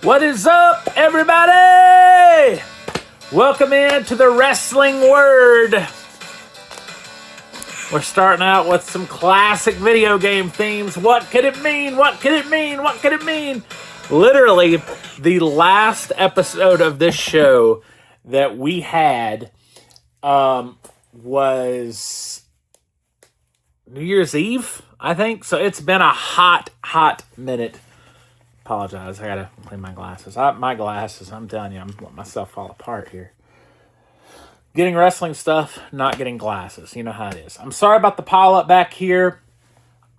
What is up, everybody? Welcome in to the Rasslin Word. We're starting out with some classic video game themes. What could it mean? What could it mean? What could it mean? Literally, the last episode of this show that we had was New Year's Eve, I think. So it's been a hot minute. Apologize, I gotta clean my glasses. My glasses, I'm telling you, I'm letting myself fall apart here. Getting wrestling stuff, not getting glasses. You know how it is. I'm sorry about the pile up back here.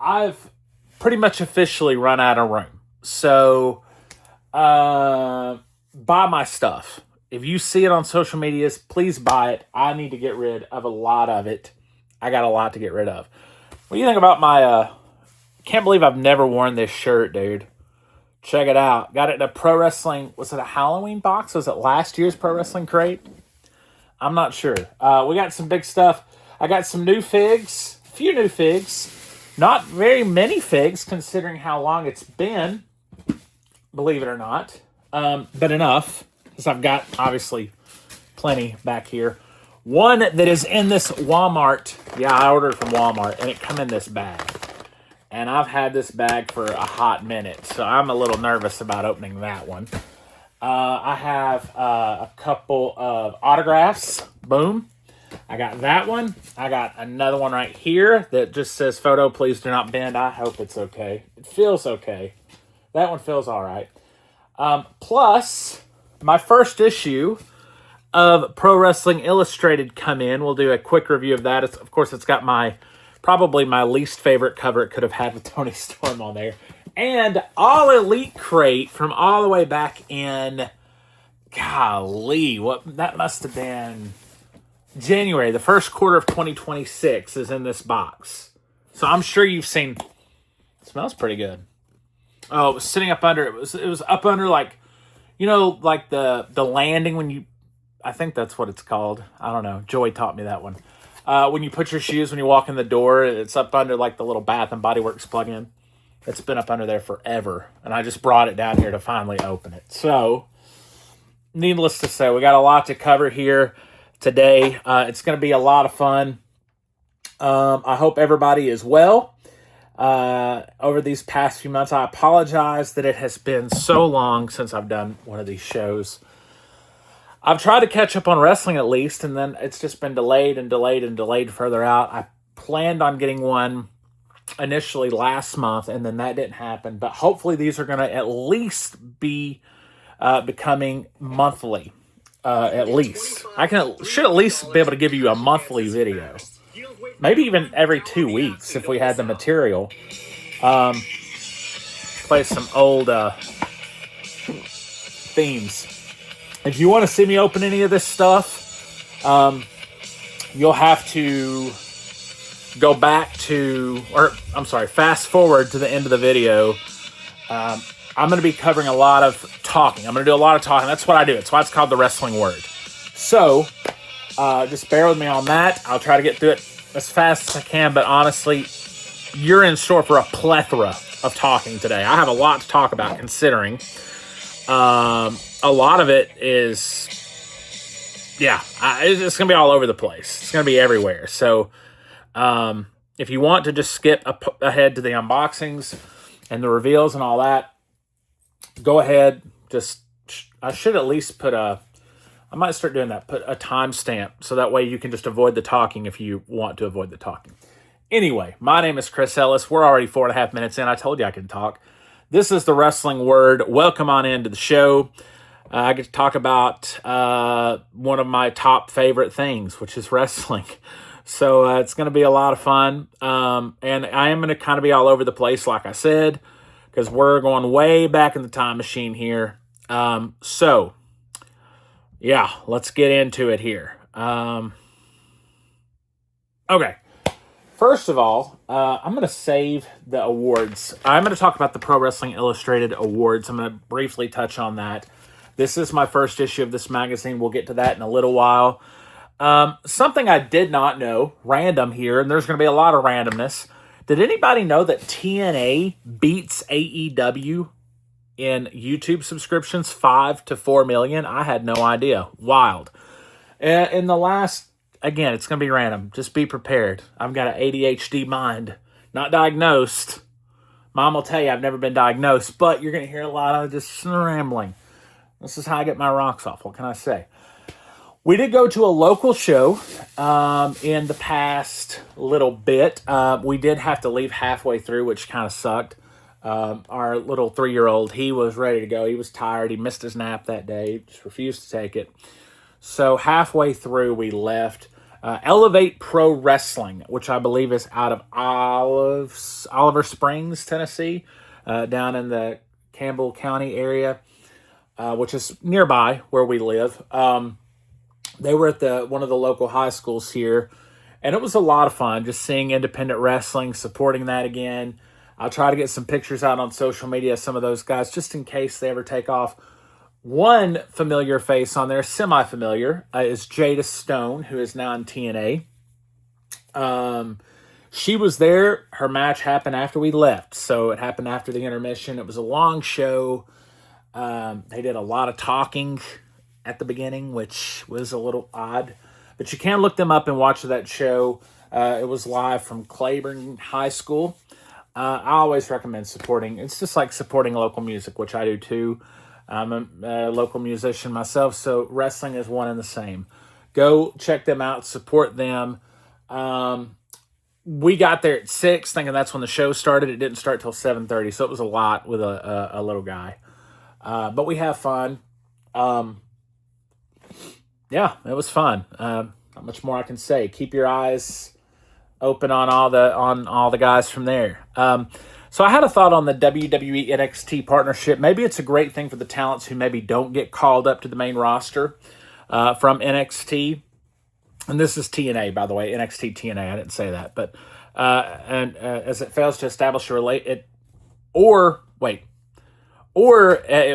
I've pretty much officially run out of room. So, buy my stuff. If you see it on social medias, please buy it. I need to get rid of a lot of it. I got a lot to get rid of. What do you think about my, can't believe I've never worn this shirt, dude. Check it out. Got it in a pro wrestling, was it a Halloween box? Was it last year's pro wrestling crate? I'm not sure. We got some big stuff. I got some new figs, a few new figs. Not very many figs considering how long it's been, believe it or not. But enough, because I've got, obviously, plenty back here. One that is in this Walmart. Yeah, I ordered from Walmart, and it come in this bag. And I've had this bag for a hot minute, so I'm a little nervous about opening that one. I have a couple of autographs. Boom. I got that one. I got another one right here that just says, "Photo, please do not bend." I hope it's okay. It feels okay. That one feels all right. Plus, my first issue of Pro Wrestling Illustrated come in. We'll do a quick review of that. Of course, it's got probably my least favorite cover it could have had with Tony Storm on there. And All Elite crate from all the way back in, golly, that must have been January. The first quarter of 2026 is in this box. So I'm sure you've seen, it smells pretty good. Oh, it was sitting up under, it was up under like, you know, like the landing when you, I think that's what it's called. I don't know. Joey taught me that one. When you put your shoes, when you walk in the door, it's up under like the little Bath and Body Works plug-in. It's been up under there forever. And I just brought it down here to finally open it. So, needless to say, we got a lot to cover here today. It's going to be a lot of fun. I hope everybody is well. Over these past few months, I apologize that it has been so long since I've done one of these shows. I've tried to catch up on wrestling at least, and then it's just been delayed further out. I planned on getting one initially last month, and then that didn't happen. But hopefully these are going to at least be becoming monthly. At least. Should at least be able to give you a monthly video. Maybe even every 2 weeks if we had the material. Play some old themes. If you want to see me open any of this stuff, you'll have to go back to, fast forward to the end of the video. I'm going to be covering a lot of talking. I'm going to do a lot of talking. That's what I do. That's why it's called the Rasslin Word. So, just bear with me on that. I'll try to get through it as fast as I can, but honestly, you're in store for a plethora of talking today. I have a lot to talk about considering. A lot of it is, it's going to be all over the place. It's going to be everywhere. So, if you want to just skip ahead to the unboxings and the reveals and all that, go ahead. I should at least I might start doing that. Put a timestamp so that way you can just avoid the talking if you want to avoid the talking. Anyway, my name is Chris Ellis. We're already 4.5 minutes in. I told you I could talk. This is the Rasslin Word. Welcome on into the show. I get to talk about one of my top favorite things, which is wrestling. So it's going to be a lot of fun. And I am going to kind of be all over the place, like I said, because we're going way back in the time machine here. So, let's get into it here. Okay. First of all, I'm going to save the awards. I'm going to talk about the Pro Wrestling Illustrated Awards. I'm going to briefly touch on that. This is my first issue of this magazine. We'll get to that in a little while. Something I did not know, random here, and there's going to be a lot of randomness. Did anybody know that TNA beats AEW in YouTube subscriptions, 5 to 4 million. I had no idea. Wild. In the last, again, it's going to be random. Just be prepared. I've got an ADHD mind. Not diagnosed. Mom will tell you I've never been diagnosed, but you're going to hear a lot of just rambling. This is how I get my rocks off. What can I say? We did go to a local show in the past little bit. We did have to leave halfway through, which kind of sucked. Our little 3-year-old, he was ready to go. He was tired. He missed his nap that day. Just refused to take it. So halfway through, we left. Elevate Pro Wrestling, which I believe is out of Oliver Springs, Tennessee, down in the Campbell County area, which is nearby where we live. They were at one of the local high schools here, and it was a lot of fun just seeing independent wrestling, supporting that again. I'll try to get some pictures out on social media of some of those guys just in case they ever take off. One familiar face on there, semi-familiar, is Jada Stone, who is now in TNA. She was there. Her match happened after we left, so it happened after the intermission. It was a long show. They did a lot of talking at the beginning, which was a little odd. But you can look them up and watch that show. It was live from Claiborne High School. I always recommend supporting. It's just like supporting local music, which I do too. I'm a local musician myself, so wrestling is one and the same. Go check them out, support them. We got there at 6, thinking that's when the show started. It didn't start till 7:30, so it was a lot with a little guy. But we have fun. Yeah, it was fun. Not much more I can say. Keep your eyes open on all the guys from there. So I had a thought on the WWE NXT partnership. Maybe it's a great thing for the talents who maybe don't get called up to the main roster from NXT. And this is TNA, by the way, NXT TNA. I didn't say that, but as it fails to establish a it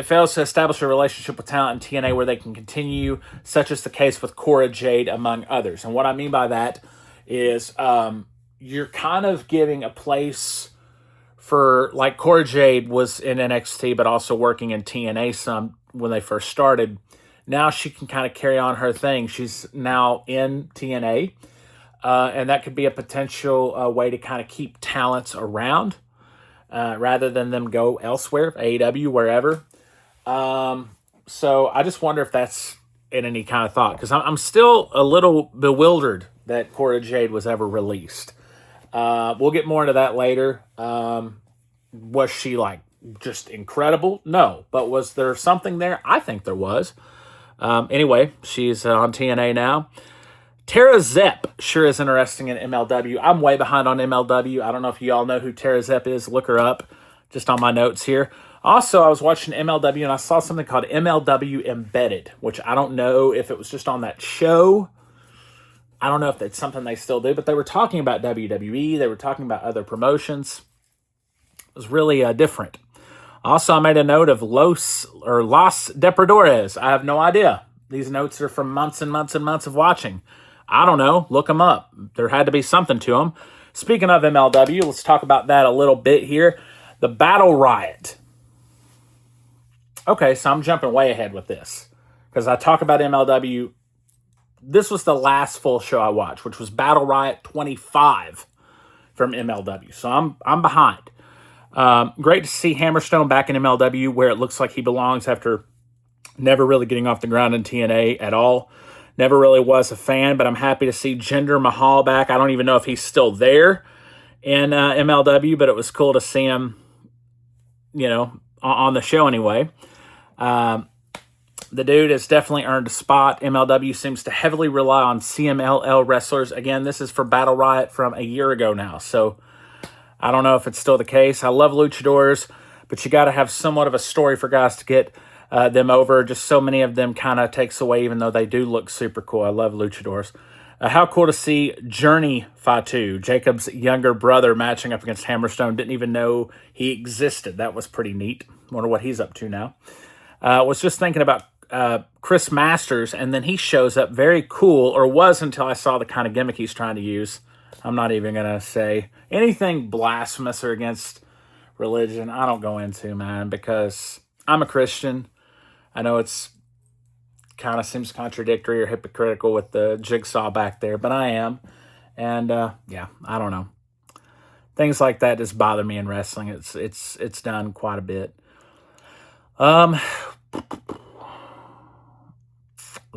fails to establish a relationship with talent in TNA where they can continue, such as the case with Cora Jade, among others. And what I mean by that is you're kind of giving a place for, like, Cora Jade was in NXT, but also working in TNA some when they first started. Now she can kind of carry on her thing. She's now in TNA, and that could be a potential way to kind of keep talents around rather than them go elsewhere, AEW, wherever. So I just wonder if that's in any kind of thought, because I'm still a little bewildered that Cora Jade was ever released. We'll get more into that later. Was she, like, just incredible? No. But was there something there? I think there was. Anyway, she's on TNA now. Tara Zepp sure is interesting in MLW. I'm way behind on MLW. I don't know if you all know who Tara Zepp is. Look her up just on my notes here. Also, I was watching MLW and I saw something called MLW Embedded, which I don't know if it was just on that show. I don't know if that's something they still do, but they were talking about WWE. They were talking about other promotions. It was really different. Also, I made a note of Los Depredadores. I have no idea. These notes are from months and months and months of watching. I don't know. Look them up. There had to be something to them. Speaking of MLW, let's talk about that a little bit here. The Battle Riot. Okay, so I'm jumping way ahead with this because I talk about MLW. This was the last full show I watched, which was Battle Riot 25 from MLW. So I'm behind. Great to see Hammerstone back in MLW where it looks like he belongs after never really getting off the ground in TNA at all. Never really was a fan, but I'm happy to see Jinder Mahal back. I don't even know if he's still there in MLW, but it was cool to see him, on the show anyway. The dude has definitely earned a spot. MLW seems to heavily rely on CMLL wrestlers. Again, this is for Battle Riot from a year ago now, so I don't know if it's still the case. I love luchadors, but you got to have somewhat of a story for guys to get them over. Just so many of them kind of takes away, even though they do look super cool. I love luchadors. How cool to see Journey Fatu, Jacob's younger brother, matching up against Hammerstone. Didn't even know he existed. That was pretty neat. Wonder what he's up to now. Was just thinking about Chris Masters, and then he shows up. Very cool, or was until I saw the kind of gimmick he's trying to use. I'm not even going to say anything blasphemous or against religion. I don't go into, man, because I'm a Christian. I know it's kind of seems contradictory or hypocritical with the jigsaw back there, but I am. And yeah, I don't know. Things like that just bother me in wrestling. It's done quite a bit. Let's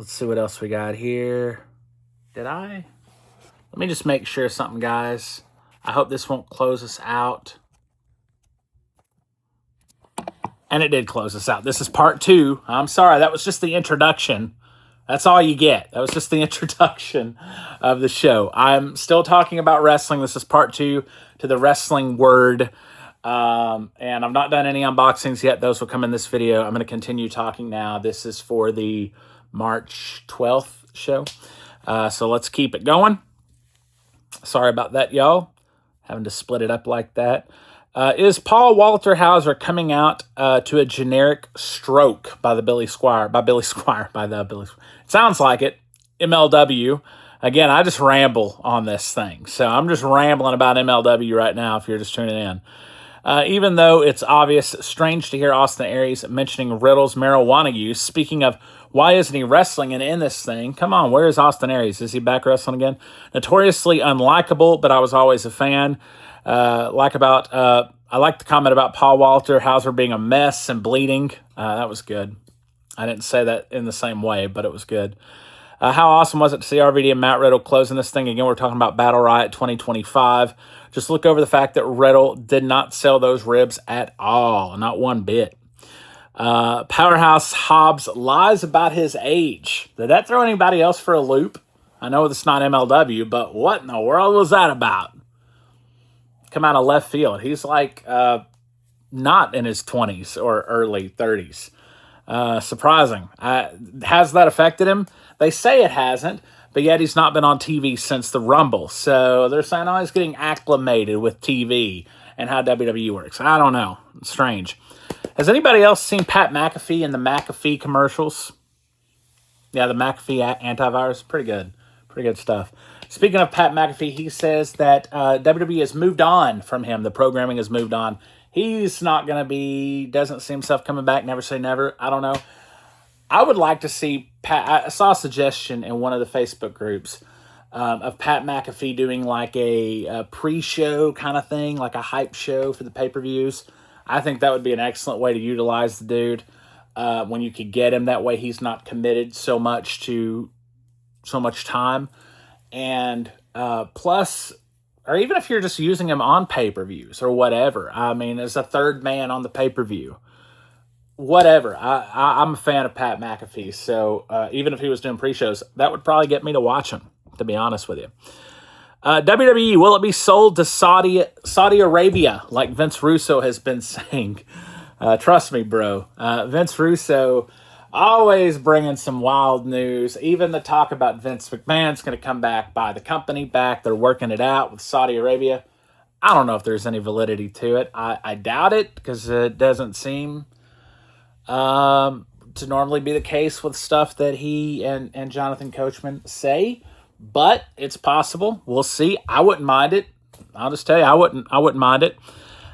see what else we got here. Let me just make sure something, guys. I hope this won't close us out. And it did close us out. This is part 2. I'm sorry, that was just the introduction. That's all you get. That was just the introduction of the show. I'm still talking about wrestling. This is part 2 to the Rasslin Word. And I've not done any unboxings yet. Those will come in this video. I'm going to continue talking now. This is for the March 12th show. So let's keep it going. Sorry about that, y'all. Having to split it up like that. Is Paul Walter Hauser coming out to a generic stroke by the Billy Squire? It sounds like it. MLW. Again, I just ramble on this thing. So I'm just rambling about MLW right now if you're just tuning in. Even though it's obvious, strange to hear Austin Aries mentioning Riddle's marijuana use. Speaking of, why isn't he wrestling and in this thing? Come on, where is Austin Aries? Is he back wrestling again? Notoriously unlikable, but I was always a fan. I like the comment about Paul Walter Hauser being a mess and bleeding. That was good. I didn't say that in the same way, but it was good. How awesome was it to see RVD and Matt Riddle closing this thing? Again, we're talking about Battle Riot 2025. Just look over the fact that Riddle did not sell those ribs at all. Not one bit. Powerhouse Hobbs lies about his age. Did that throw anybody else for a loop? I know it's not MLW, but what in the world was that about? Come out of left field. He's like not in his 20s or early 30s. Surprising. Has that affected him? They say it hasn't, but yet he's not been on TV since the Rumble. So they're saying, oh, he's getting acclimated with TV and how WWE works. I don't know. It's strange. Has anybody else seen Pat McAfee in the McAfee commercials? Yeah, the McAfee antivirus. Pretty good. Pretty good stuff. Speaking of Pat McAfee, he says that WWE has moved on from him. The programming has moved on. He's not going to be, doesn't see himself coming back. Never say never. I don't know. I would like to see Pat. I saw a suggestion in one of the Facebook groups of Pat McAfee doing like a pre-show kind of thing, like a hype show for the pay-per-views. I think that would be an excellent way to utilize the dude when you could get him. That way he's not committed so much time. And plus, or even if you're just using him on pay-per-views or whatever, I mean, as a third man on the pay-per-view, whatever. I'm a fan of Pat McAfee, so even if he was doing pre-shows, that would probably get me to watch him, to be honest with you. WWE, will it be sold to Saudi Arabia, like Vince Russo has been saying? Trust me, bro. Vince Russo always bringing some wild news. Even the talk about Vince McMahon's going to come back, buy the company back. They're working it out with Saudi Arabia. I don't know if there's any validity to it. I doubt it because it doesn't seem to normally be the case with stuff that he and Jonathan Coachman say. But it's possible. We'll see. I wouldn't mind it. I'll just tell you, I wouldn't mind it.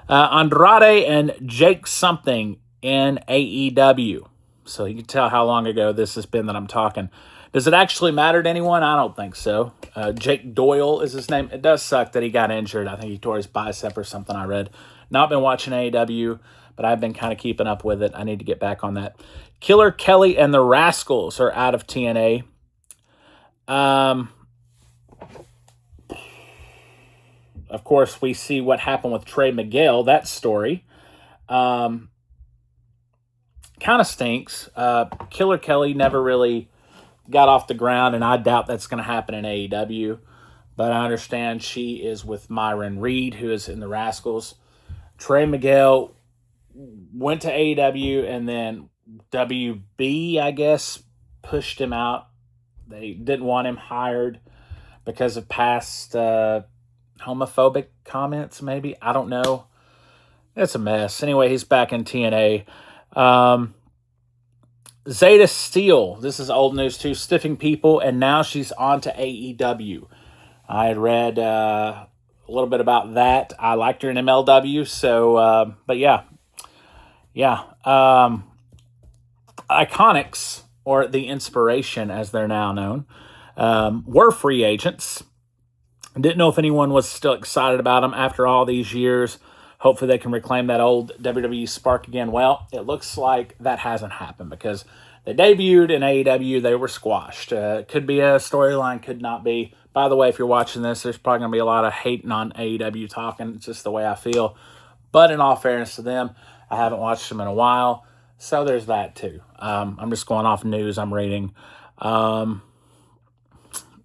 Andrade and Jake something in AEW. So you can tell how long ago this has been that I'm talking. Does it actually matter to anyone? I don't think so. Jake Doyle is his name. It does suck that he got injured. I think he tore his bicep or something I read. Not been watching AEW, but I've been kind of keeping up with it. I need to get back on that. Killer Kelly and the Rascals are out of TNA. Of course, we see what happened with Trey Miguel, that story. Kind of stinks. Killer Kelly never really got off the ground, and I doubt that's going to happen in AEW. But I understand she is with Myron Reed, who is in the Rascals. Trey Miguel went to AEW, and then WB, I guess, pushed him out. They didn't want him hired because of past homophobic comments, maybe. I don't know. It's a mess. Anyway, he's back in TNA. Zeta Steele, this is old news too, stiffing people, and now she's on to AEW. I had read a little bit about that. I liked her in MLW, so, but yeah. yeah. Iconics, or the Inspiration as they're now known, were free agents. Didn't know if anyone was still excited about them after all these years. Hopefully they can reclaim that old WWE spark again. Well, it looks like that hasn't happened because they debuted in AEW. They were squashed. Could be a storyline, could not be. By the way, if you're watching this, there's probably going to be a lot of hating on AEW talking. It's just the way I feel. But in all fairness to them, I haven't watched them in a while. So there's that too. I'm just going off news I'm reading.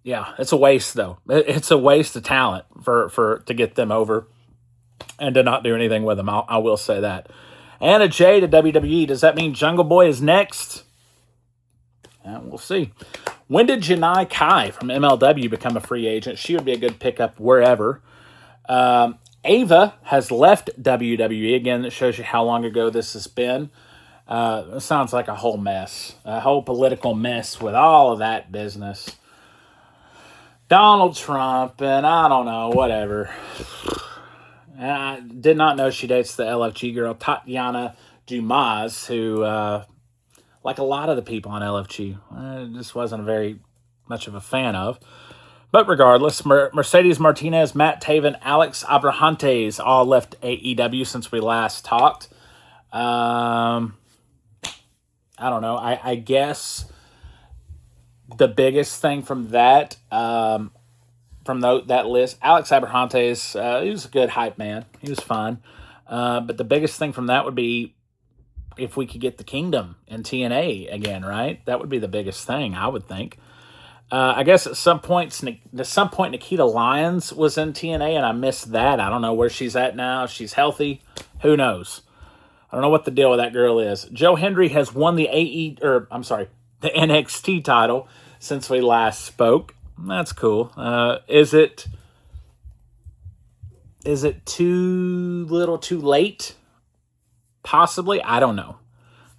Yeah, it's a waste though. It's a waste of talent for to get them over and to not do anything with them. I will say that. Anna Jay to WWE. Does that mean Jungle Boy is next? We'll see. When did Janai Kai from MLW become a free agent? She would be a good pickup wherever. Ava has left WWE. Again, that shows you how long ago this has been. It sounds like a whole mess. A whole political mess with all of that business. Donald Trump and I don't know, whatever. I did not know she dates the LFG girl, Tatiana Dumas, who, like a lot of the people on LFG, just wasn't very much of a fan of. But regardless, Mercedes Martinez, Matt Taven, Alex Abrahantes all left AEW since we last talked. I don't know. I guess the biggest thing from that that list, Alex Abrahantes, he was a good hype man. He was fun. But the biggest thing from that would be if we could get the Kingdom in TNA again, right? That would be the biggest thing, I would think. I guess at some point Nikita Lyons was in TNA, and I missed that. I don't know where she's at now. If she's healthy, who knows? I don't know what the deal with that girl is. Joe Hendry has won the the NXT title since we last spoke. That's cool. Is it too little, too late? Possibly. I don't know.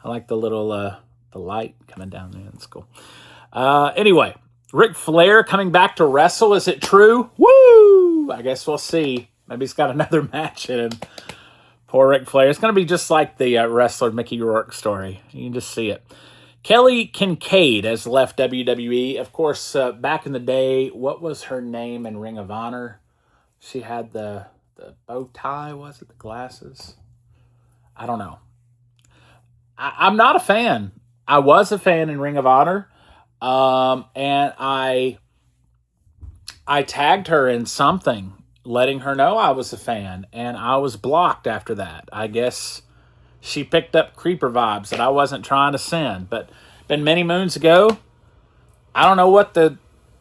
I like the little the light coming down there. That's cool. Anyway, Ric Flair coming back to wrestle. Is it true? Woo! I guess we'll see. Maybe he's got another match in him. Poor Ric Flair. It's going to be just like the wrestler Mickey Rourke story. You can just see it. Kelly Kincaid has left WWE. Of course, back in the day, what was her name in Ring of Honor? She had the bow tie, was it? The glasses? I don't know. I'm not a fan. I was a fan in Ring of Honor. And I tagged her in something, letting her know I was a fan, and I was blocked after that. I guess she picked up creeper vibes that I wasn't trying to send, but been many moons ago. I don't know what the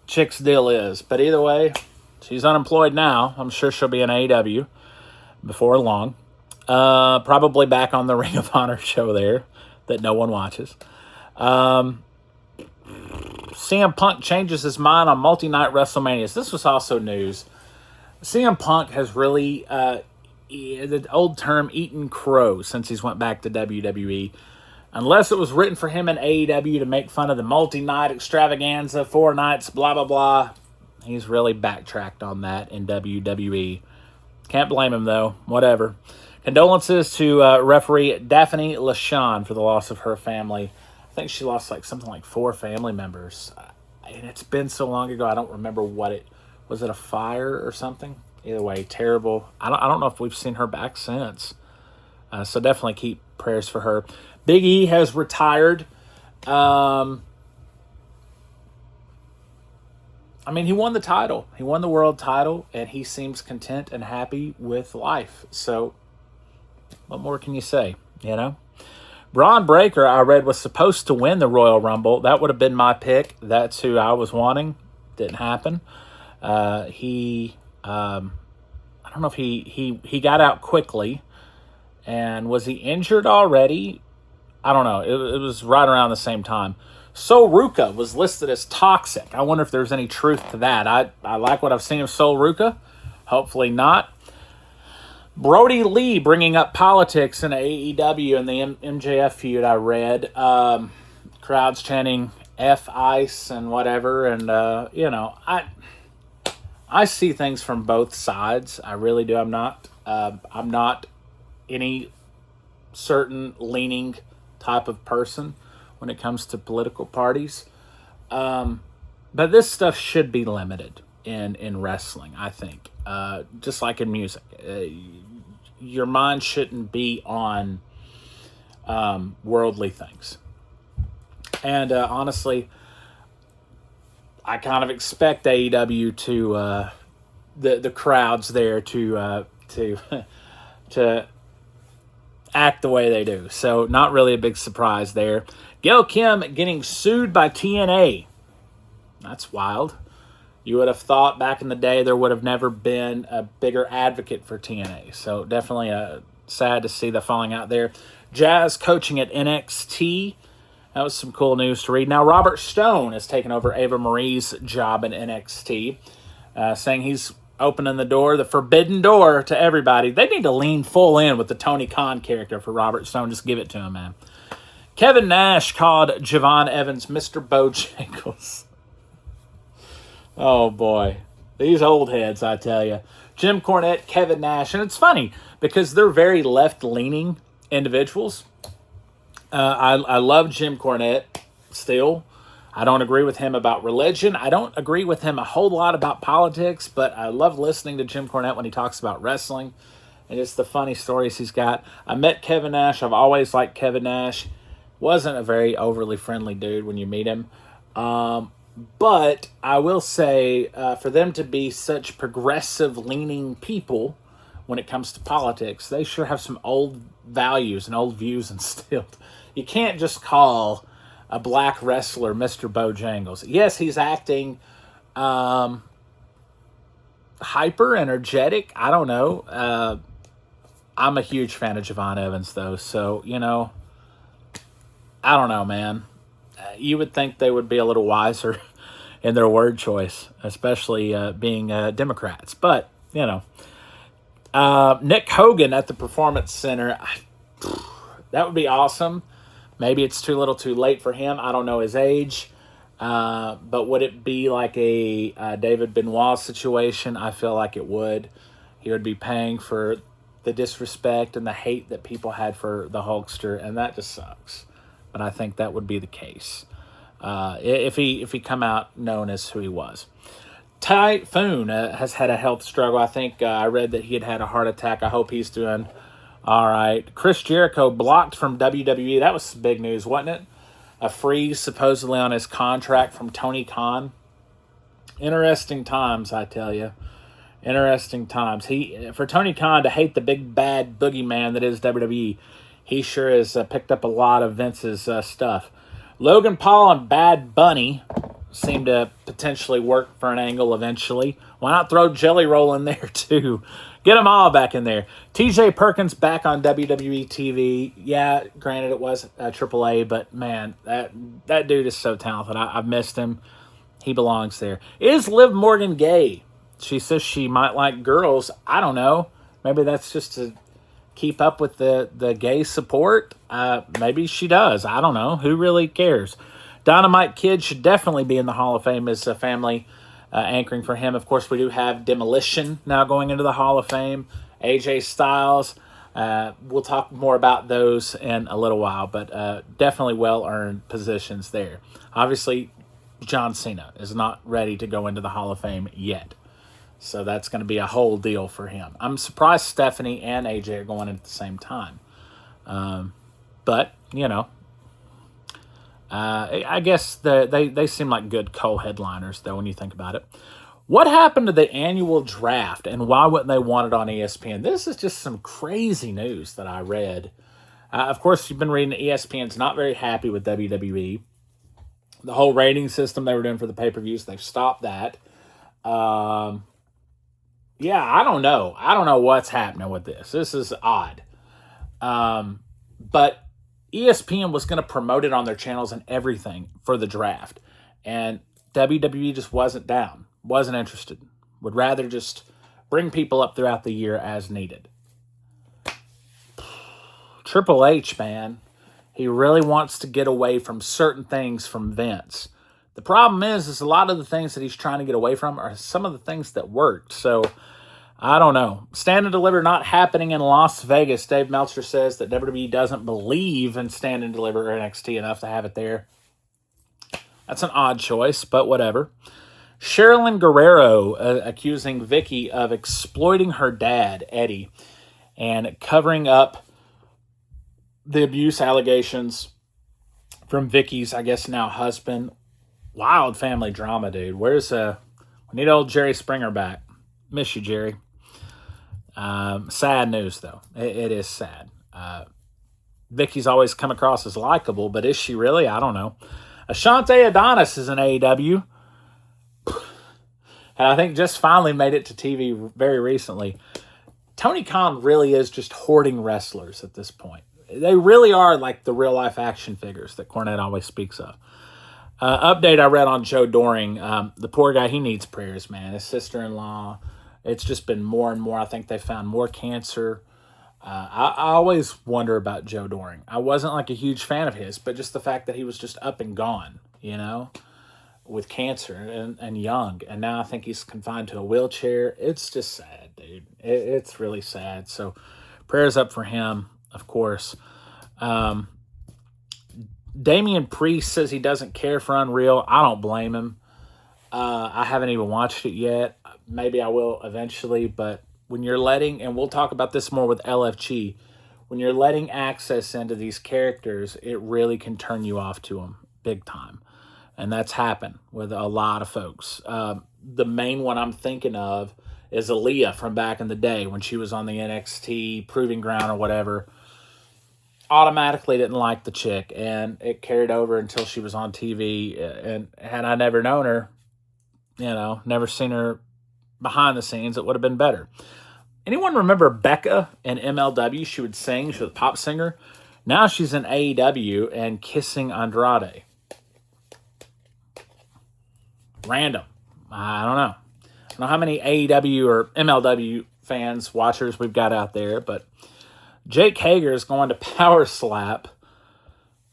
chick's deal is, but either way, she's unemployed now. I'm sure she'll be in AEW before long. Probably back on the Ring of Honor show there that no one watches. CM Punk changes his mind on multi-night WrestleManias. This was also news. CM Punk has really, the old term, eaten crow since he's went back to WWE. Unless it was written for him in AEW to make fun of the multi-night extravaganza, 4 nights, blah, blah, blah. He's really backtracked on that in WWE. Can't blame him, though. Whatever. Condolences to referee Daphne LaShawn for the loss of her family. I think she lost something like 4 family members. And it's been so long ago, I don't remember what it was. It a fire or something? Either way, terrible. I don't know if we've seen her back since. So definitely keep prayers for her. Big E has retired. He won the title. He won the world title, and he seems content and happy with life. So what more can you say, you know? Braun Breaker, I read, was supposed to win the Royal Rumble. That would have been my pick. That's who I was wanting. Didn't happen. I don't know if he got out quickly. And was he injured already? I don't know. It was right around the same time. Sol Ruka was listed as toxic. I wonder if there's any truth to that. I like what I've seen of Sol Ruka. Hopefully not. Brody Lee bringing up politics in AEW and the MJF feud, I read. Crowds chanting F ICE and whatever. And, I see things from both sides. I really do. I'm not any certain leaning type of person when it comes to political parties. But this stuff should be limited in wrestling, I think. Just like in music. Your mind shouldn't be on worldly things. And honestly, I kind of expect AEW to the crowds there to to act the way they do. So not really a big surprise there. Gail Kim getting sued by TNA. That's wild. You would have thought back in the day there would have never been a bigger advocate for TNA. So definitely sad to see the falling out there. Jazz coaching at NXT. That was some cool news to read. Now Robert Stone has taken over Ava Marie's job in NXT, saying he's opening the door, the forbidden door to everybody. They need to lean full in with the Tony Khan character for Robert Stone. Just give it to him, man. Kevin Nash called Javon Evans Mr. Bojangles. Oh, boy. These old heads, I tell you. Jim Cornette, Kevin Nash. And it's funny because they're very left-leaning individuals. I love Jim Cornette still. I don't agree with him about religion. I don't agree with him a whole lot about politics, but I love listening to Jim Cornette when he talks about wrestling and just the funny stories he's got. I met Kevin Nash. I've always liked Kevin Nash. Wasn't a very overly friendly dude when you meet him. But I will say, for them to be such progressive-leaning people when it comes to politics, they sure have some old values and old views instilled. You can't just call a black wrestler Mr. Bojangles. Yes, he's acting hyper, energetic. I don't know. I'm a huge fan of Javon Evans, though. So, I don't know, man. You would think they would be a little wiser in their word choice, especially being Democrats. But, Nick Hogan at the Performance Center, that would be awesome. Maybe it's too little too late for him. I don't know his age. But would it be like a David Benoit situation? I feel like it would. He would be paying for the disrespect and the hate that people had for the Hulkster, and that just sucks. But I think that would be the case if he come out known as who he was. Typhoon has had a health struggle. I think I read that he had a heart attack. I hope he's doing all right. Chris Jericho blocked from WWE. That was big news, wasn't it? A freeze supposedly on his contract from Tony Khan. Interesting times, I tell you. Interesting times. For Tony Khan to hate the big bad boogeyman that is WWE, he sure has picked up a lot of Vince's stuff. Logan Paul and Bad Bunny seem to potentially work for an angle eventually. Why not throw Jelly Roll in there too? Get them all back in there. TJ Perkins back on WWE TV. Yeah, granted it was AAA, but man, that dude is so talented. I've missed him. He belongs there. Is Liv Morgan gay? She says she might like girls. I don't know. Maybe that's just to keep up with the gay support. Maybe she does. I don't know. Who really cares? Dynamite Kid should definitely be in the Hall of Fame as a family anchoring for him. Of course, we do have Demolition now going into the Hall of Fame. AJ Styles. We'll talk more about those in a little while, but definitely well-earned positions there. Obviously, John Cena is not ready to go into the Hall of Fame yet. So that's going to be a whole deal for him. I'm surprised Stephanie and AJ are going in at the same time. But, I guess they seem like good co-headliners, though, when you think about it. What happened to the annual draft, and why wouldn't they want it on ESPN? This is just some crazy news that I read. Of course, you've been reading ESPN's not very happy with WWE. The whole rating system they were doing for the pay-per-views, they've stopped that. Yeah, I don't know. I don't know what's happening with this. This is odd. But ESPN was going to promote it on their channels and everything for the draft. And WWE just wasn't down. Wasn't interested. Would rather just bring people up throughout the year as needed. Triple H, man. He really wants to get away from certain things from Vince. The problem is a lot of the things that he's trying to get away from are some of the things that worked. So I don't know. Stand and Deliver not happening in Las Vegas. Dave Meltzer says that WWE doesn't believe in Stand and Deliver or NXT enough to have it there. That's an odd choice, but whatever. Sherilyn Guerrero accusing Vicky of exploiting her dad, Eddie, and covering up the abuse allegations from Vicky's, I guess, now husband. Wild family drama, dude. We need old Jerry Springer back. Miss you, Jerry. Sad news, though. It is sad. Vicky's always come across as likable, but is she really? I don't know. Ashante Adonis is in AEW. And I think just finally made it to TV very recently. Tony Khan really is just hoarding wrestlers at this point. They really are like the real-life action figures that Cornette always speaks of. Update I read on Joe Doring. The poor guy, he needs prayers, man. His sister-in-law, it's just been more and more. I think they found more cancer. I always wonder about Joe Doring. I wasn't like a huge fan of his, but just the fact that he was just up and gone, with cancer and young. And now I think he's confined to a wheelchair. It's just sad, dude. It's really sad. So prayers up for him, of course. Damian Priest says he doesn't care for Unreal. I don't blame him. I haven't even watched it yet. Maybe I will eventually, but when you're letting, and we'll talk about this more with LFG, when you're letting access into these characters, it really can turn you off to them big time. And that's happened with a lot of folks. The main one I'm thinking of is Aaliyah from back in the day when she was on the NXT Proving Ground or whatever. Automatically didn't like the chick, and it carried over until she was on TV. And had I never known her, never seen her behind the scenes, it would have been better. Anyone remember Becca in MLW? She would sing. She was a pop singer. Now she's in AEW and kissing Andrade. Random. I don't know. I don't know how many AEW or MLW fans, watchers we've got out there, but Jake Hager is going to power slap.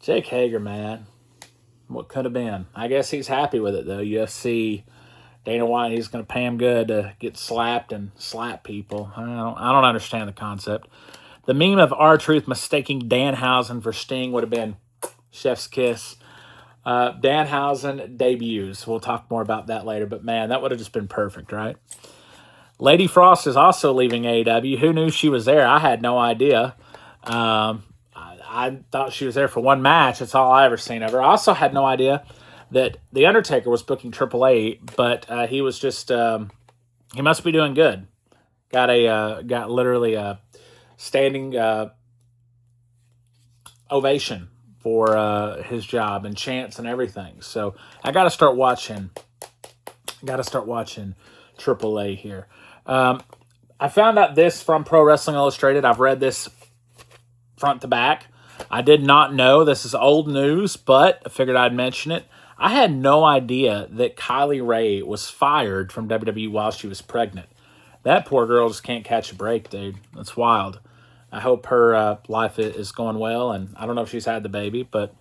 Jake Hager, man. What could have been? I guess he's happy with it, though. UFC, Dana White, he's going to pay him good to get slapped and slap people. I don't understand the concept. The meme of R-Truth mistaking Danhausen for Sting would have been chef's kiss. Danhausen debuts. We'll talk more about that later, but man, that would have just been perfect, right? Lady Frost is also leaving AEW. Who knew she was there? I had no idea. I thought she was there for one match. That's all I ever seen of her. I also had no idea that The Undertaker was booking AAA, but he was just, he must be doing good. Got literally a standing ovation for his job and chants and everything. So I got to start watching AAA here. I found out this from Pro Wrestling Illustrated. I've read this front to back. I did not know. This is old news, but I figured I'd mention it. I had no idea that Kylie Ray was fired from WWE while she was pregnant. That poor girl just can't catch a break, dude. That's wild. I hope her life is going well, and I don't know if she's had the baby, but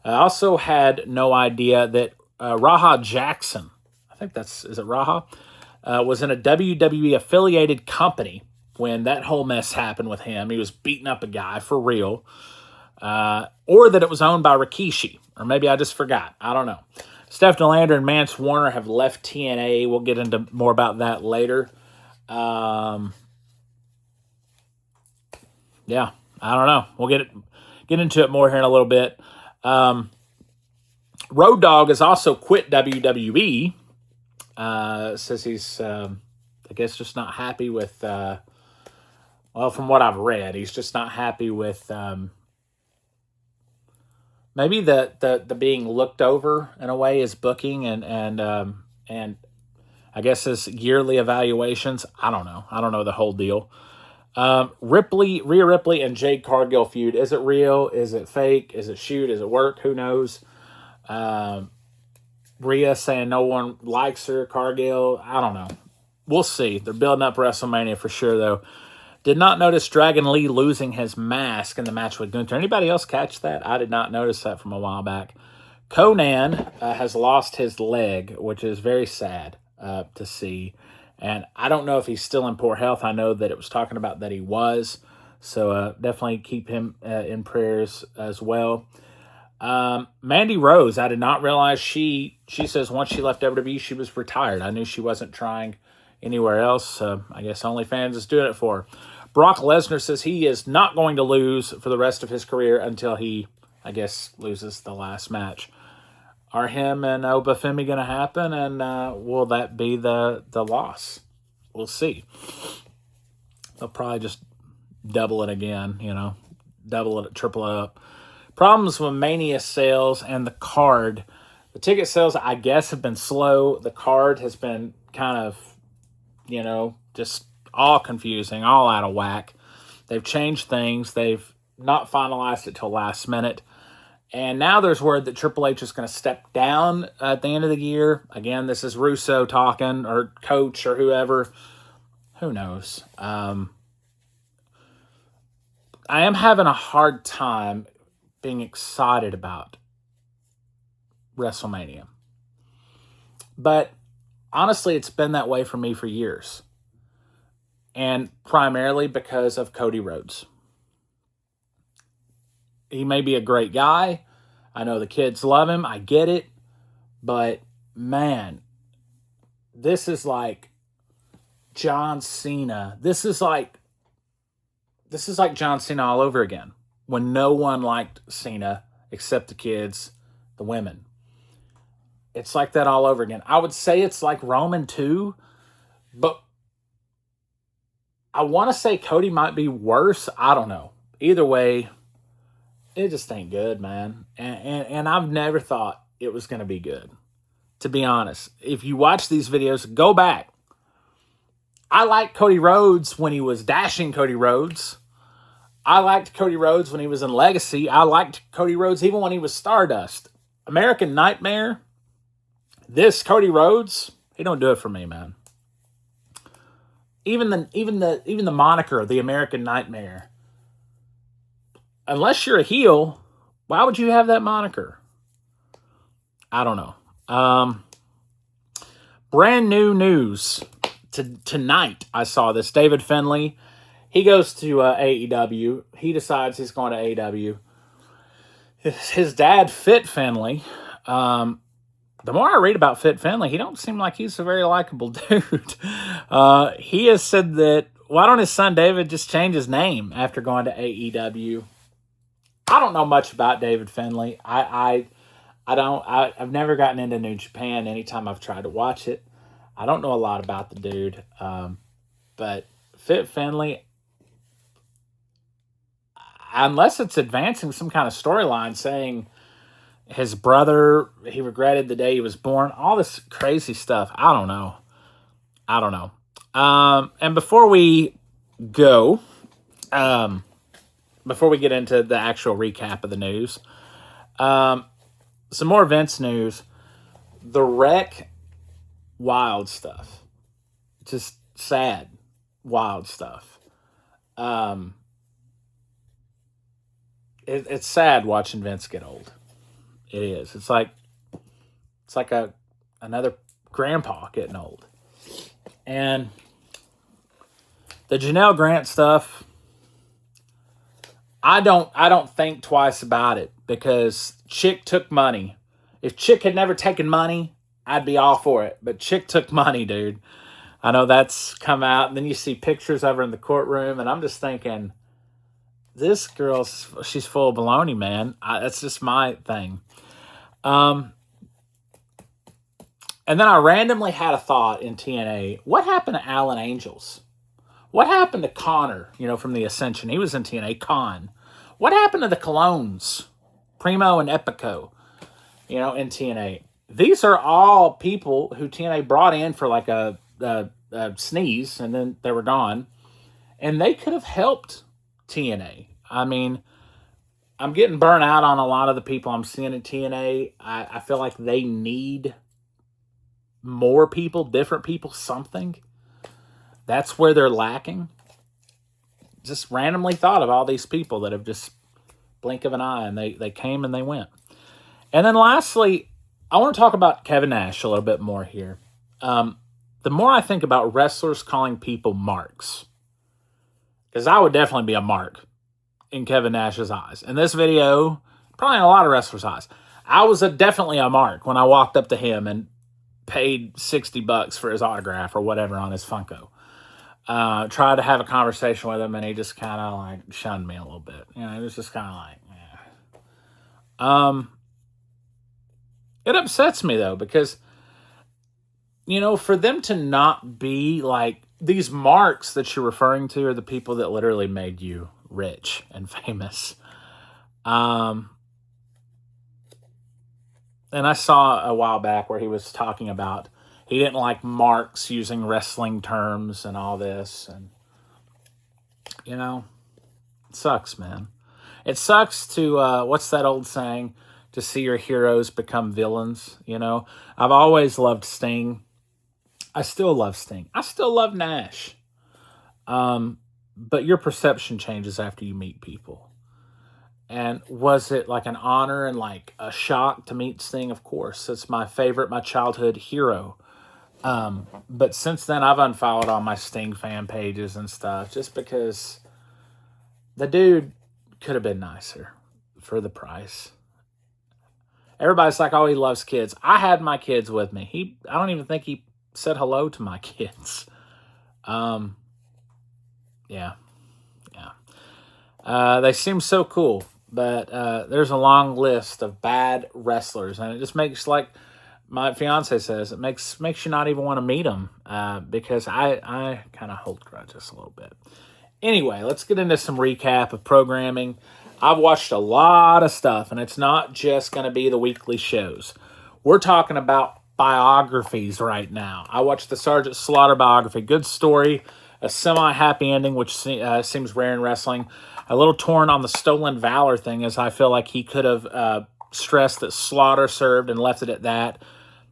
I also had no idea that Raha Jackson, I think is it Raha? Was in a WWE affiliated company when that whole mess happened with him. He was beating up a guy for real. Or that it was owned by Rikishi. Or maybe I just forgot. I don't know. Steph Delander and Mance Warner have left TNA. We'll get into more about that later. Yeah, I don't know. We'll get into it more here in a little bit. Road Dogg has also quit WWE. Says he's, I guess, just not happy with, from what I've read, he's just not happy with maybe the being looked over in a way is booking and I guess his yearly evaluations. I don't know the whole deal. Rhea Ripley and Jade Cargill feud. Is it real? Is it fake? Is it shoot? Is it work? Who knows? Rhea saying no one likes her. Cargill, I don't know. We'll see. They're building up WrestleMania for sure, though. Did not notice Dragon Lee losing his mask in the match with Gunther. Anybody else catch that? I did not notice that from a while back. Conan has lost his leg, which is very sad to see. And I don't know if he's still in poor health. I know that it was talking about that he was. So definitely keep him in prayers as well. Mandy Rose, I did not realize she says once she left WWE, she was retired. I knew she wasn't trying anywhere else. I guess OnlyFans is doing it for her. Brock Lesnar says he is not going to lose for the rest of his career until he, I guess, loses the last match. Are him and Obafemi going to happen, and will that be the loss? We'll see. They'll probably just double it again, double it, triple it up. Problems with Mania sales and the card. The ticket sales, I guess, have been slow. The card has been kind of, just all confusing, all out of whack. They've changed things. They've not finalized it till last minute. And now there's word that Triple H is going to step down at the end of the year. Again, this is Russo talking, or Coach, or whoever. Who knows? I am having a hard time being excited about WrestleMania. But honestly, it's been that way for me for years. And primarily because of Cody Rhodes. He may be a great guy. I know the kids love him. I get it. But, man, this is like John Cena. This is like John Cena all over again. When no one liked Cena except the kids, the women. It's like that all over again. I would say it's like Roman too, but I want to say Cody might be worse. I don't know. Either way, it just ain't good, man. And I've never thought it was going to be good, to be honest. If you watch these videos, go back. I liked Cody Rhodes when he was Dashing Cody Rhodes. I liked Cody Rhodes when he was in Legacy. I liked Cody Rhodes even when he was Stardust. American Nightmare. This Cody Rhodes, he don't do it for me, man. Even the moniker, the American Nightmare. Unless you're a heel, why would you have that moniker? I don't know. Brand new news. Tonight, I saw this. David Finlay. He goes to AEW. He decides he's going to AEW. His dad, Fit Finlay. The more I read about Fit Finlay, he don't seem like he's a very likable dude. He has said that, why don't his son David just change his name after going to AEW? I don't know much about David Finlay. I've never gotten into New Japan anytime I've tried to watch it. I don't know a lot about the dude. But Fit Finlay, unless it's advancing some kind of storyline saying his brother, he regretted the day he was born, all this crazy stuff. I don't know. And before we go, before we get into the actual recap of the news, some more Vince news. The Wreck, wild stuff. Just sad, wild stuff. It's sad watching Vince get old. It is. It's like another grandpa getting old. And the Janelle Grant stuff, I don't think twice about it, because Chick took money. If Chick had never taken money, I'd be all for it. But Chick took money, dude. I know that's come out, and then you see pictures of her in the courtroom, and I'm just thinking, this girl, she's full of baloney, man. That's just my thing. And then I randomly had a thought in TNA. What happened to Alan Angels? What happened to Connor, from the Ascension? He was in TNA. Con. What happened to the Colognes? Primo and Epico, in TNA. These are all people who TNA brought in for like a sneeze, and then they were gone. And they could have helped TNA. I mean, I'm getting burnt out on a lot of the people I'm seeing in TNA. I feel like they need more people, different people, something. That's where they're lacking. Just randomly thought of all these people that have just blink of an eye, and they came and they went. And then lastly, I want to talk about Kevin Nash a little bit more here. the more I think about wrestlers calling people marks, because I would definitely be a mark in Kevin Nash's eyes. In this video, probably in a lot of wrestlers' eyes, I was definitely a mark when I walked up to him and paid $60 for his autograph or whatever on his Funko. Tried to have a conversation with him, and he just kind of like shunned me a little bit. You know, it was just kind of like, yeah. It upsets me though, because, you know, for them to not be like these marks that you're referring to are the people that literally made you rich and famous. And I saw a while back where he was talking about he didn't like marks using wrestling terms and all this. And, you know, it sucks, man. It sucks to, what's that old saying? To see your heroes become villains, you know? I've always loved Sting. I still love Sting. I still love Nash. But your perception changes after you meet people. And was it like an honor and like a shock to meet Sting? Of course. It's my favorite, my childhood hero. But since then, I've unfollowed all my Sting fan pages and stuff just because the dude could have been nicer for the price. Everybody's like, oh, he loves kids. I had my kids with me. I don't even think he said hello to my kids. Yeah. They seem so cool, but there's a long list of bad wrestlers, and it just makes, like my fiance says, it makes you not even want to meet them, because I kind of hold grudges a little bit. Anyway, let's get into some recap of programming. I've watched a lot of stuff, and it's not just going to be the weekly shows. We're talking about biographies right now. I watched the Sergeant Slaughter biography. Good story. A semi-happy ending, which seems rare in wrestling. A little torn on the stolen valor thing, as I feel like he could have stressed that Slaughter served and left it at that.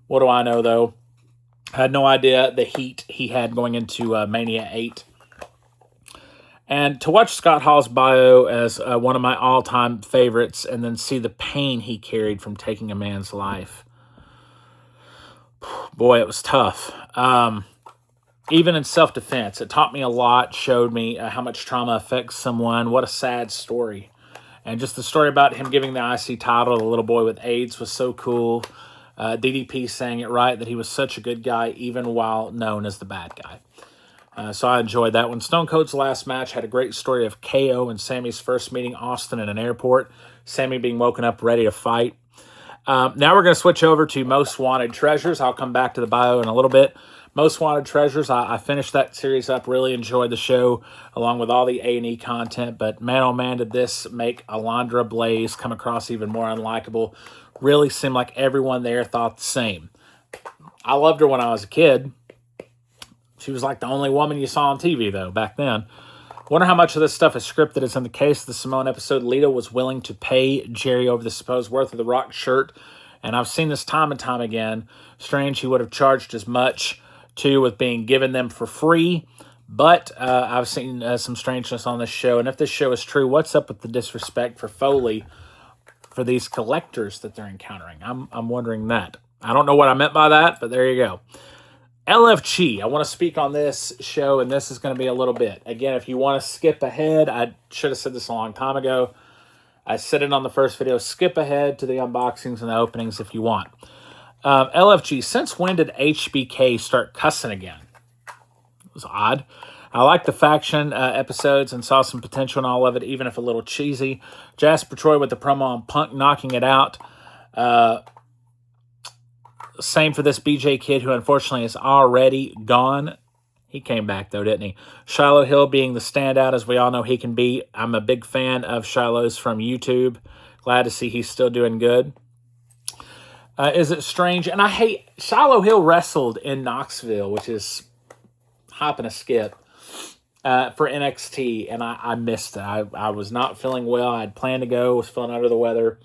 What do I know, though? I had no idea the heat he had going into Mania 8. And to watch Scott Hall's bio as one of my all-time favorites and then see the pain he carried from taking a man's life. Boy, it was tough. Even in self-defense, it taught me a lot, showed me how much trauma affects someone. What a sad story. And just the story about him giving the IC title to a little boy with AIDS was so cool. DDP saying it right, that he was such a good guy, even while known as the bad guy. So I enjoyed that one. Stone Cold's last match had a great story of KO and Sammy's first meeting Austin in an airport. Sammy being woken up ready to fight. Now we're going to switch over to Most Wanted Treasures. I'll come back to the bio in a little bit. Most Wanted Treasures, I finished that series up, really enjoyed the show, along with all the A&E content, but man, oh man, did this make Alondra Blaze come across even more unlikable. Really seemed like everyone there thought the same. I loved her when I was a kid. She was like the only woman you saw on TV, though, back then. Wonder how much of this stuff is scripted. As in the case of the Simone episode, Lita was willing to pay Jerry over the supposed worth of the Rock shirt, and I've seen this time and time again. Strange he would have charged as much, too, with being given them for free, but I've seen some strangeness on this show, and if this show is true, what's up with the disrespect for Foley for these collectors that they're encountering? I'm wondering that. I don't know what I meant by that, but there you go. LFG, I want to speak on this show, and this is going to be a little bit. Again, if you want to skip ahead, I should have said this a long time ago. I said it on the first video. Skip ahead to the unboxings and the openings if you want. LFG, since when did HBK start cussing again? It was odd. I liked the faction episodes and saw some potential in all of it, even if a little cheesy. Jasper Troy with the promo on Punk knocking it out. Same for this BJ kid, who unfortunately is already gone. He came back, though, didn't he? Shiloh Hill being the standout, as we all know he can be. I'm a big fan of Shiloh's from YouTube. Glad to see he's still doing good. Is it strange? And I hate... Shiloh Hill wrestled in Knoxville, which is hopping a skip, for NXT, and I missed it. I was not feeling well. I had planned to go, was feeling under the weather.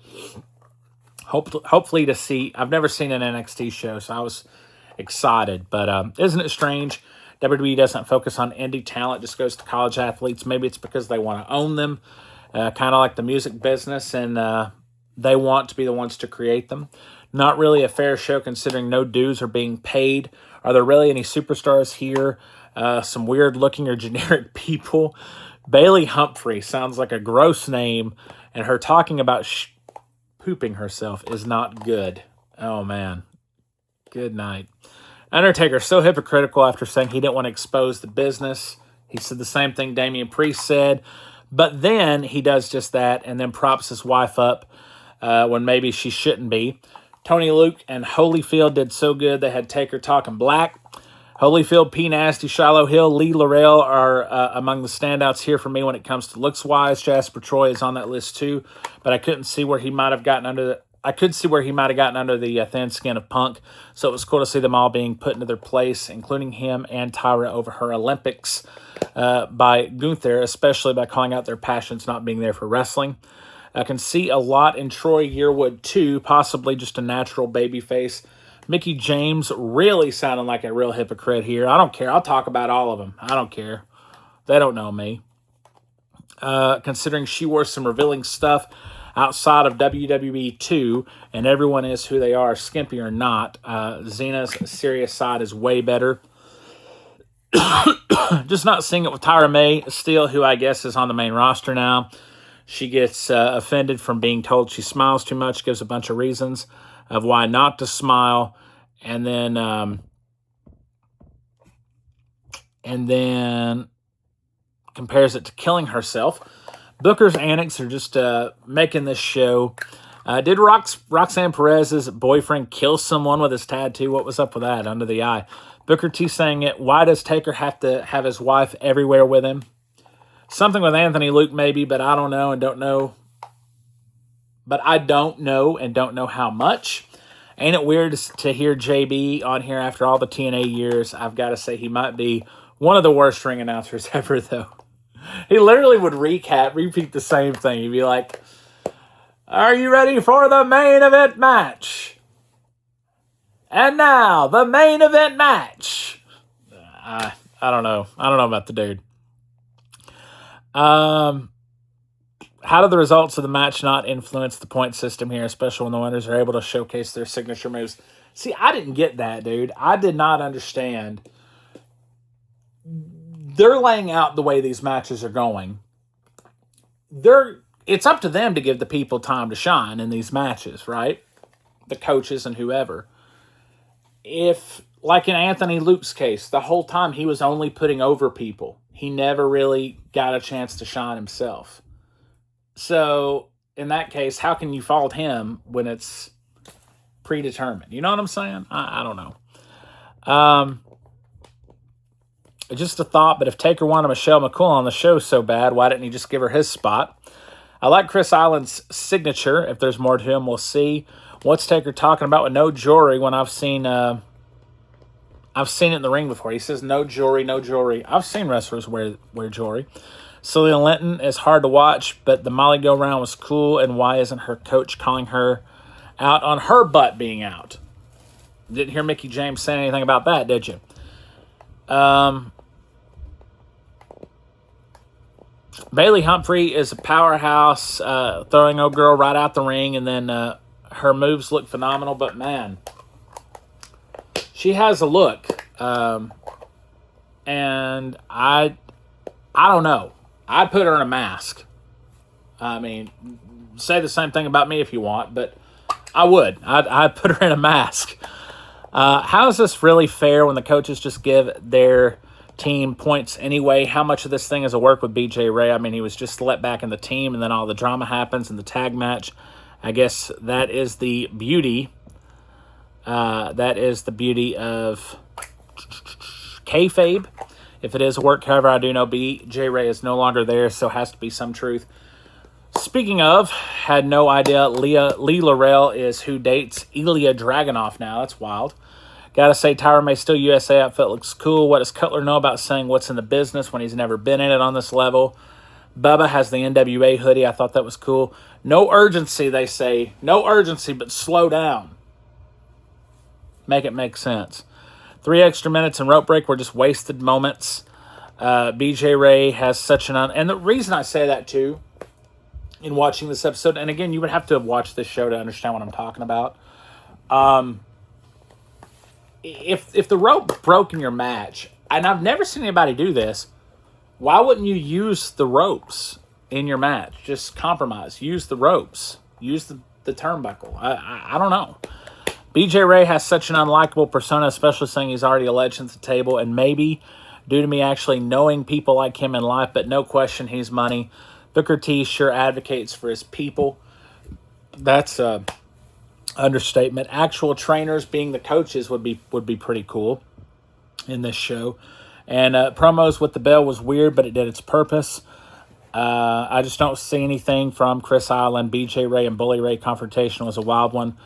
Hopefully to see... I've never seen an NXT show, so I was excited. But isn't it strange? WWE doesn't focus on indie talent, just goes to college athletes. Maybe it's because they want to own them, kind of like the music business, and they want to be the ones to create them. Not really a fair show, considering no dues are being paid Are there really any superstars here? Some weird-looking or generic people. Bailey Humphrey sounds like a gross name, and her talking about pooping herself is not good. Oh, man. Good night. Undertaker, so hypocritical after saying he didn't want to expose the business. He said the same thing Damian Priest said, but then he does just that and then props his wife up when maybe she shouldn't be. Tony Luke and Holyfield did so good they had Taker talking black. Holyfield, P. Nasty, Shiloh Hill, Lee Laurel are among the standouts here for me when it comes to looks-wise. Jasper Troy is on that list too, but I couldn't see where he might have gotten under the... I could see where he might have gotten under the thin skin of Punk, so it was cool to see them all being put into their place, including him and Tyra over her Olympics by Gunther, especially by calling out their passions not being there for wrestling. I can see a lot in Troy Yearwood, too, possibly just a natural babyface. Mickey James really sounding like a real hypocrite here. I don't care. I'll talk about all of them. I don't care. They don't know me. Considering she wore some revealing stuff outside of WWE 2, and everyone is who they are, skimpy or not. Xena's serious side is way better. Just not seeing it with Tyra May Steele, who I guess is on the main roster now. She gets offended from being told she smiles too much, gives a bunch of reasons of why not to smile, and then compares it to killing herself. Booker's antics are just making this show. Did Roxanne Perez's boyfriend kill someone with his tattoo? What was up with that under the eye? Booker T saying it. Why does Taker have to have his wife everywhere with him? Something with Anthony Luke maybe, but I don't know and don't know. But I don't know and don't know how much. Ain't it weird to hear JB on here after all the TNA years? I've got to say he might be one of the worst ring announcers ever, though. He literally would repeat the same thing. He'd be like, "Are you ready for the main event match? And now, the main event match." I don't know. I don't know about the dude. How do the results of the match not influence the point system here, especially when the winners are able to showcase their signature moves? See, I didn't get that, dude. I did not understand. They're laying out the way these matches are going. It's up to them to give the people time to shine in these matches, right? The coaches and whoever. If, like in Anthony Luke's case, the whole time he was only putting over people. He never really got a chance to shine himself. So, in that case, how can you fault him when it's predetermined? You know what I'm saying? I don't know. Just a thought, but if Taker wanted Michelle McCool on the show so bad, why didn't he just give her his spot? I like Chris Island's signature. If there's more to him, we'll see. What's Taker talking about with no jewelry when I've seen it in the ring before? He says no jewelry, no jewelry. I've seen wrestlers wear jewelry. Celia Linton is hard to watch, but the Molly go-round was cool, and why isn't her coach calling her out on her butt being out? Didn't hear Mickey James say anything about that, did you? Bailey Humphrey is a powerhouse, throwing old girl right out the ring, and then her moves look phenomenal, but man, she has a look, and I don't know. I'd put her in a mask. I mean, say the same thing about me if you want, but I would. I'd put her in a mask. How is this really fair when the coaches just give their team points anyway? How much of this thing is a work with BJ Ray? I mean, he was just let back in the team, and then all the drama happens in the tag match. I guess that is the beauty. That is the beauty of kayfabe. If it is work, however, I do know BJ Ray is no longer there, so it has to be some truth. Speaking of, had no idea Lee Laurel is who dates Ilya Dragunov now. That's wild. Gotta say, Tyra May Still USA outfit looks cool. What does Cutler know about saying what's in the business when he's never been in it on this level? Bubba has the NWA hoodie. I thought that was cool. No urgency, they say. No urgency, but slow down. Make it make sense. 3 extra minutes and rope break were just wasted moments. BJ Ray has such an... And the reason I say that, too, in watching this episode, and again, you would have to have watched this show to understand what I'm talking about, if the rope broke in your match, and I've never seen anybody do this, why wouldn't you use the ropes in your match? Just compromise. Use the ropes. Use the turnbuckle. I don't know. BJ Ray has such an unlikable persona, especially saying he's already a legend at the table, and maybe due to me actually knowing people like him in life, but no question he's money. Booker T sure advocates for his people. That's a understatement. Actual trainers being the coaches would be pretty cool in this show. And promos with the bell was weird, but it did its purpose. I just don't see anything from Chris Island. BJ Ray and Bully Ray confrontation was a wild one.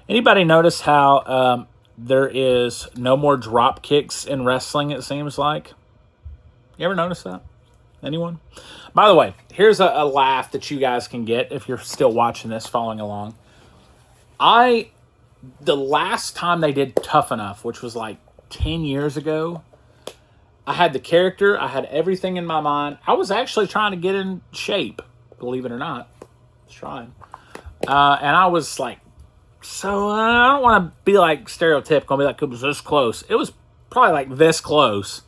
Anybody notice how there is no more drop kicks in wrestling, it seems like? You ever notice that? Anyone? By the way, here's a laugh that you guys can get if you're still watching this, following along. The last time they did Tough Enough, which was like 10 years ago, I had the character, I had everything in my mind. I was actually trying to get in shape, believe it or not. I was trying. And I was like, so I don't want to be like stereotypical, be like, it was this close. It was probably like this close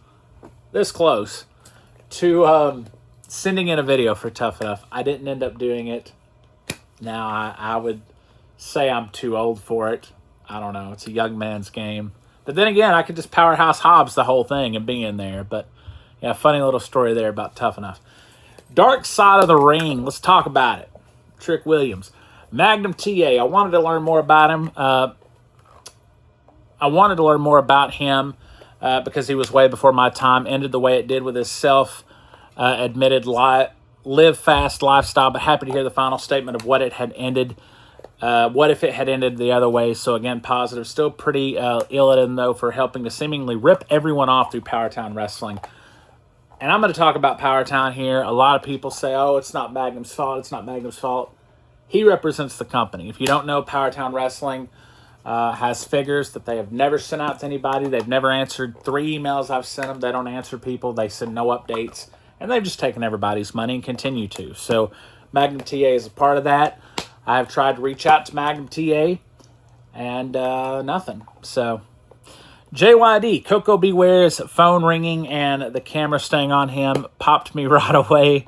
to sending in a video for Tough Enough. I didn't end up doing it. Now, I would say I'm too old for it. I don't know. It's a young man's game. But then again, I could just Powerhouse Hobbs the whole thing and be in there. But, yeah, funny little story there about Tough Enough. Dark Side of the Ring. Let's talk about it. Trick Williams. Magnum TA. I wanted to learn more about him. Because he was way before my time. Ended the way it did with his self-admitted live fast lifestyle. But happy to hear the final statement of what it had ended. What if it had ended the other way? So again, positive. Still pretty ill at him, though, for helping to seemingly rip everyone off through Powertown Wrestling. And I'm going to talk about Powertown here. A lot of people say, oh, it's not Magnum's fault. It's not Magnum's fault. He represents the company. If you don't know, Powertown Wrestling has figures that they have never sent out to anybody. They've never answered 3 emails I've sent them. They don't answer people. They send no updates. And they've just taken everybody's money and continue to. So Magnum TA is a part of that. I've tried to reach out to Magnum TA, and nothing. So, JYD, Coco Beware's phone ringing and the camera staying on him popped me right away.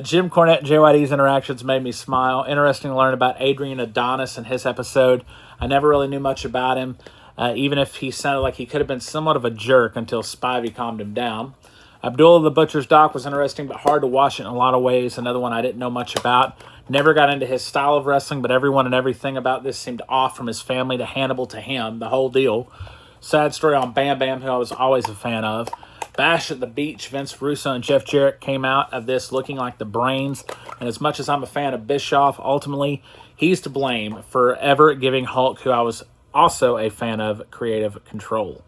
Jim Cornette and JYD's interactions made me smile. Interesting to learn about Adrian Adonis and his episode. I never really knew much about him, even if he sounded like he could have been somewhat of a jerk until Spivey calmed him down. Abdullah the Butcher's Doc was interesting but hard to watch in a lot of ways. Another one I didn't know much about. Never got into his style of wrestling, but everyone and everything about this seemed off, from his family to Hannibal to him, the whole deal. Sad story on Bam Bam, who I was always a fan of. Bash at the Beach, Vince Russo and Jeff Jarrett came out of this looking like the brains. And as much as I'm a fan of Bischoff, ultimately, he's to blame for ever giving Hulk, who I was also a fan of, creative control.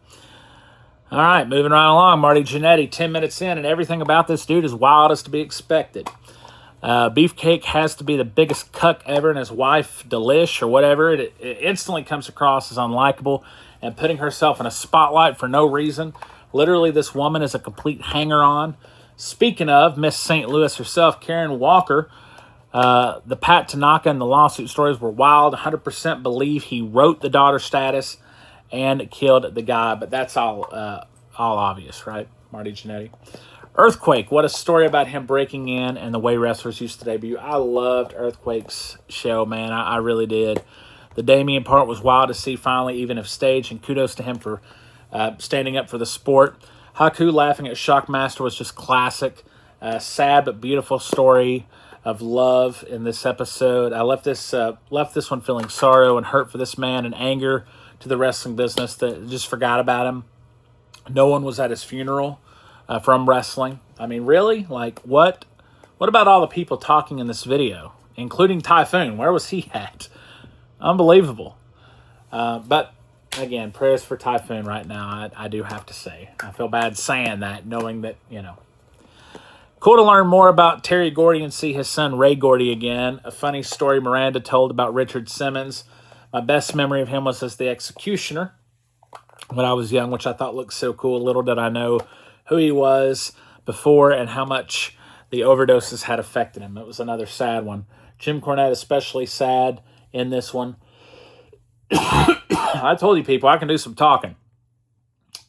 All right, moving right along. Marty Jannetty, 10 minutes in, and everything about this dude is wild as to be expected. Beefcake has to be the biggest cuck ever, and his wife, Delish, or whatever, it instantly comes across as unlikable and putting herself in a spotlight for no reason. Literally, this woman is a complete hanger-on. Speaking of Miss St. Louis herself, Karen Walker, the Pat Tanaka and the lawsuit stories were wild. 100% believe he wrote the daughter status and killed the guy, but that's all obvious, right? Marty Jannetty. Earthquake, what a story about him breaking in and the way wrestlers used to debut. I loved Earthquake's show, man. I really did. The Damien part was wild to see finally, even if staged, and kudos to him for standing up for the sport. Haku laughing at Shockmaster was just classic. Sad but beautiful story of love in this episode. I left this one feeling sorrow and hurt for this man and anger to the wrestling business that just forgot about him. No one was at his funeral from wrestling. I mean, really? Like, what about all the people talking in this video, including Typhoon? Where was he at? Unbelievable. But, again, prayers for Typhoon right now, I do have to say. I feel bad saying that, knowing that, Cool to learn more about Terry Gordy and see his son Ray Gordy again. A funny story Miranda told about Richard Simmons. My best memory of him was as the Executioner when I was young, which I thought looked so cool. Little did I know who he was before and how much the overdoses had affected him. It was another sad one. Jim Cornette especially sad in this one. I told you people, I can do some talking.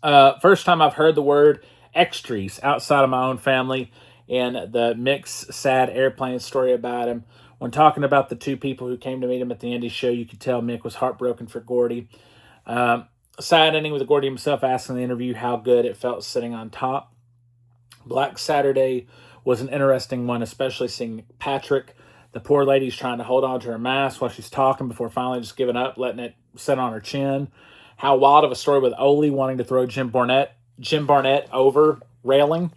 First time I've heard the word extries outside of my own family, and the mixed, sad airplane story about him. When talking about the two people who came to meet him at the Indy show, you could tell Mick was heartbroken for Gordy. Sad ending with Gordy himself asking the interview how good it felt sitting on top. Black Saturday was an interesting one, especially seeing Patrick. The poor lady's trying to hold on to her mask while she's talking before finally just giving up, letting it sit on her chin. How wild of a story with Ole wanting to throw Jim Barnett over railing.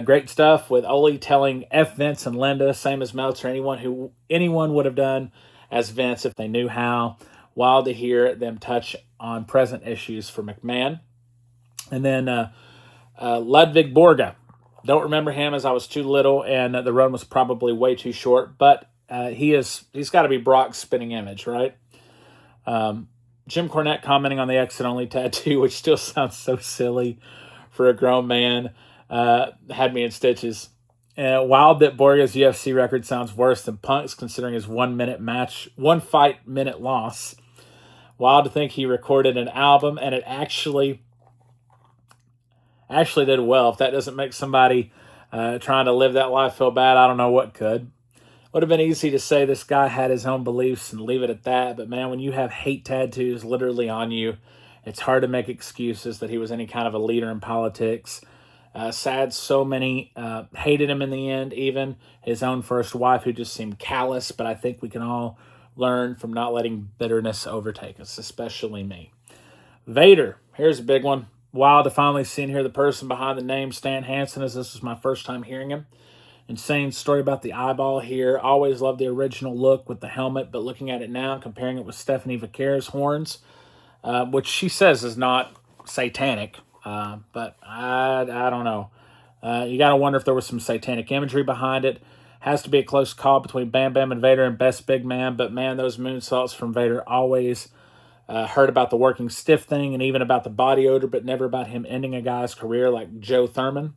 Great stuff with Ole telling F Vince and Linda, same as Meltzer, anyone would have done as Vince if they knew how. Wild to hear them touch on present issues for McMahon. And then Ludwig Borga. Don't remember him as I was too little, and the run was probably way too short. But he's got to be Brock's spinning image, right? Jim Cornette commenting on the exit-only tattoo, which still sounds so silly for a grown man, had me in stitches. Wild that Borga's UFC record sounds worse than Punk's, considering his 1 fight minute loss. Wild to think he recorded an album, and it actually did well. If that doesn't make somebody trying to live that life feel bad, I don't know what could. Would have been easy to say this guy had his own beliefs and leave it at that, but man, when you have hate tattoos literally on you, it's hard to make excuses that he was any kind of a leader in politics. Sad so many hated him in the end, even his own first wife, who just seemed callous, but I think we can all learn from not letting bitterness overtake us, especially me. Vader, here's a big one. Wild to finally see and hear the person behind the name Stan Hansen, as this was my first time hearing him. Insane story about the eyeball here. Always loved the original look with the helmet, but looking at it now, comparing it with Stephanie Vaquer's horns, which she says is not satanic, but I don't know. You got to wonder if there was some satanic imagery behind it. Has to be a close call between Bam Bam and Vader and Best Big Man, but man, those moonsaults from Vader always heard about the working stiff thing and even about the body odor, but never about him ending a guy's career like Joe Thurman.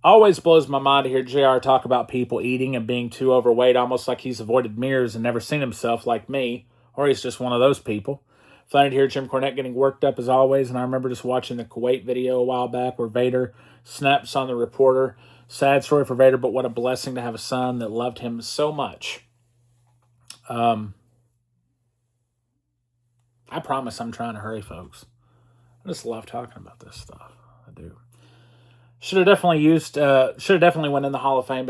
Always blows my mind to hear JR talk about people eating and being too overweight, almost like he's avoided mirrors and never seen himself like me, or he's just one of those people. Funny to hear Jim Cornette getting worked up as always, and I remember just watching the Kuwait video a while back where Vader snaps on the reporter. Sad story for Vader, but what a blessing to have a son that loved him so much. I promise I'm trying to hurry, folks. I just love talking about this stuff. I do. Should have definitely went in the Hall of Fame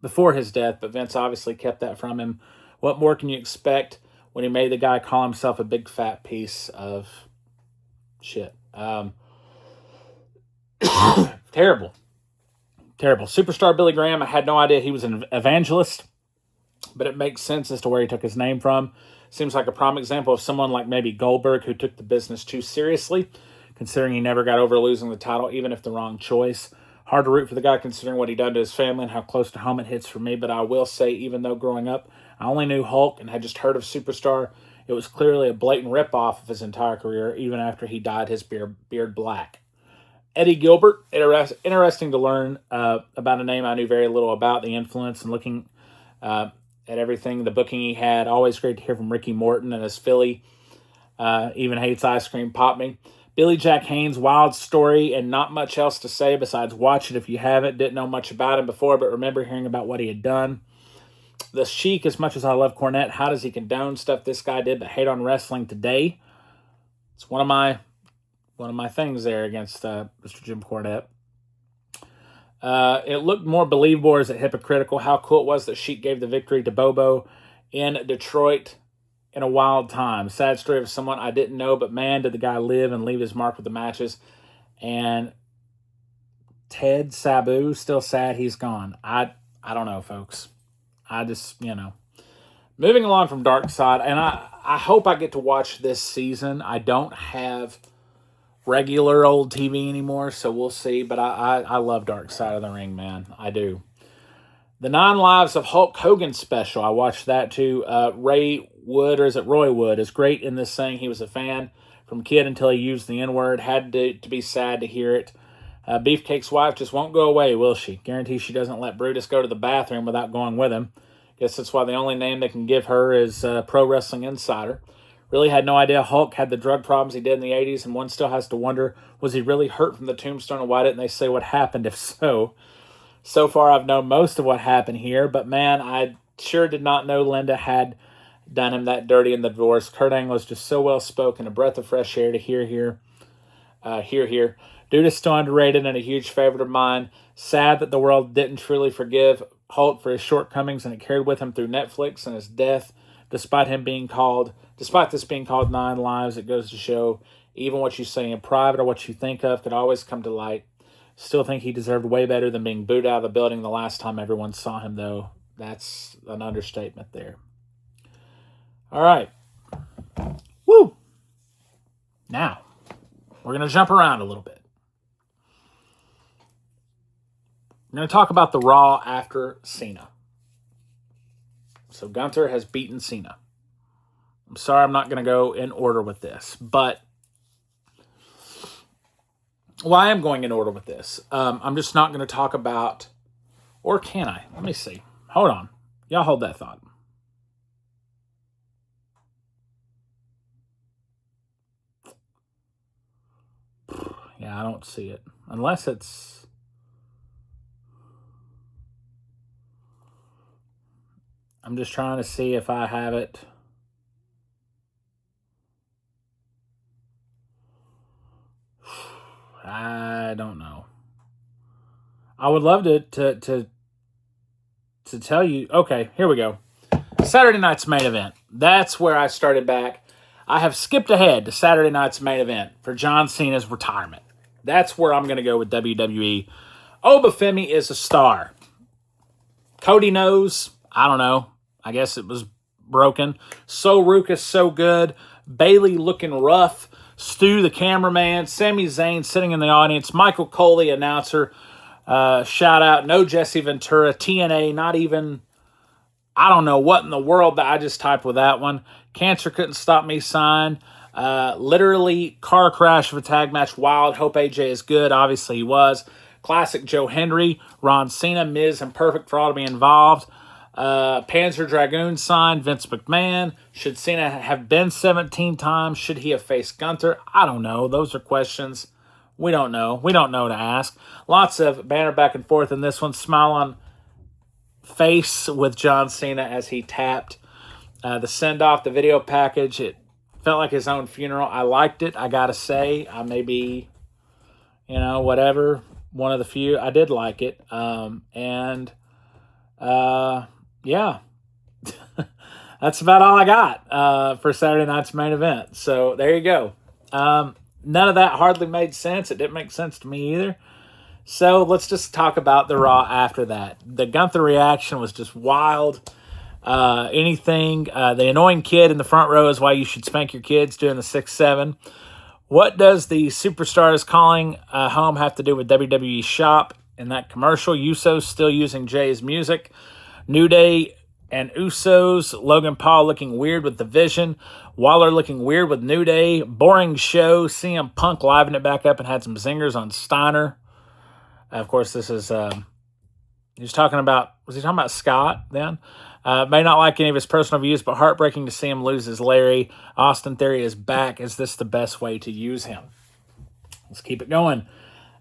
before his death, but Vince obviously kept that from him. What more can you expect when he made the guy call himself a big fat piece of shit? Terrible. Superstar Billy Graham, I had no idea he was an evangelist, but it makes sense as to where he took his name from. Seems like a prime example of someone like maybe Goldberg who took the business too seriously, considering he never got over losing the title, even if the wrong choice. Hard to root for the guy considering what he done to his family and how close to home it hits for me, but I will say, even though growing up, I only knew Hulk and had just heard of Superstar, it was clearly a blatant ripoff of his entire career, even after he dyed his beard black. Eddie Gilbert, interesting to learn about a name I knew very little about, the influence and looking at everything, the booking he had. Always great to hear from Ricky Morton and his Philly. Even hates ice cream, pop me. Billy Jack Haynes, wild story, and not much else to say besides watch it if you haven't. Didn't know much about him before, but remember hearing about what he had done. The Sheik, as much as I love Cornette, how does he condone stuff this guy did but hate on wrestling today? It's one of my things there against Mr. Jim Cornette. It looked more believable, or is it hypocritical? How cool it was that Sheik gave the victory to Bobo in Detroit in a wild time. Sad story of someone I didn't know, but man, did the guy live and leave his mark with the matches. And Ted Sabu, still sad he's gone. I don't know, folks. I just, Moving along from Dark Side, and I hope I get to watch this season. I don't have regular old TV anymore, so we'll see. But I love Dark Side of the Ring, man. I do. The 9 Lives of Hulk Hogan special. I watched that too. Roy Wood is great in this, saying he was a fan from kid until he used the N-word. Had to be sad to hear it. Beefcake's wife just won't go away, will she? Guarantee she doesn't let Brutus go to the bathroom without going with him. Guess that's why the only name they can give her is Pro Wrestling Insider. Really had no idea Hulk had the drug problems he did in the 80s, and one still has to wonder, was he really hurt from the tombstone, and why didn't they say what happened if so? So far, I've known most of what happened here, but man, I sure did not know Linda had done him that dirty in the divorce. Kurt Angle is just so well spoken, a breath of fresh air to hear here. Dude is still underrated and a huge favorite of mine. Sad that the world didn't truly forgive Hulk for his shortcomings, and it carried with him through Netflix and his death. Despite this being called Nine Lives, it goes to show even what you say in private or what you think of could always come to light. Still think he deserved way better than being booed out of the building the last time everyone saw him, though. That's an understatement there. All right. Woo! Now, we're going to jump around a little bit. I'm going to talk about the Raw after Cena. So Gunther has beaten Cena. I'm sorry I'm not going to go in order with this, but I am going in order with this. I'm just not going to talk about, or can I? Let me see. Hold on. Y'all hold that thought. Yeah, I don't see it. Unless it's... I'm just trying to see if I have it. I don't know. I would love to tell you. Okay, here we go. Saturday night's main event. That's where I started back. I have skipped ahead to Saturday night's main event for John Cena's retirement. That's where I'm going to go with WWE. Obafemi is a star. Cody knows. I don't know. I guess it was broken. So Ruckus so good. Bailey looking rough. Stu, the cameraman. Sami Zayn sitting in the audience. Michael Cole, the announcer. Shout out. No Jesse Ventura. TNA, not even... I don't know what in the world that I just typed with that one. Cancer Couldn't Stop Me sign. Literally car crash of a tag match. Wild. Hope AJ is good. Obviously he was. Classic Joe Hendry. Ron Cena. Miz and Perfect for all to be involved. Panzer Dragoon sign. Vince McMahon. Should Cena have been 17 times? Should he have faced Gunther? I don't know. Those are questions we don't know. We don't know to ask. Lots of banter back and forth in this one. Smile on face with John Cena as he tapped the send-off, the video package. It felt like his own funeral. I liked it, I gotta say. I may be, whatever, one of the few. I did like it. Yeah. That's about all I got for Saturday night's main event. So there you go. None of that hardly made sense. It didn't make sense to me either. So let's just talk about the Raw after that. The Gunther reaction was just wild. The annoying kid in the front row is why you should spank your kids doing the 6-7. What does the superstars calling home have to do with WWE Shop? In that commercial, Usos still using Jay's music. New Day and Usos. Logan Paul looking weird with the Vision. Waller looking weird with New Day. Boring show. CM Punk livened it back up and had some zingers on Steiner. Of course, this is, was he talking about Scott then? May not like any of his personal views, but heartbreaking to see him lose his Larry. Austin Theory is back. Is this the best way to use him? Let's keep it going.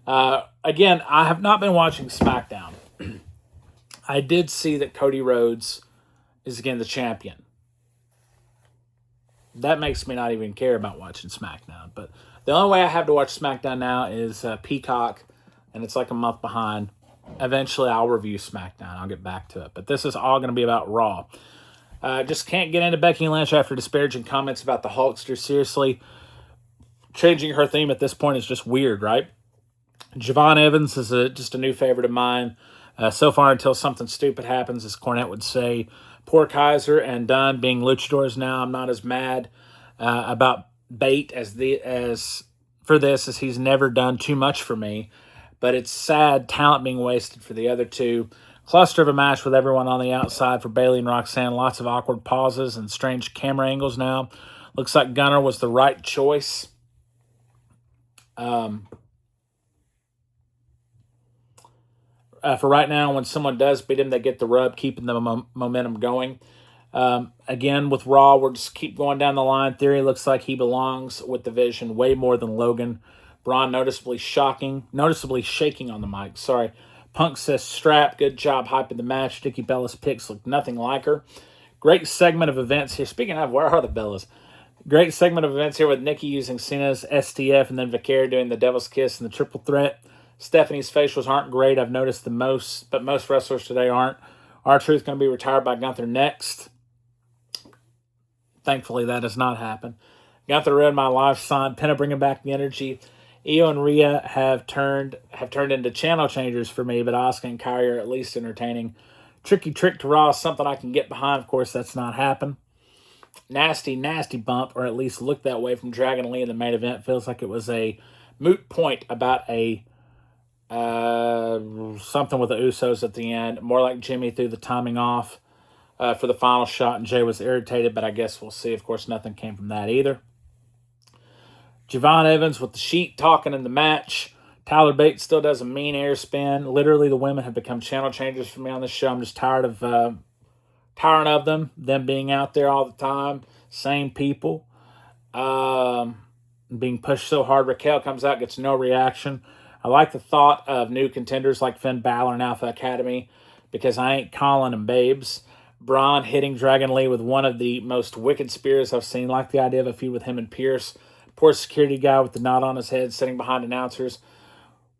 Again, I have not been watching SmackDown. I did see that Cody Rhodes is again the champion. That makes me not even care about watching SmackDown. But the only way I have to watch SmackDown now is Peacock. And it's like a month behind. Eventually, I'll review SmackDown. I'll get back to it. But this is all going to be about Raw. Just can't get into Becky Lynch after disparaging comments about the Hulkster. Seriously, changing her theme at this point is just weird, right? Javon Evans is just a new favorite of mine. So far, until something stupid happens, as Cornette would say. Poor Kaiser and Dunn being luchadors now. I'm not as mad about Bate as he's never done too much for me. But it's sad talent being wasted for the other two. Cluster of a match with everyone on the outside for Bayley and Roxanne. Lots of awkward pauses and strange camera angles now. Looks like Gunner was the right choice. For right now, when someone does beat him, they get the rub, keeping the momentum going. Again, with Raw, we'll just keep going down the line. Theory looks like he belongs with the Vision way more than Logan. Braun noticeably shaking on the mic. Sorry. Punk says strap. Good job hyping the match. Nikki Bella's picks look nothing like her. Great segment of events here. Speaking of, where are the Bellas? Great segment of events here with Nikki using Cena's STF and then Vicaria doing the Devil's Kiss and the Triple Threat. Stephanie's facials aren't great. I've noticed but most wrestlers today aren't. R-Truth going to be retired by Gunther next. Thankfully, that does not happen. Gunther ruined my life, son. Penta bringing back the energy. Io and Rhea have turned into channel changers for me, but Asuka and Kyrie are at least entertaining. Tricky Trick to Raw is something I can get behind. Of course, that's not happened. Nasty bump, or at least looked that way from Dragon Lee in the main event. Feels like it was a moot point about a something with the Usos at the end. More like Jimmy threw the timing off for the final shot, and Jay was irritated, but I guess we'll see. Of course, nothing came from that either. Javon Evans with the sheet talking in the match. Tyler Bates still does a mean air spin. Literally, the women have become channel changers for me on this show. I'm just tired of them being out there all the time. Same people. Being pushed so hard. Raquel comes out, gets no reaction. I like the thought of new contenders like Finn Balor and Alpha Academy because I ain't calling them babes. Braun hitting Dragon Lee with one of the most wicked spears I've seen. Like the idea of a feud with him and Pierce. Poor security guy with the knot on his head sitting behind announcers.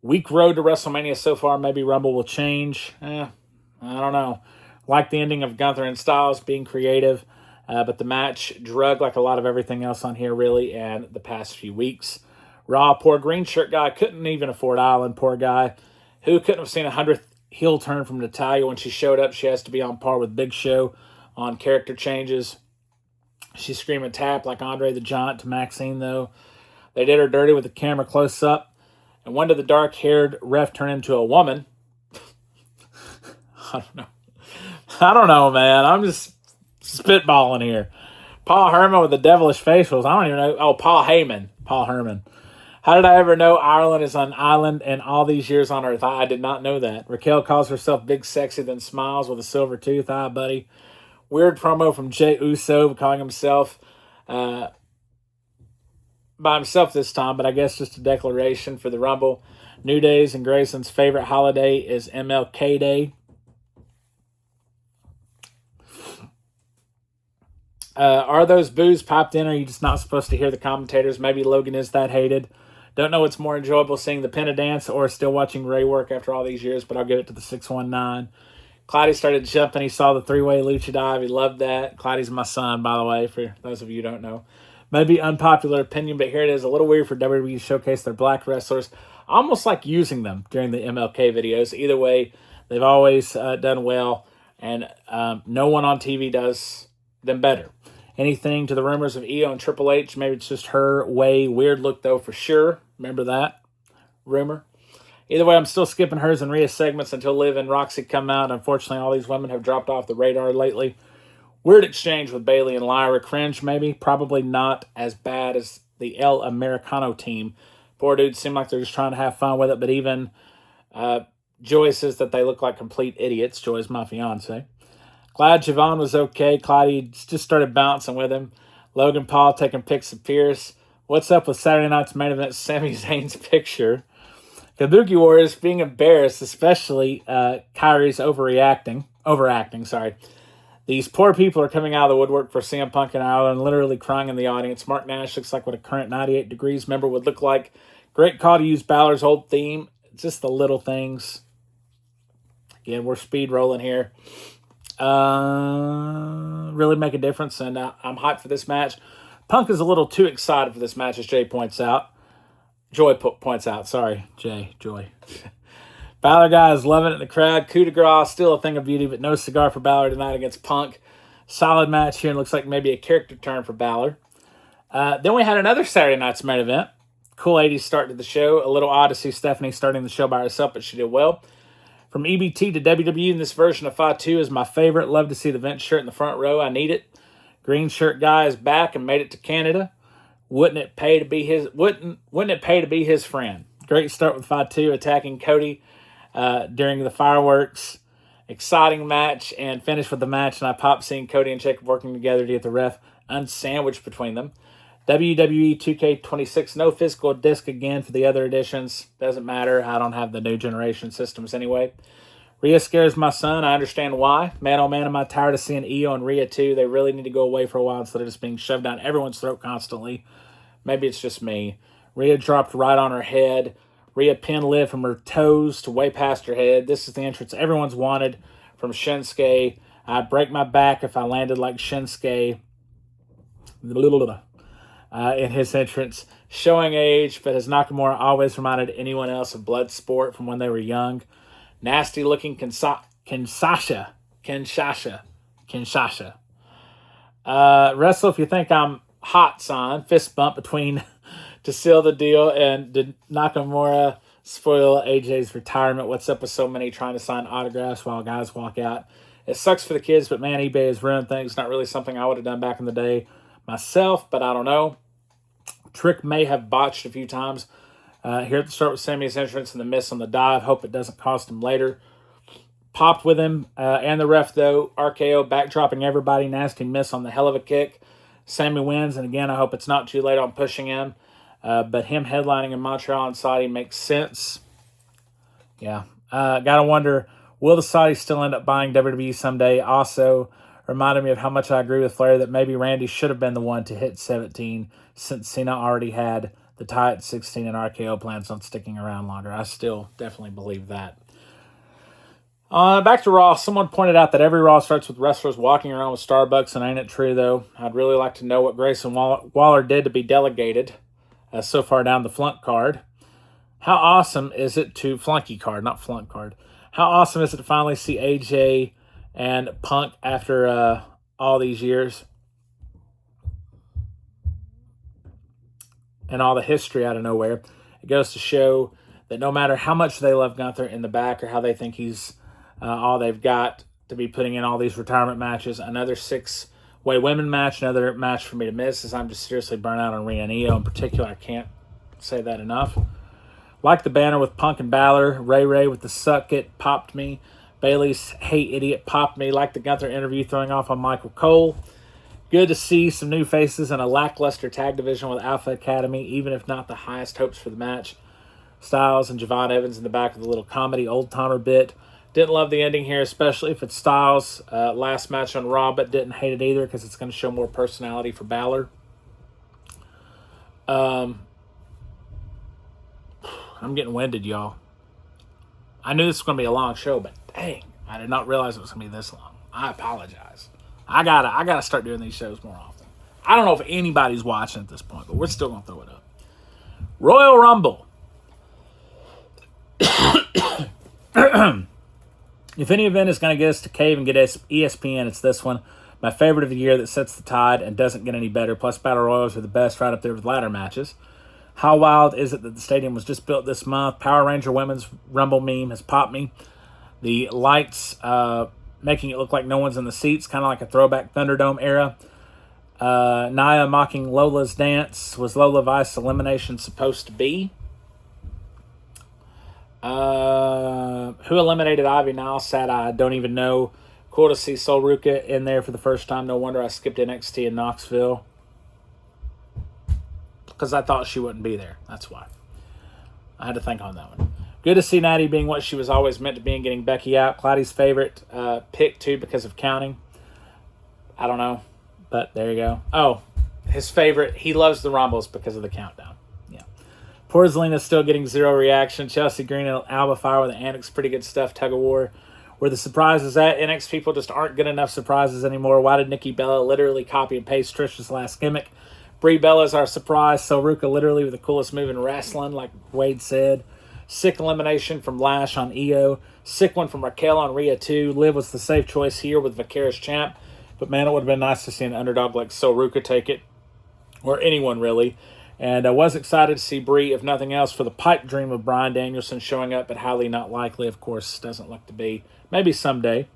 Weak road to WrestleMania so far. Maybe Rumble will change. I don't know. Like the ending of Gunther and Styles being creative. But the match drug like a lot of everything else on here, really, and the past few weeks. Raw, poor green shirt guy. Couldn't even afford Island, poor guy. Who couldn't have seen a 100th heel turn from Natalya when she showed up? She has to be on par with Big Show on character changes. She's screaming tap like Andre the Giant to Maxine, though. They did her dirty with the camera close up. And when did the dark-haired ref turn into a woman? I don't know, man. I'm just spitballing here. Paul Herman with the devilish facials. I don't even know. Oh, Paul Heyman. Paul Herman. How did I ever know Ireland is an island and all these years on Earth? I did not know that. Raquel calls herself Big Sexy, then smiles with a silver tooth. Hi, buddy. Weird promo from Jey Uso calling himself by himself this time, but I guess just a declaration for the Rumble. New Day's and Grayson's favorite holiday is MLK Day. Are those boos popped in, or are you just not supposed to hear the commentators? Maybe Logan is that hated. Don't know what's more enjoyable, seeing the Penta dance or still watching Ray work after all these years, but I'll give it to the 619. Cloudy started jumping. He saw the three-way lucha dive. He loved that. Cloudy's my son, by the way, for those of you who don't know. Maybe unpopular opinion, but here it is. A little weird for WWE to showcase their black wrestlers. I almost like using them during the MLK videos. Either way, they've always done well, and no one on TV does them better. Anything to the rumors of Io and Triple H? Maybe it's just her way. Weird look, though, for sure. Remember that rumor? Either way, I'm still skipping hers and Rhea's segments until Liv and Roxy come out. Unfortunately, all these women have dropped off the radar lately. Weird exchange with Bayley and Lyra. Cringe, maybe. Probably not as bad as the El Americano team. Poor dudes seem like they're just trying to have fun with it. But even Joy says that they look like complete idiots. Joy's my fiance. Glad Javon was okay. Clyde just started bouncing with him. Logan Paul taking pics of Pierce. What's up with Saturday night's main event? Sami Zayn's picture. Kabuki Warriors being embarrassed, especially Kyrie's overacting. These poor people are coming out of the woodwork for CM Punk and Ireland, literally crying in the audience. Mark Nash looks like what a current 98 Degrees member would look like. Great call to use Balor's old theme. Just the little things. Again, we're speed rolling here. Really make a difference, and I'm hyped for this match. Punk is a little too excited for this match, as Jay points out. Joy points out. Sorry, Joy. Balor guy is loving it in the crowd. Coup de grace, still a thing of beauty, but no cigar for Balor tonight against Punk. Solid match here, and looks like maybe a character turn for Balor. Then we had another Saturday night's main event. Cool 80s start to the show. A little odd to see Stephanie starting the show by herself, but she did well. From EBT to WWE in this version of Fatu is my favorite. Love to see the Vince shirt in the front row. I need it. Green shirt guy is back and made it to Canada. Wouldn't it pay to be his friend? Great start with Fatu attacking Cody during the fireworks. exciting match and finish with the match, and I popped seeing Cody and Jacob working together to get the ref unsandwiched between them. WWE 2K26, no physical disc again for the other editions. Doesn't matter. I don't have the new generation systems anyway. Rhea scares my son. I understand why. Man, oh man, am I tired of seeing Io and Rhea too. They really need to go away for a while instead of just being shoved down everyone's throat constantly. Maybe it's just me. Rhea dropped right on her head. Rhea pinned Liv from her toes to way past her head. This is the entrance everyone's wanted from Shinsuke. I'd break my back if I landed like Shinsuke in his entrance. Showing age, but has Nakamura always reminded anyone else of Bloodsport from when they were young? Nasty looking Kinshasa. Wrestle if you think I'm hot, son. Fist bump between to seal the deal, and did Nakamura spoil AJ's retirement? What's up with so many trying to sign autographs while guys walk out? It sucks for the kids, but man, eBay has ruined things. Not really something I would have done back in the day myself, but I don't know. Trick may have botched a few times here at the start with Sammy's entrance and the miss on the dive. Hope it doesn't cost him later. Popped with him and the ref, though. RKO backdropping everybody. Nasty miss on the hell of a kick. Sammy wins, and again, I hope it's not too late on pushing him. But him headlining in Montreal and Saudi makes sense. Yeah. Gotta wonder, will the Saudis still end up buying WWE someday? Also, reminded me of how much I agree with Flair that maybe Randy should have been the one to hit 17 since Cena already had the tie at 16 and RKO plans on sticking around longer. I still definitely believe that. Back to Raw. Someone pointed out that every Raw starts with wrestlers walking around with Starbucks, and ain't it true, though? I'd really like to know what Grayson Waller did to be delegated so far down the flunk card. How awesome is it to... Flunky card, not flunk card. How awesome is it to finally see AJ and Punk after all these years? And all the history out of nowhere. It goes to show that no matter how much they love Gunther in the back or how they think he's all they've got to be putting in all these retirement matches, another 6-way women match, another match for me to miss, as I'm just seriously burnt out on Rhea and Io in particular. I can't say that enough. Like the banner with Punk and Balor. Ray with the suck it popped me. Bailey's hey idiot popped me. Like the Gunther interview throwing off on Michael Cole. Good to see some new faces in a lackluster tag division with Alpha Academy, even if not the highest hopes for the match. Styles and Javon Evans in the back with a little comedy old-timer bit. Didn't love the ending here, especially if it's Styles' last match on Raw, but didn't hate it either because it's going to show more personality for Balor. I'm getting winded, y'all. I knew this was going to be a long show, but dang, I did not realize it was going to be this long. I apologize. I gotta start doing these shows more often. I don't know if anybody's watching at this point, but we're still going to throw it up. Royal Rumble. If any event is going to get us to cave and get ESPN, it's this one. My favorite of the year that sets the tide and doesn't get any better. Plus, Battle Royals are the best, right up there with ladder matches. How wild is it that the stadium was just built this month? Power Ranger Women's Rumble meme has popped me. The lights making it look like no one's in the seats, kind of like a throwback Thunderdome era. Nia mocking Lola's dance. Was Lola Vice's elimination supposed to be? Who eliminated Ivy Nile? Sad I don't even know. Cool to see Sol Ruka in there for the first time. No wonder I skipped NXT in Knoxville. Because I thought she wouldn't be there. That's why. I had to think on that one. Good to see Natty being what she was always meant to be and getting Becky out. Cloudy's favorite pick, too, because of counting. I don't know. But there you go. Oh, his favorite. He loves the Rumbles because of the countdown. Yeah. Poor Zelina's still getting zero reaction. Chelsea Green and Alba Fire with the Annex. Pretty good stuff. Tug of War. Where the surprises at. NXT people just aren't good enough surprises anymore. Why did Nikki Bella literally copy and paste Trish's last gimmick? Brie Bella's our surprise. So Ruka literally with the coolest move in wrestling, like Wade said. Sick elimination from Lash on Io. Sick one from Raquel on Rhea too. Liv was the safe choice here with Vicarious Champ. But man, it would have been nice to see an underdog like So Ruka take it. Or anyone really. And I was excited to see Brie, if nothing else, for the pipe dream of Bryan Danielson showing up, but highly not likely, of course, doesn't look to be. Maybe someday.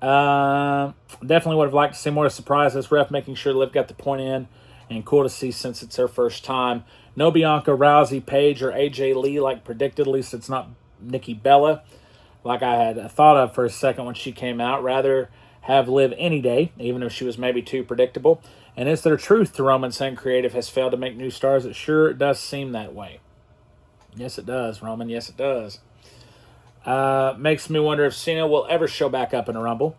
Definitely would have liked to see more surprises. Ref making sure Liv got the point in. And cool to see since it's her first time. No Bianca, Rousey, Paige, or AJ Lee like predicted. At least it's not Nikki Bella. like I had thought of for a second when she came out. Rather have Liv any day, even if she was maybe too predictable. And is there truth to Roman saying creative has failed to make new stars? It sure does seem that way. Yes, it does, Roman. Yes, it does. Makes me wonder if Cena will ever show back up in a Rumble.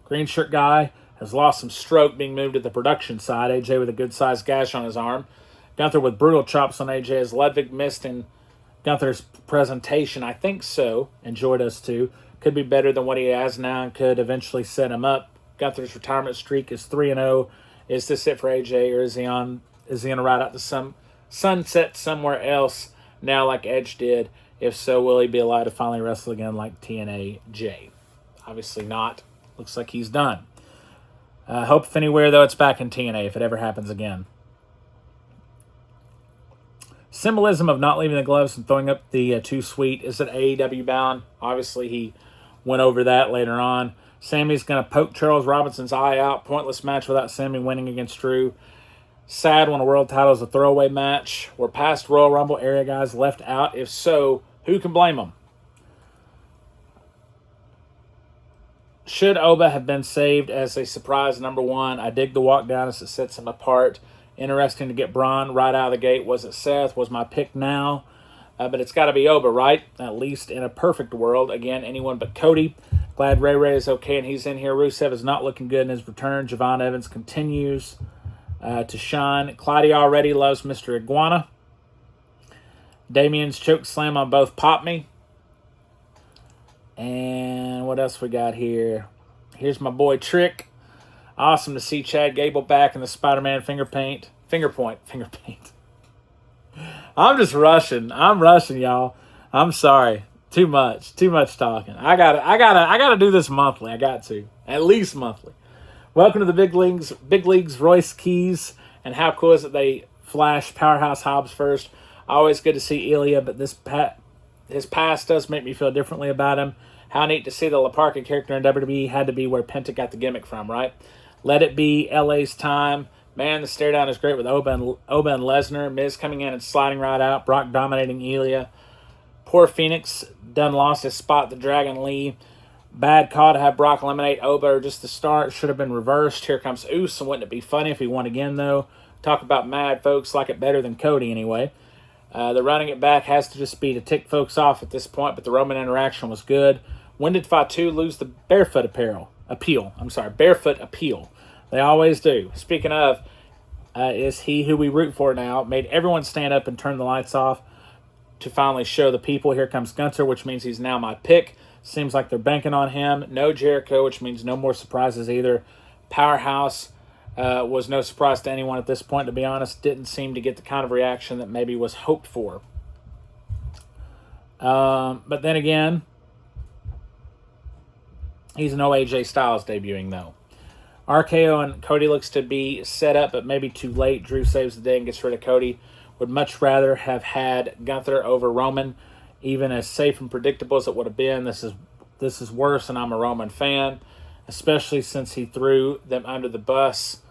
Green shirt guy has lost some stroke being moved to the production side. AJ with a good-sized gash on his arm. Gunther with brutal chops on AJ as Ludwig missed in Gunther's presentation. I think so. Enjoyed us too. Could be better than what he has now and could eventually set him up. Gunther's retirement streak is 3-0. Is this it for AJ, or is he on a ride out to some sunset somewhere else now like Edge did? If so, will he be allowed to finally wrestle again like TNA J? Obviously not. Looks like he's done. Hope if anywhere, though, it's back in TNA if it ever happens again. Symbolism of not leaving the gloves and throwing up the too sweet. Is it AEW bound? Obviously, he went over that later on. Sammy's going to poke Charles Robinson's eye out. Pointless match without Sammy winning against Drew. Sad when a world title is a throwaway match. Were past Royal Rumble area guys left out? If so, who can blame them? Should Oba have been saved as a surprise number one? I dig the walk down as it sets him apart. Interesting to get Braun right out of the gate. Was it Seth? Was my pick now? But it's got to be Oba, right? At least in a perfect world. Again, anyone but Cody. Glad Ray Ray is okay and he's in here. Rusev is not looking good in his return. Javon Evans continues to shine. Claudia already loves Mr. Iguana. Damien's choke slam on both Pop Me. And what else we got here? Here's my boy Trick. Awesome to see Chad Gable back in the Spider-Man finger point. I'm just rushing. I'm rushing, y'all. I'm sorry. Too much talking. I gotta do this monthly. I got to. At least monthly. Welcome to the big leagues, Royce Keys. And how cool is it they flash Powerhouse Hobbs first? Always good to see Ilya, but his past does make me feel differently about him. How neat to see the La Parka character in WWE had to be where Penta got the gimmick from, right? Let it be LA's time. Man, the stare down is great with Oba and Lesnar. Miz coming in and sliding right out. Brock dominating Ilya. Poor Phoenix done lost his spot to Dragon Lee. Bad call to have Brock eliminate Oba or just the start. Should have been reversed. Here comes Uso. Wouldn't it be funny if he won again, though? Talk about mad folks. Like it better than Cody, anyway. The running it back has to just be to tick folks off at this point, but the Roman interaction was good. When did Fatu lose the barefoot appeal? Barefoot appeal. They always do. Speaking of, is he who we root for now? Made everyone stand up and turn the lights off to finally show the people. Here comes Gunther, which means he's now my pick. Seems like they're banking on him. No Jericho, which means no more surprises either. Powerhouse was no surprise to anyone at this point, to be honest. Didn't seem to get the kind of reaction that maybe was hoped for. But then again, he's no AJ Styles debuting, though. RKO and Cody looks to be set up, but maybe too late. Drew saves the day and gets rid of Cody. Would much rather have had Gunther over Roman, even as safe and predictable as it would have been. This is worse, and I'm a Roman fan, especially since he threw them under the bus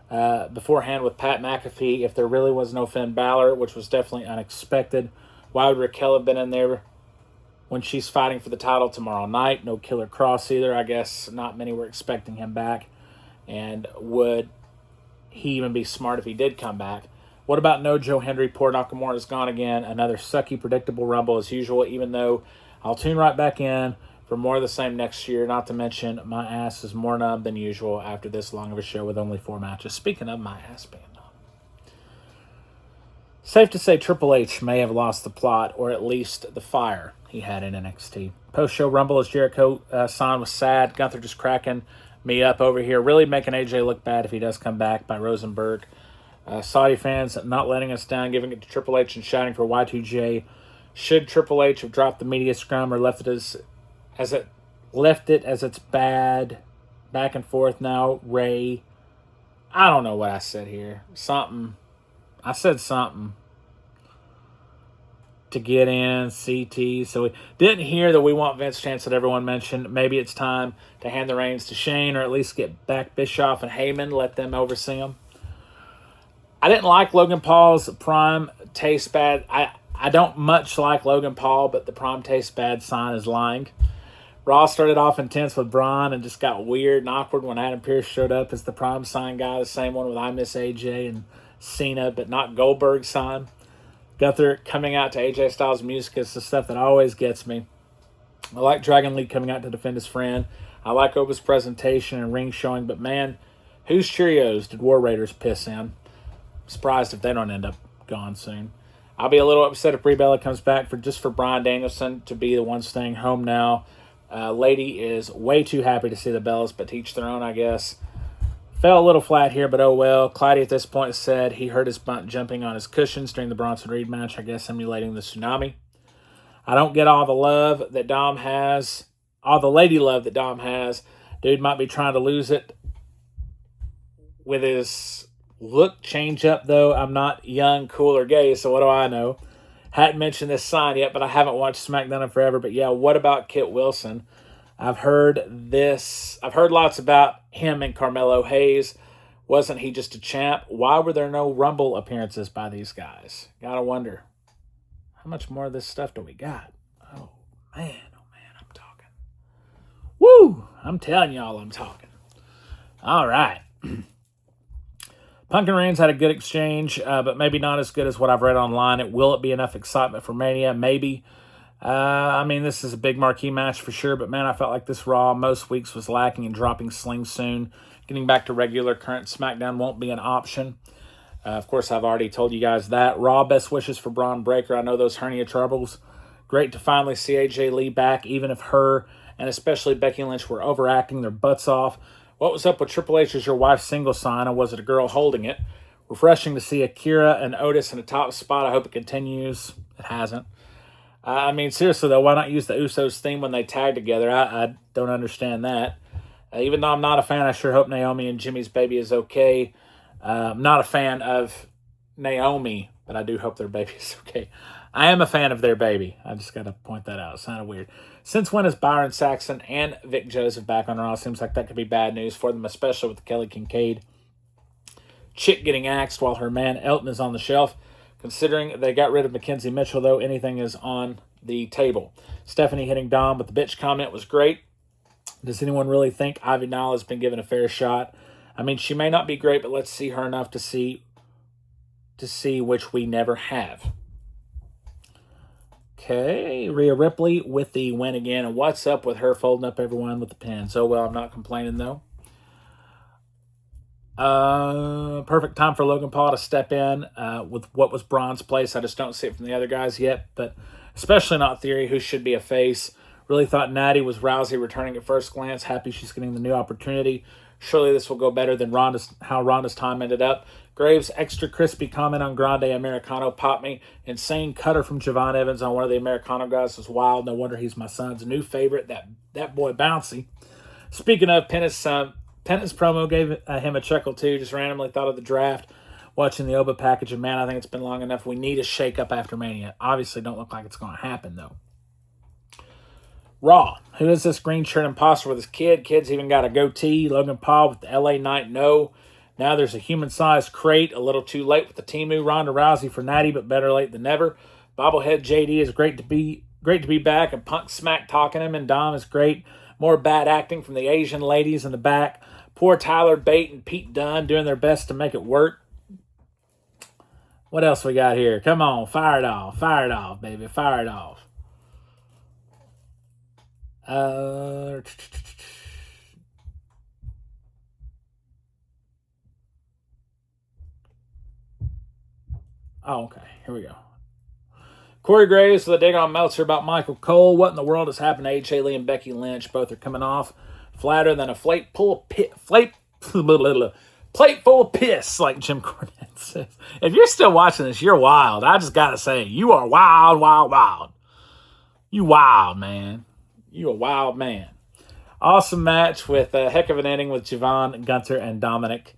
beforehand with Pat McAfee. If there really was no Finn Balor, which was definitely unexpected, why would Raquel have been in there when she's fighting for the title tomorrow night? No Killer Cross either. I guess not many were expecting him back. And would he even be smart if he did come back? What about no Joe Hendry? Poor Nakamura is gone again. Another sucky, predictable Rumble as usual, even though I'll tune right back in for more of the same next year. Not to mention, my ass is more numb than usual after this long of a show with only 4 matches. Speaking of my ass being numb. Safe to say Triple H may have lost the plot, or at least the fire he had in NXT. Post-show Rumble as Jericho-san was sad. Gunther just cracking me up over here. Really making AJ look bad if he does come back by Rosenberg. Saudi fans not letting us down, giving it to Triple H and shouting for Y2J. Should Triple H have dropped the media scrum or left it as it's bad? Back and forth now. Ray. I don't know what I said here. I said something to get in, CT. So we didn't hear that we want Vince Chance that everyone mentioned. Maybe it's time to hand the reins to Shane, or at least get back Bischoff and Heyman, let them oversee them. I didn't like Logan Paul's prime taste bad. I I don't much like Logan Paul, but the prom tastes bad sign is lying. Raw started off intense with Braun and just got weird and awkward when Adam Pearce showed up as the prom sign guy, the same one with I Miss AJ and Cena, but not Goldberg's sign. Gunther coming out to AJ Styles' music is the stuff that always gets me. I like Dragon Lee coming out to defend his friend. I like Oba's presentation and ring showing, but man, whose Cheerios did War Raiders piss in? I'm surprised if they don't end up gone soon. I'll be a little upset if Brie Bella comes back for Bryan Danielson to be the one staying home now. Lady is way too happy to see the Bellas, but to each their own, I guess. Fell a little flat here, but oh well. Clyde at this point said he heard his bunt jumping on his cushions during the Bronson Reed match, I guess emulating the tsunami. I don't get all the love that Dom has, all the lady love that Dom has. Dude might be trying to lose it with his look change up, though. I'm not young, cool, or gay, so what do I know? Hadn't mentioned this sign yet, but I haven't watched SmackDown in forever. But yeah, what about Kit Wilson? I've heard lots about him and Carmelo Hayes. Wasn't he just a champ? Why were there no Rumble appearances by these guys? Gotta wonder. How much more of this stuff do we got? Oh, man, I'm talking. Woo! I'm telling y'all I'm talking. All right. Punk and Reigns had a good exchange, but maybe not as good as what I've read online. Will it be enough excitement for Mania? Maybe. This is a big marquee match for sure, but man, I felt like this Raw most weeks was lacking and dropping Sling soon. Getting back to regular current SmackDown won't be an option. Of course, I've already told you guys that. Raw, best wishes for Braun Breaker. I know those hernia troubles. Great to finally see AJ Lee back, even if her and especially Becky Lynch were overacting their butts off. What was up with Triple H as your wife's single sign, or was it a girl holding it? Refreshing to see Akira and Otis in a top spot. I hope it continues. It hasn't. Seriously, though, why not use the Usos theme when they tag together? I don't understand that. Even though I'm not a fan, I sure hope Naomi and Jimmy's baby is okay. I'm not a fan of Naomi, but I do hope their baby is okay. I am a fan of their baby. I just got to point that out. It sounded weird. Since when is Byron Saxton and Vic Joseph back on Raw? Seems like that could be bad news for them, especially with Kelly Kincaid chick getting axed while her man Elton is on the shelf. Considering they got rid of Mackenzie Mitchell, though, anything is on the table. Stephanie hitting Dom with the bitch comment was great. Does anyone really think Ivy Nile has been given a fair shot? She may not be great, but let's see her enough to see which we never have. Okay, Rhea Ripley with the win again. And what's up with her folding up everyone with the pin? So, well, I'm not complaining, though. Perfect time for Logan Paul to step in with what was Braun's place. I just don't see it from the other guys yet, but especially not Theory, who should be a face. Really thought Natty was Rousey returning at first glance. Happy she's getting the new opportunity. Surely this will go better than how Ronda's time ended up. Graves' extra crispy comment on Grande Americano popped me. Insane cutter from Javon Evans on one of the Americano guys was wild. No wonder he's my son's new favorite. That boy bouncy. Speaking of, Pence's promo gave him a chuckle too. Just randomly thought of the draft, watching the Oba package, and man, I think it's been long enough. We need a shake-up after Mania. Obviously don't look like it's going to happen, though. Raw. Who is this green shirt imposter with his kid? Kid's even got a goatee. Logan Paul with the LA Knight no. Now there's a human-sized crate. A little too late with the Temu. Ronda Rousey for Natty, but better late than never. Bobblehead JD is great to be back, and Punk smack talking him, and Dom is great. More bad acting from the Asian ladies in the back. Poor Tyler Bate and Pete Dunne doing their best to make it work. What else we got here? Come on, fire it off. Fire it off, baby. Fire it off. Oh, okay. Here we go. Corey Graves with a dig on Meltzer about Michael Cole. What in the world has happened to AJ Lee and Becky Lynch? Both are coming off flatter than a plate full of piss, like Jim Cornette says. If you're still watching this, you're wild. I just got to say, you are wild, wild, wild. You wild, man. You a wild man. Awesome match with a heck of an ending with Javon, Gunther, and Dominic.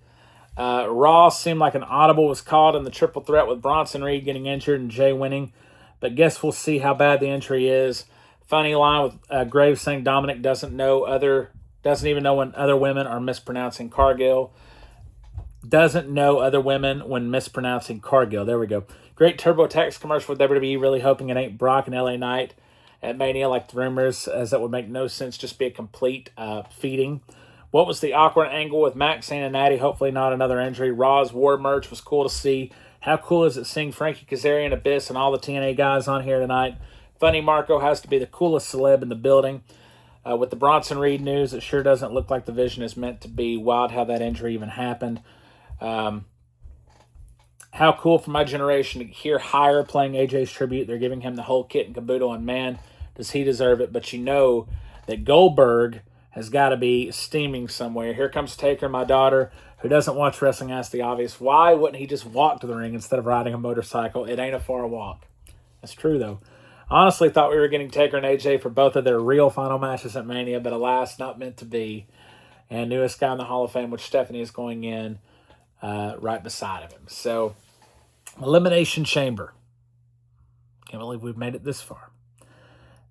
Raw seemed like an audible was called in the triple threat with Bronson Reed getting injured and Jay winning. But guess we'll see how bad the injury is. Funny line with Graves saying Dominic doesn't even know when other women are mispronouncing Cargill. Doesn't know other women when mispronouncing Cargill. There we go. Great TurboTax commercial with WWE, really hoping it ain't Brock and LA Knight at Mania like the rumors, as that would make no sense, just be a complete feeding. What was the awkward angle with Max saying and Natty? Hopefully not another injury. Raw's War merch was cool to see. How cool is it seeing Frankie Kazarian, Abyss, and all the TNA guys on here tonight? Funny Marco has to be the coolest celeb in the building. With the Bronson Reed news, it sure doesn't look like the Vision is meant to be. Wild how that injury even happened. How cool for my generation to hear Hire playing AJ's tribute. They're giving him the whole kit and caboodle, and man, does he deserve it. But you know that Goldberg has got to be steaming somewhere. Here comes Taker, my daughter, who doesn't watch wrestling, asks the obvious. Why wouldn't he just walk to the ring instead of riding a motorcycle? It ain't a far walk. That's true, though. Honestly, thought we were getting Taker and AJ for both of their real final matches at Mania, but alas, not meant to be. And newest guy in the Hall of Fame, which Stephanie is going in right beside of him. So, Elimination Chamber. Can't believe we've made it this far.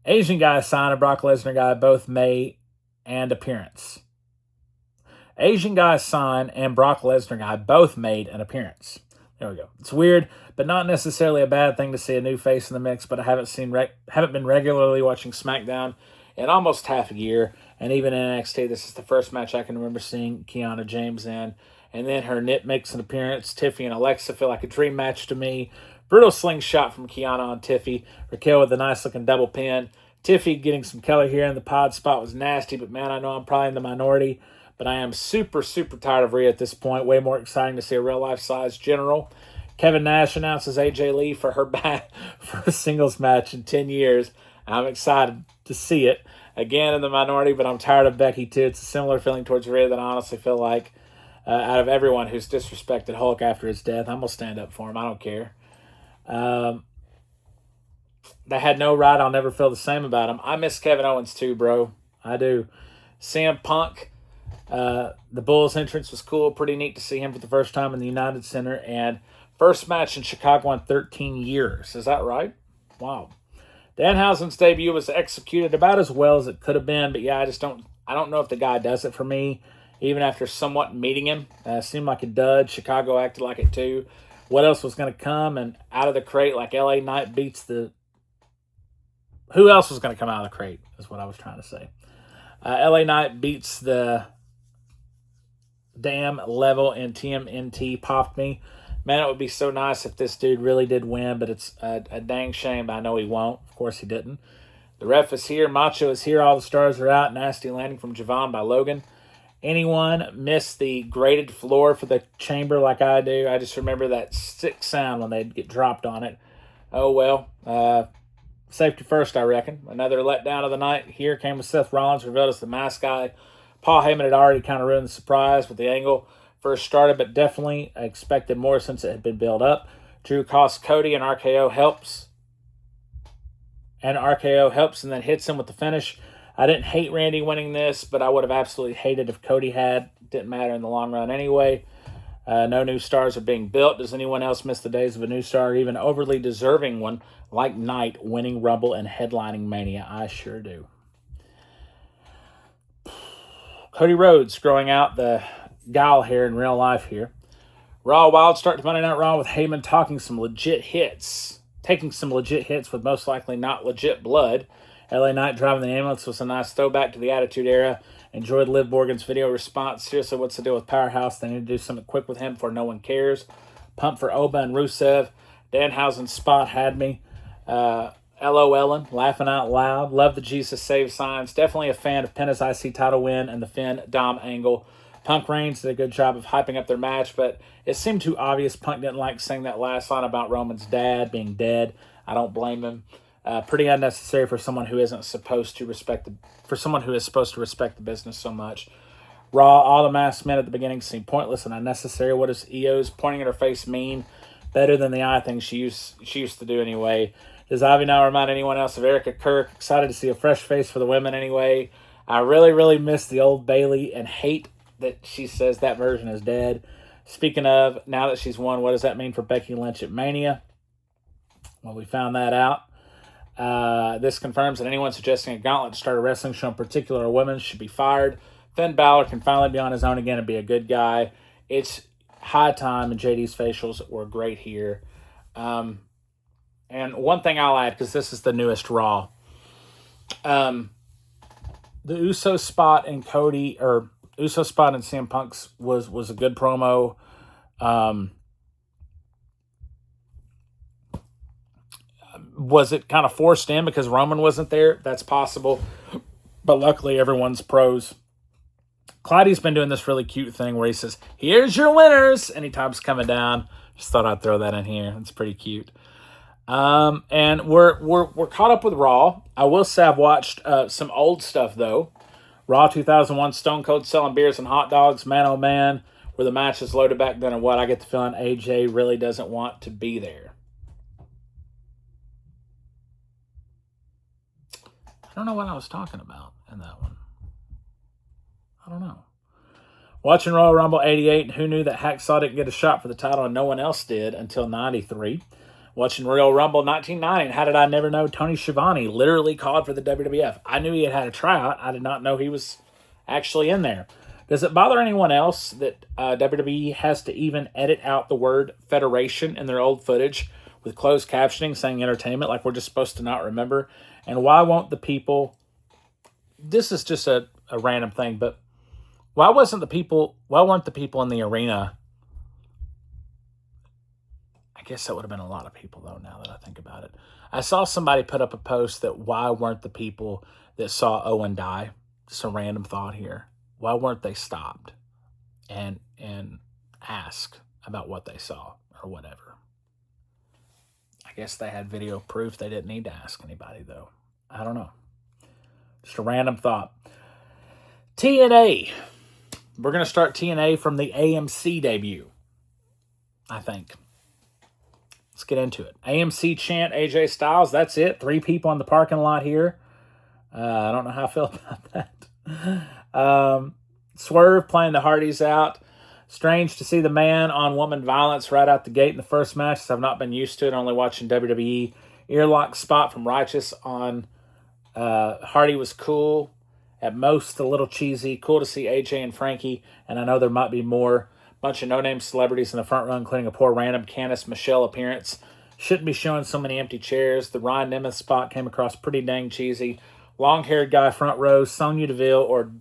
Asian guy sign and Brock Lesnar guy both May and appearance. Asian guy sign and Brock Lesnar guy both made an appearance. There we go. It's weird, but not necessarily a bad thing to see a new face in the mix. But I haven't been regularly watching SmackDown in almost half a year, and even in NXT, this is the first match I can remember seeing Kiana James in. And then her Nip makes an appearance. Tiffy and Alexa feel like a dream match to me. Brutal slingshot from Kiana on Tiffy. Raquel with a nice looking double pin. Tiffy getting some color here in the pod spot was nasty, but man, I know I'm probably in the minority. But I am super, super tired of Rhea at this point. Way more exciting to see a real-life size general. Kevin Nash announces AJ Lee for her back for a singles match in 10 years. I'm excited to see it. Again, in the minority, but I'm tired of Becky, too. It's a similar feeling towards Rhea that I honestly feel like out of everyone who's disrespected Hulk after his death, I'm going to stand up for him. I don't care. They had no right. I'll never feel the same about him. I miss Kevin Owens, too, bro. I do. CM Punk. The Bulls entrance was cool. Pretty neat to see him for the first time in the United Center. And first match in Chicago in 13 years. Is that right? Wow. Danhausen's debut was executed about as well as it could have been. But yeah, I don't know if the guy does it for me. Even after somewhat meeting him. Seemed like a dud. Chicago acted like it too. What else was going to come? And out of the crate, like LA Knight beats the... Who else was going to come out of the crate is what I was trying to say. LA Knight beats the... damn level, and TMNT popped me. Man, it would be so nice if this dude really did win, but it's a dang shame. I know he won't. Of course he didn't. The ref is here. Macho is here. All the stars are out. Nasty landing from Javon by Logan. Anyone miss the grated floor for the chamber like I do? I just remember that sick sound when they'd get dropped on it. Oh, well. Safety first, I reckon. Another letdown of the night here came with Seth Rollins, revealed as the mask guy. Paul Heyman had already kind of ruined the surprise with the angle first started, but definitely expected more since it had been built up. Drew costs Cody, and RKO helps. And then hits him with the finish. I didn't hate Randy winning this, but I would have absolutely hated if Cody had. Didn't matter in the long run anyway. No new stars are being built. Does anyone else miss the days of a new star, or even overly deserving one like Knight winning Rumble and headlining Mania? I sure do. Cody Rhodes growing out the guile hair in real life here. Raw wild start to Monday Night Raw with Heyman taking some legit hits with most likely not legit blood. LA Knight driving the ambulance was a nice throwback to the Attitude Era. Enjoyed Liv Morgan's video response. Seriously, what's the deal with Powerhouse? They need to do something quick with him before no one cares. Pump for Oba and Rusev. Danhausen's spot had me. LOLing, laughing out loud. Love the Jesus Save signs. Definitely a fan of Penna's IC title win and the Finn Dom angle. Punk Reigns did a good job of hyping up their match, but it seemed too obvious Punk didn't like saying that last line about Roman's dad being dead. I don't blame him. Pretty unnecessary for someone who isn't supposed to respect the business so much. Raw, all the masked men at the beginning seemed pointless and unnecessary. What does EO's pointing at her face mean? Better than the eye thing she used to do anyway. Does Ivy now remind anyone else of Erica Kirk? Excited to see a fresh face for the women anyway. I really, really miss the old Bailey and hate that she says that version is dead. Speaking of, now that she's won, what does that mean for Becky Lynch at Mania? Well, we found that out. This confirms that anyone suggesting a gauntlet to start a wrestling show in particular of women should be fired. Finn Balor can finally be on his own again and be a good guy. It's high time, and JD's facials were great here. And one thing I'll add, because this is the newest Raw, the Uso spot and Cody, or Uso spot and CM Punk's was a good promo. Was it kind of forced in because Roman wasn't there? That's possible. But luckily, everyone's pros. Clyde's been doing this really cute thing where he says, "Here's your winners," anytime it's coming down. Just thought I'd throw that in here. It's pretty cute. And we're caught up with Raw. I will say I've watched some old stuff though. Raw 2001, Stone Cold selling beers and hot dogs, man oh man, where the match is loaded back then, or what? I get the feeling AJ really doesn't want to be there. I don't know what I was talking about in that one. I don't know. Watching Royal Rumble 88, who knew that Hacksaw didn't get a shot for the title and no one else did until 93. Watching Royal Rumble 1990, how did I never know Tony Schiavone literally called for the WWF? I knew he had a tryout. I did not know he was actually in there. Does it bother anyone else that WWE has to even edit out the word federation in their old footage with closed captioning saying entertainment, like we're just supposed to not remember? And why won't the people... This is just a random thing, but why weren't the people in the arena? I guess that would have been a lot of people, though, now that I think about it. I saw somebody put up a post that why weren't the people that saw Owen die, just a random thought here, why weren't they stopped and asked about what they saw or whatever? I guess they had video proof. They didn't need to ask anybody, though. I don't know. Just a random thought. TNA. We're going to start TNA from the AMC debut, I think. Let's get into it. AMC chant AJ Styles. That's it. 3 people in the parking lot here. I don't know how I feel about that. Swerve playing the Hardys out. Strange to see the man-on-woman violence right out the gate in the first match. I've not been used to it, only watching WWE. Earlock spot from Righteous on Hardy was cool. At most, a little cheesy. Cool to see AJ and Frankie, and I know there might be more. Bunch of no-name celebrities in the front row, including a poor random Candice Michelle appearance. Shouldn't be showing so many empty chairs. The Ryan Nemeth spot came across pretty dang cheesy. Long-haired guy front row, Sonya Deville or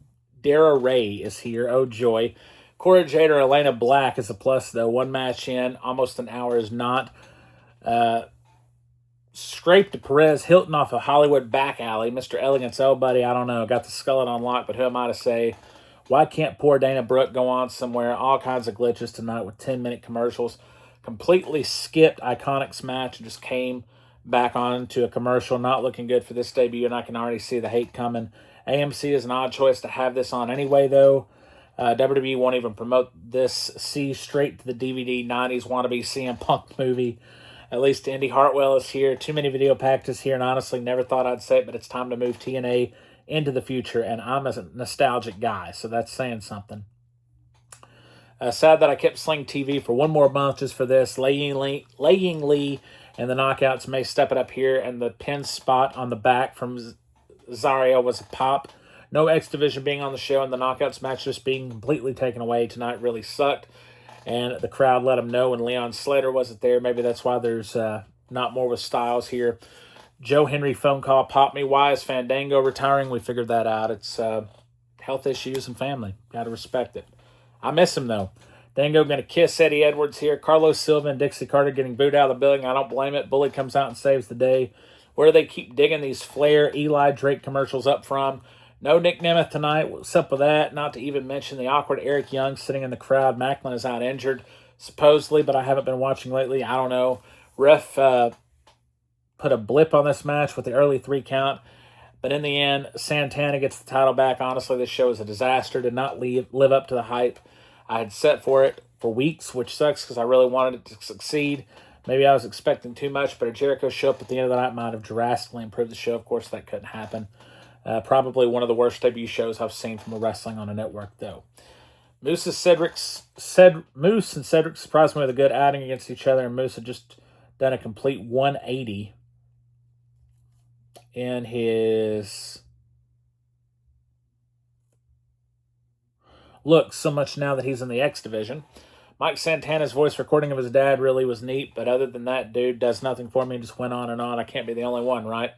Dara Ray is here. Oh, joy. Cora Jade or Elena Black is a plus, though. One match in, almost an hour is not. Scraped Perez Hilton off a Hollywood back alley. Mr. Elegance, oh, buddy, I don't know. Got the skeleton on lock, but who am I to say? Why can't poor Dana Brooke go on somewhere? All kinds of glitches tonight with 10-minute commercials. Completely skipped Iconics match and just came back on to a commercial. Not looking good for this debut, and I can already see the hate coming. AMC is an odd choice to have this on anyway, though. WWE won't even promote this. See straight to the DVD 90s wannabe CM Punk movie. At least Indy Hartwell is here. Too many video packages here, and honestly, never thought I'd say it, but it's time to move TNA into the future, and I'm a nostalgic guy, so that's saying something. Sad that I kept Sling TV for one more month just for this. Laying Lee and the Knockouts may step it up here, and the pin spot on the back from Zario was a pop. No X Division being on the show, and the Knockouts match just being completely taken away tonight really sucked, and the crowd let him know when Leon Slater wasn't there. Maybe that's why there's not more with Styles here. Joe Henry phone call popped me. Why is Fandango retiring? We figured that out. It's health issues and family. Got to respect it. I miss him, though. Dango going to kiss Eddie Edwards here. Carlos Silva and Dixie Carter getting booed out of the building. I don't blame it. Bully comes out and saves the day. Where do they keep digging these Flair, Eli Drake commercials up from? No Nick Nemeth tonight. What's up with that? Not to even mention the awkward Eric Young sitting in the crowd. Macklin is out injured, supposedly, but I haven't been watching lately. I don't know. Ref put a blip on this match with the early 3 count. But in the end, Santana gets the title back. Honestly, this show is a disaster. Did not live up to the hype I had set for it for weeks, which sucks because I really wanted it to succeed. Maybe I was expecting too much, but a Jericho show up at the end of the night might have drastically improved the show. Of course, that couldn't happen. Probably one of the worst debut shows I've seen from a wrestling on a network, though. Moose and Cedric surprised me with a good outing against each other, and Moose had just done a complete 180 in his look so much now that he's in the X division. Mike Santana's voice recording of his dad really was neat, but other than that, dude does nothing for me. Just went on and on. I can't be the only one, right?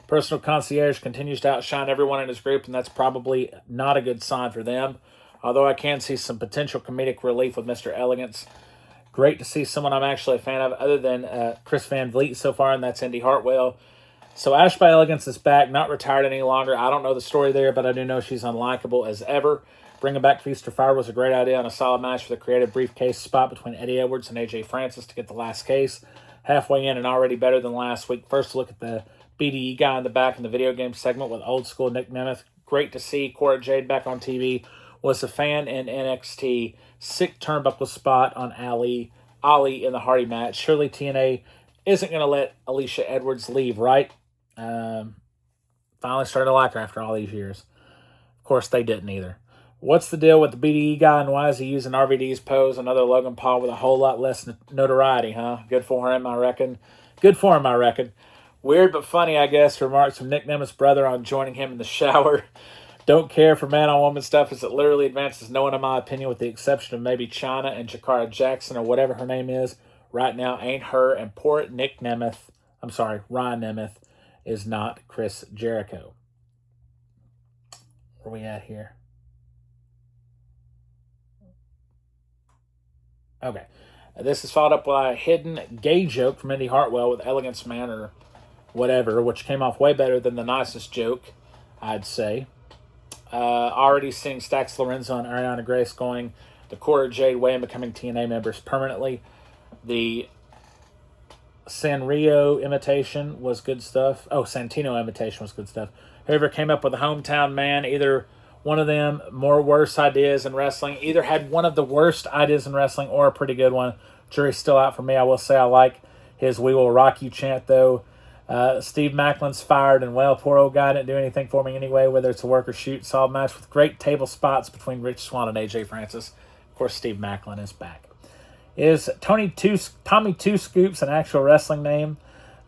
Personal concierge continues to outshine everyone in his group, and that's probably not a good sign for them. Although I can see some potential comedic relief with Mr. Elegance. Great to see someone I'm actually a fan of, other than Chris Van Vliet so far, and that's Indy Hartwell. So Ash by Elegance is back, not retired any longer. I don't know the story there, but I do know she's unlikable as ever. Bringing back Feast or Fire was a great idea, and a solid match for the creative briefcase spot between Eddie Edwards and AJ Francis to get the last case. Halfway in and already better than last week. First look at the BDE guy in the back in the video game segment with old school Nick Nemeth. Great to see Cora Jade back on TV. Was a fan in NXT. Sick turnbuckle spot on Ali in the Hardy match. Surely TNA isn't going to let Alicia Edwards leave, right? Finally started to like her after all these years. Of course, they didn't either. What's the deal with the BDE guy, and why is he using RVD's pose? Another Logan Paul with a whole lot less notoriety, huh? Good for him, I reckon. Weird but funny, I guess, remarks from Nick Nemeth's brother on joining him in the shower. Don't care for man-on-woman stuff as it literally advances no one, in my opinion, with the exception of maybe Chyna and Jakara Jackson or whatever her name is. Right now, ain't her, and poor Ryan Nemeth is not Chris Jericho. Where we at here? Okay. This is followed up by a hidden gay joke from Indy Hartwell with Elegance Man or whatever, which came off way better than the nicest joke, I'd say. Already seeing Stax Lorenzo and Ariana Grace going the Cora Jade way and becoming TNA members permanently. The Sanrio imitation was good stuff. Oh, Santino imitation was good stuff. Whoever came up with the hometown man, either one of them, more worse ideas in wrestling, either had one of the worst ideas in wrestling or a pretty good one. Jury's still out for me. I will say I like his "We Will Rock You" chant, though. Steve Macklin's fired, and well, poor old guy didn't do anything for me anyway, whether it's a work or shoot. Solid match with great table spots between Rich Swann and AJ Francis. Of course, Steve Macklin is back. Is Tommy Two Scoops an actual wrestling name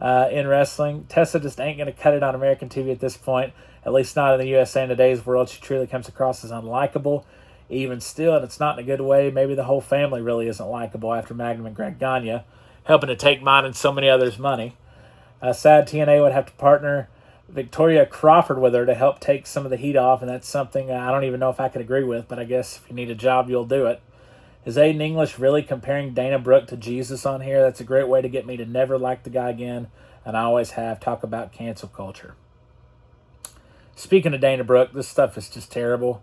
in wrestling? Tessa just ain't going to cut it on American TV at this point, at least not in the USA in today's world. She truly comes across as unlikable. Even still, and it's not in a good way, maybe the whole family really isn't likable after Magnum and Greg Gagne, helping to take mine and so many others' money. Sad TNA would have to partner Victoria Crawford with her to help take some of the heat off, and that's something I don't even know if I could agree with, but I guess if you need a job, you'll do it. Is Aiden English really comparing Dana Brooke to Jesus on here? That's a great way to get me to never like the guy again, and I always have. Talk about cancel culture. Speaking of Dana Brooke, this stuff is just terrible.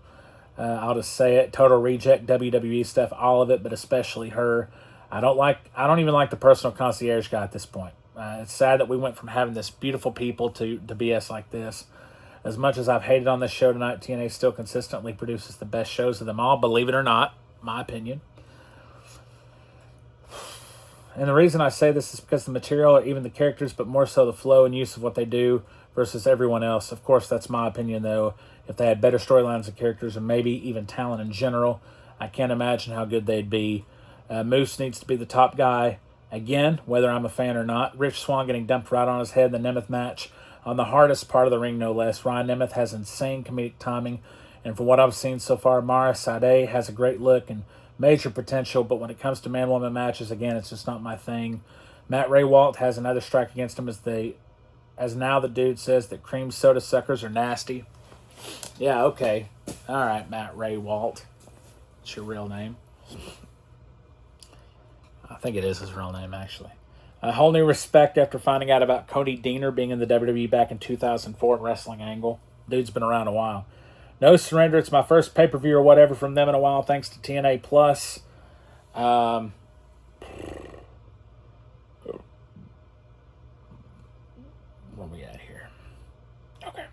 I'll just say it. Total reject WWE stuff, all of it, but especially her. I don't even like the personal concierge guy at this point. It's sad that we went from having this beautiful people to BS like this. As much as I've hated on this show tonight, TNA still consistently produces the best shows of them all, believe it or not, my opinion. And the reason I say this is because the material, or even the characters, but more so the flow and use of what they do versus everyone else. Of course, that's my opinion, though. If they had better storylines and characters, and maybe even talent in general, I can't imagine how good they'd be. Moose needs to be the top guy. Again, whether I'm a fan or not. Rich Swann getting dumped right on his head in the Nemeth match on the hardest part of the ring, no less. Ryan Nemeth has insane comedic timing, and from what I've seen so far, Mara Sade has a great look and major potential, but when it comes to man-woman matches, again, it's just not my thing. Matt Ray Walt has another strike against him as now the dude says that cream soda suckers are nasty. Yeah, okay. All right, Matt Ray Walt. It's your real name. I think it is his real name, actually. A whole new respect after finding out about Cody Deaner being in the WWE back in 2004 in Wrestling Angle. Dude's been around a while. No Surrender. It's my first pay-per-view or whatever from them in a while, thanks to TNA Plus. Where we at here? Okay.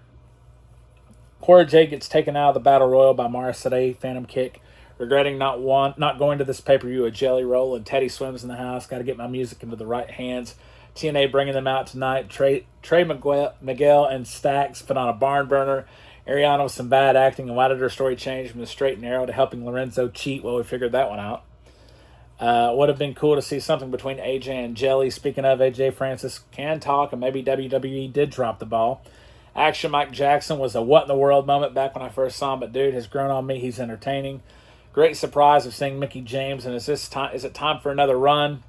Cora Jade gets taken out of the Battle Royal by Mara Sade, Phantom Kick. Regretting not going to this pay-per-view, a jelly roll, and Teddy Swims in the house. Got to get my music into the right hands. TNA bringing them out tonight. Trey Miguel and Stax put on a barn burner. Ariana with some bad acting, and why did her story change from the straight and narrow to helping Lorenzo cheat? Well, we figured that one out. Would have been cool to see something between AJ and Jelly. Speaking of, AJ Francis can talk, and maybe WWE did drop the ball. Action Mike Jackson was a what in the world moment back when I first saw him, but dude has grown on me. He's entertaining. Great surprise of seeing Mickie James, and is it time for another run?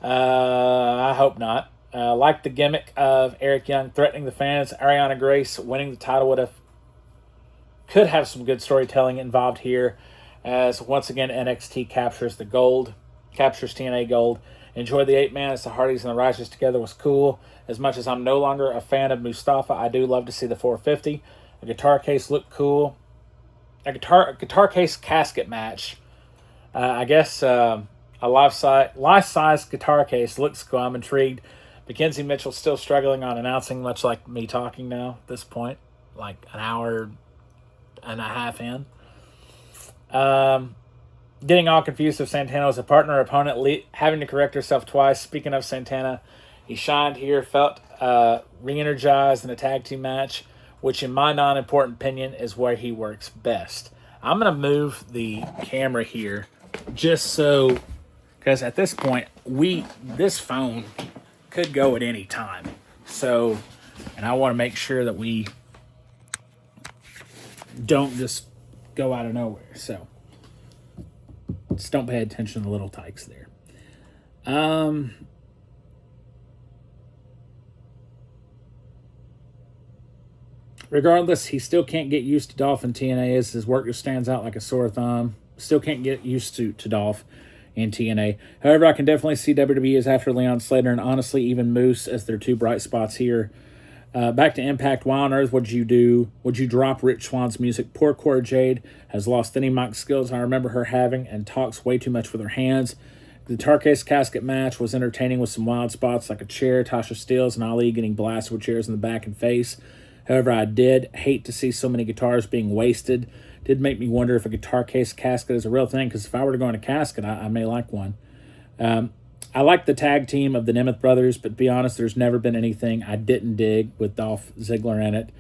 I hope not. Like the gimmick of Eric Young threatening the fans, Ariana Grace winning the title could have some good storytelling involved here, as once again NXT captures TNA gold. Enjoyed the 8-man as the Hardys and the Righteous together was cool. As much as I'm no longer a fan of Mustafa, I do love to see the 450. The guitar case looked cool. A guitar case casket match. I guess a life-size guitar case looks cool. I'm intrigued. Mackenzie Mitchell's still struggling on announcing, much like me talking now at this point, like an hour and a half in. Getting all confused if Santana was a partner or opponent, having to correct herself twice. Speaking of Santana, he shined here, felt re-energized in a tag team match, which in my non-important opinion is where he works best. I'm going to move the camera here just so, because at this point, this phone could go at any time. So, and I want to make sure that we don't just go out of nowhere. So, just don't pay attention to the little tykes there. Regardless, he still can't get used to Dolph in TNA as his work just stands out like a sore thumb. Still can't get used to Dolph in TNA. However, I can definitely see WWE as after Leon Slater, and honestly even Moose as their two bright spots here. Back to Impact. Why on earth would you do? Would you drop Rich Swann's music? Poor Cora Jade has lost any mic skills I remember her having and talks way too much with her hands. The guitar case casket match was entertaining with some wild spots like a chair, Tasha Steelz, and Ali getting blasted with chairs in the back and face. However, I did hate to see so many guitars being wasted. Did make me wonder if a guitar case casket is a real thing, because if I were to go in a casket, I may like one. I like the tag team of the Nemeth brothers, but to be honest, there's never been anything I didn't dig with Dolph Ziggler in it.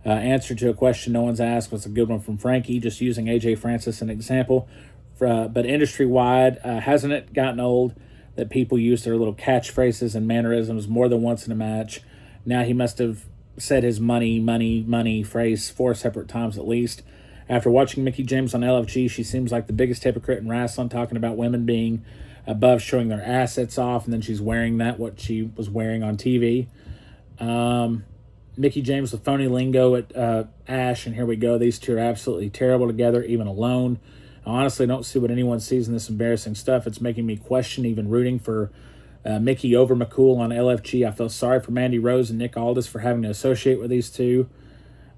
Answer to a question no one's asked was a good one from Frankie, just using AJ Francis as an example. But industry-wide, hasn't it gotten old that people use their little catchphrases and mannerisms more than once in a match? Now he must have said his money phrase 4 separate times at least. After watching Mickie James on LFG, she seems like the biggest hypocrite in wrestling, talking about women being above showing their assets off, and then she's wearing what she was wearing on TV. Mickie James with phony lingo at Ash, and here we go. These two are absolutely terrible together, even alone. I honestly don't see what anyone sees in this embarrassing stuff. It's making me question even rooting for Mickie over McCool on LFG. I feel sorry for Mandy Rose and Nick Aldis for having to associate with these two.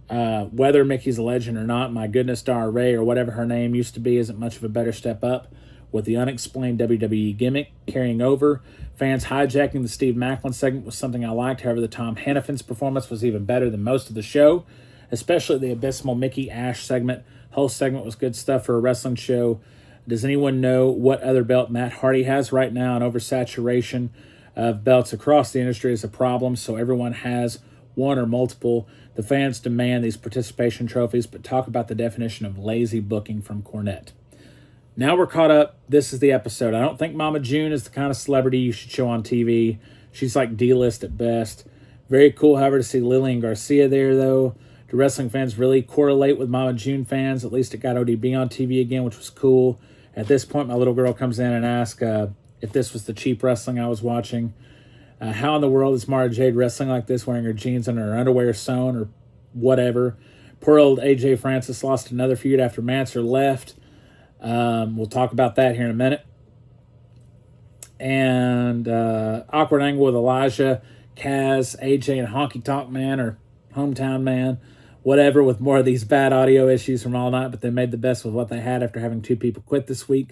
Whether Mickey's a legend or not, my goodness, Dara Ray or whatever her name used to be isn't much of a better step up, with the unexplained WWE gimmick carrying over. Fans hijacking the Steve Maclin segment was something I liked. However, the Tom Hannafin's performance was even better than most of the show, especially the abysmal Mickie Ash segment. Whole segment was good stuff for a wrestling show. Does anyone know what other belt Matt Hardy has right now? An oversaturation of belts across the industry is a problem, so everyone has one or multiple. The fans demand these participation trophies, but talk about the definition of lazy booking from Cornette. Now we're caught up. This is the episode. I don't think Mama June is the kind of celebrity you should show on TV. She's like D-list at best. Very cool, however, to see Lillian Garcia there, though. Do wrestling fans really correlate with Mama June fans? At least it got ODB on TV again, which was cool. At this point, my little girl comes in and asks if this was the cheap wrestling I was watching. How in the world is Mara Jade wrestling like this, wearing her jeans and her underwear sewn or whatever? Poor old AJ Francis lost another feud after Mansoor left. We'll talk about that here in a minute. And awkward angle with Elijah, Kaz, AJ, and Honky Tonk Man or Hometown Man. Whatever, with more of these bad audio issues from all night, but they made the best with what they had after having 2 people quit this week.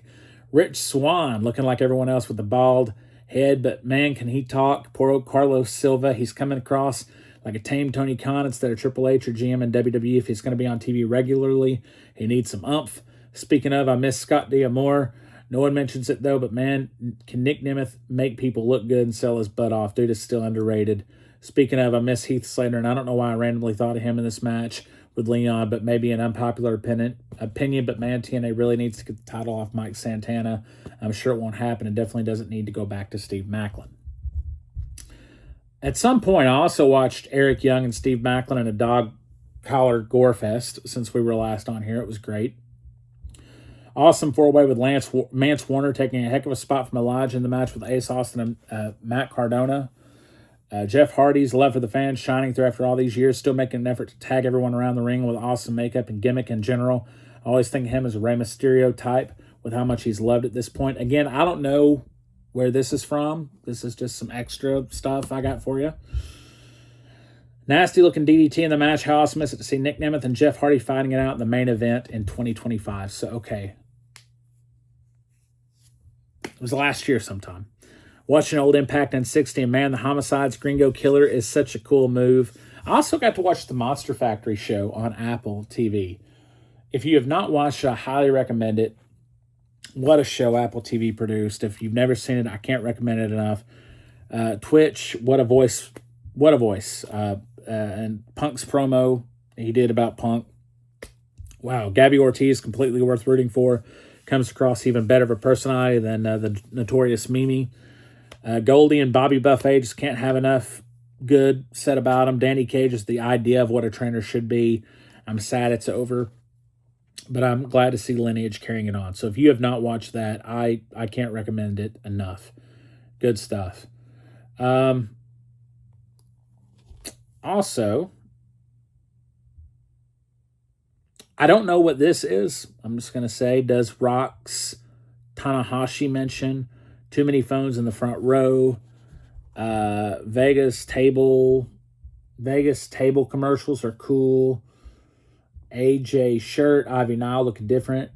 Rich Swann, looking like everyone else with the bald head, but man, can he talk. Poor old Carlos Silva, he's coming across like a tame Tony Khan instead of Triple H or GM in WWE. If he's going to be on TV regularly, he needs some oomph. Speaking of, I miss Scott D'Amore. No one mentions it, though, but man, can Nick Nemeth make people look good and sell his butt off? Dude is still underrated. Speaking of, I miss Heath Slater, and I don't know why I randomly thought of him in this match with Leon, but maybe an unpopular opinion, but man, TNA really needs to get the title off Mike Santana. I'm sure it won't happen, and definitely doesn't need to go back to Steve Maclin. At some point, I also watched Eric Young and Steve Maclin in a dog collar gore fest since we were last on here. It was great. Awesome four-way with Mance Warner taking a heck of a spot from Elijah in the match with Ace Austin and Matt Cardona. Jeff Hardy's love for the fans shining through after all these years, still making an effort to tag everyone around the ring with awesome makeup and gimmick in general. I always think of him as a Rey Mysterio type with how much he's loved at this point. Again, I don't know where this is from. This is just some extra stuff I got for you. Nasty looking DDT in the match. How awesome is it to see Nick Nemeth and Jeff Hardy fighting it out in the main event in 2025? So, okay. It was last year sometime. Watching old Impact N60, and man, the Homicides Gringo Killer is such a cool move. I also got to watch the Monster Factory show on Apple TV. If you have not watched it, I highly recommend it. What a show Apple TV produced. If you've never seen it, I can't recommend it enough. Twitch, what a voice. What a voice. And Punk's promo he did about Punk. Wow, Gabby Ortiz, completely worth rooting for. Comes across even better of a personality than the notorious Mimi. Goldie and Bobby Buffet just can't have enough good said about him. Danny Cage is the idea of what a trainer should be. I'm sad it's over, but I'm glad to see Lineage carrying it on. So if you have not watched that, I can't recommend it enough. Good stuff. Also, I don't know what this is. I'm just going to say, does Rock's Tanahashi mention too many phones in the front row? Vegas table commercials are cool. AJ shirt, Ivy Nile looking different.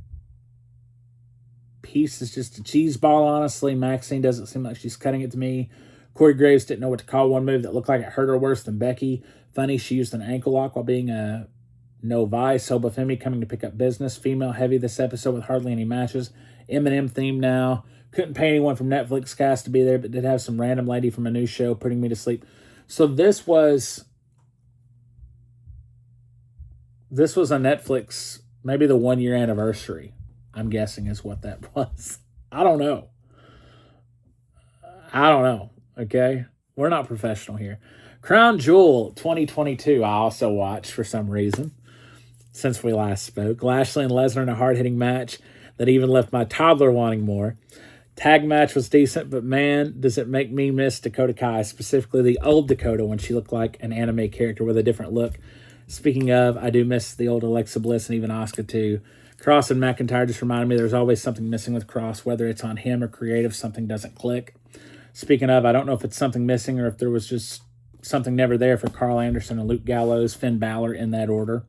Peace is just a cheese ball, honestly. Maxine doesn't seem like she's cutting it to me. Corey Graves didn't know what to call one move that looked like it hurt her worse than Becky. Funny, she used an ankle lock while being a novice. Soba Femi coming to pick up business. Female heavy this episode with hardly any matches. Eminem theme now. Couldn't pay anyone from Netflix cast to be there, but did have some random lady from a new show putting me to sleep. So this was a Netflix, maybe the 1 year anniversary, I'm guessing is what that was. I don't know. Okay? We're not professional here. Crown Jewel 2022, I also watched for some reason since we last spoke. Lashley and Lesnar in a hard-hitting match that even left my toddler wanting more. Tag match was decent, but man, does it make me miss Dakota Kai, specifically the old Dakota when she looked like an anime character with a different look. Speaking of, I do miss the old Alexa Bliss and even Asuka too. Cross and McIntyre just reminded me there's always something missing with Cross, whether it's on him or creative, something doesn't click. Speaking of, I don't know if it's something missing or if there was just something never there for Carl Anderson and Luke Gallows, Finn Balor in that order.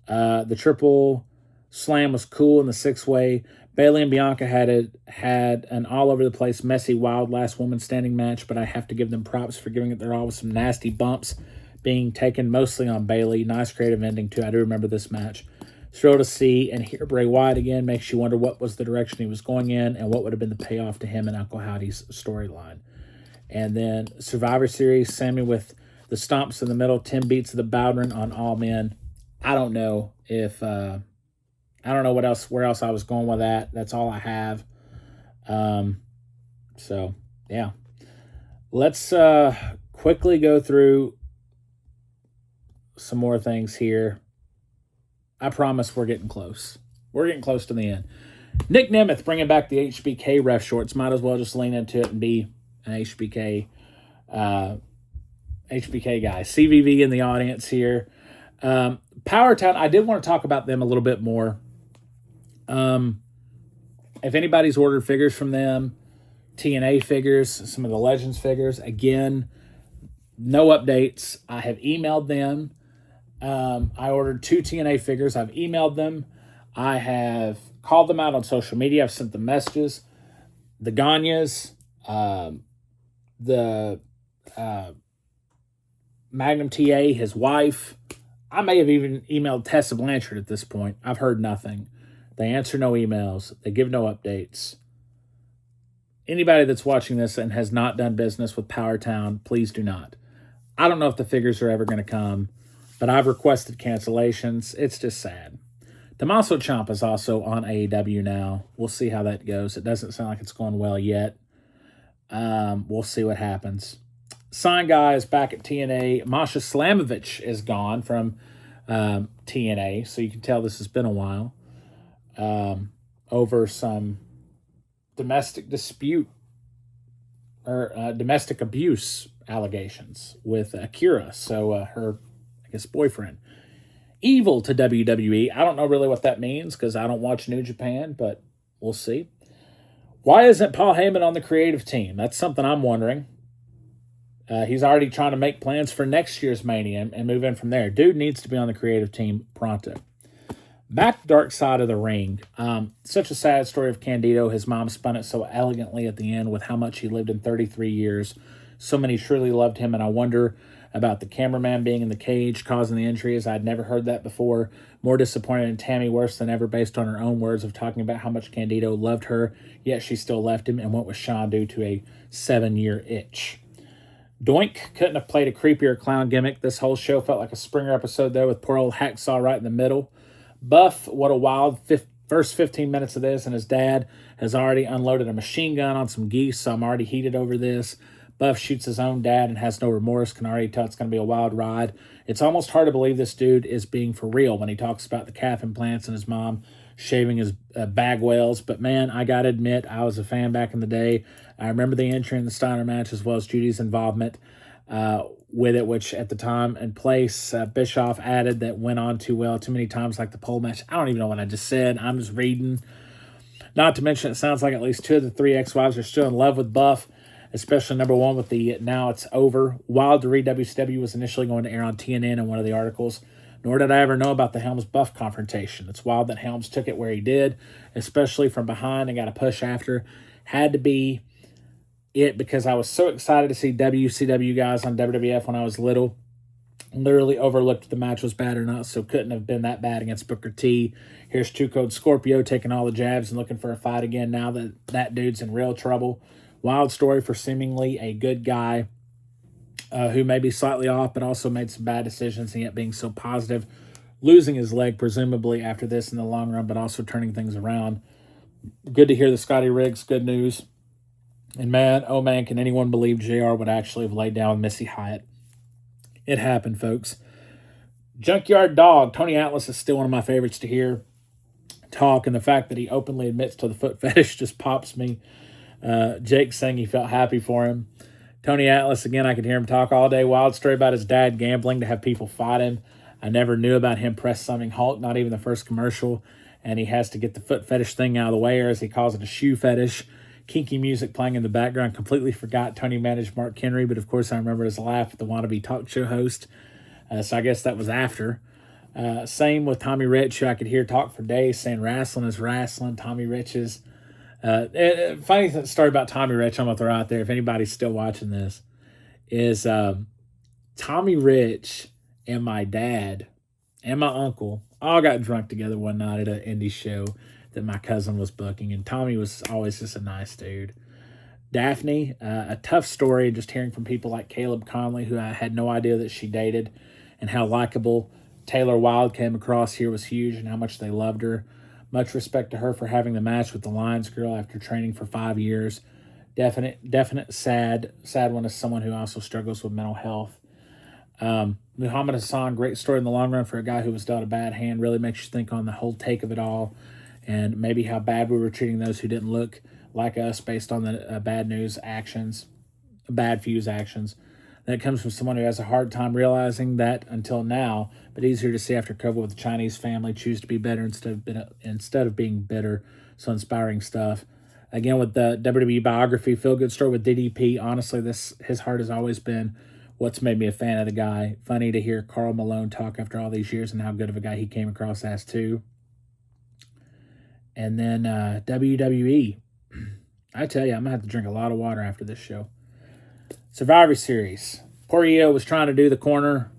The triple slam was cool in the six-way. Bayley and Bianca had an all-over-the-place, messy, wild last woman standing match, but I have to give them props for giving it their all with some nasty bumps being taken mostly on Bayley. Nice creative ending, too. I do remember this match. Thrilled to see and hear Bray Wyatt again makes you wonder what was the direction he was going in and what would have been the payoff to him and Uncle Howdy's storyline. And then Survivor Series, Sammy with the stomps in the middle, 10 beats of the Bowden on All Men. I don't know if... I don't know where else I was going with that. That's all I have. So, yeah. Let's quickly go through some more things here. I promise we're getting close. We're getting close to the end. Nick Nemeth bringing back the HBK ref shorts. Might as well just lean into it and be an HBK guy. CVV in the audience here. Powertown, I did want to talk about them a little bit more. If anybody's ordered figures from them, TNA figures, some of the Legends figures, again, no updates. I have emailed them. I ordered 2 TNA figures. I've emailed them. I have called them out on social media. I've sent them messages. The Ganyas, the Magnum TA, his wife. I may have even emailed Tessa Blanchard at this point. I've heard nothing. They answer no emails. They give no updates. Anybody that's watching this and has not done business with Powertown, please do not. I don't know if the figures are ever going to come, but I've requested cancellations. It's just sad. Tommaso Ciampa is also on AEW now. We'll see how that goes. It doesn't sound like it's going well yet. We'll see what happens. Sign Guy is back at TNA. Masha Slamovich is gone from TNA, so you can tell this has been a while. over some domestic dispute or domestic abuse allegations with Akira, so her, I guess, boyfriend. Evil to WWE. I don't know really what that means because I don't watch New Japan, but we'll see. Why isn't Paul Heyman on the creative team? That's something I'm wondering. He's already trying to make plans for next year's Mania and move in from there. Dude needs to be on the creative team pronto. Back to Dark Side of the Ring. Such a sad story of Candido. His mom spun it so elegantly at the end with how much he lived in 33 years. So many truly loved him, and I wonder about the cameraman being in the cage causing the injuries. I'd never heard that before. More disappointed in Tammy, worse than ever, based on her own words of talking about how much Candido loved her, yet she still left him and went with Sean due to a 7-year itch. Doink couldn't have played a creepier clown gimmick. This whole show felt like a Springer episode there with poor old Hacksaw right in the middle. Buff, what a wild first 15 minutes of this, and his dad has already unloaded a machine gun on some geese, so I'm already heated over this. Buff shoots his own dad and has no remorse, can already tell it's going to be a wild ride. It's almost hard to believe this dude is being for real when he talks about the calf implants and his mom shaving his bag whales. But man, I got to admit, I was a fan back in the day. I remember the entry in the Steiner match as well as Judy's involvement with it, which at the time and place, Bischoff added that went on too well too many times, like the pole match. I don't even know what I just said. I'm just reading. Not to mention, it sounds like at least 2 of the 3 ex-wives are still in love with Buff, especially number 1 with the Now It's Over. Wild to read WCW was initially going to air on TNN in one of the articles. Nor did I ever know about the Helms-Buff confrontation. It's wild that Helms took it where he did, especially from behind and got a push after. Had to be it because I was so excited to see WCW guys on WWF when I was little. Literally overlooked if the match was bad or not, so couldn't have been that bad against Booker T. Here's 2 Code Scorpio taking all the jabs and looking for a fight again now that that dude's in real trouble. Wild story for seemingly a good guy who may be slightly off, but also made some bad decisions and yet being so positive. Losing his leg, presumably, after this in the long run, but also turning things around. Good to hear the Scotty Riggs. Good news. And man, oh man, can anyone believe JR would actually have laid down Missy Hyatt? It happened, folks. Junkyard Dog. Tony Atlas is still one of my favorites to hear talk, and the fact that he openly admits to the foot fetish just pops me. Jake saying he felt happy for him. Tony Atlas, again, I could hear him talk all day. Wild story about his dad gambling to have people fight him. I never knew about him press summing Hulk, not even the first commercial. And he has to get the foot fetish thing out of the way, or as he calls it, a shoe fetish. Kinky music playing in the background. Completely forgot Tony managed Mark Henry, but of course I remember his laugh at the wannabe talk show host. So I guess that was after. Same with Tommy Rich, who I could hear talk for days saying wrestling is wrestling. Tommy Rich's. Funny story about Tommy Rich I'm going to throw out there, if anybody's still watching this, is Tommy Rich and my dad and my uncle all got drunk together one night at an indie show that my cousin was booking, and Tommy was always just a nice dude. Daphne, a tough story, just hearing from people like Caleb Conley, who I had no idea that she dated, and how likable Taylor Wilde came across here was huge, and how much they loved her. Much respect to her for having the match with the Lions girl after training for 5 years. Definite sad one as someone who also struggles with mental health. Muhammad Hassan, great story in the long run for a guy who was dealt a bad hand. Really makes you think on the whole take of it all, and maybe how bad we were treating those who didn't look like us based on the bad fuse actions. That comes from someone who has a hard time realizing that until now, but easier to see after COVID with the Chinese family choose to be better instead of being bitter. So inspiring stuff. Again, with the WWE biography, feel good story with DDP. Honestly, his heart has always been what's made me a fan of the guy. Funny to hear Karl Malone talk after all these years and how good of a guy he came across as too. And then WWE. I tell you, I'm going to have to drink a lot of water after this show. Survivor Series. Poor Io was trying to do the corner,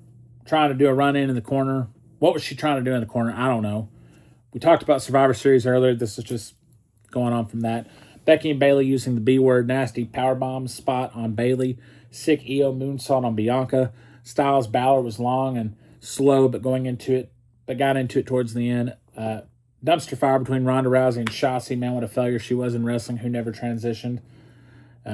trying to do a run-in the corner. What was she trying to do in the corner? I don't know. We talked about Survivor Series earlier. This is just going on from that. Becky and Bayley using the B-word nasty powerbomb spot on Bayley. Sick Io moonsault on Bianca. Styles Balor was long and slow, but got into it towards the end. Dumpster fire between Ronda Rousey and Shotzi. Man, what a failure she was in wrestling, who never transitioned.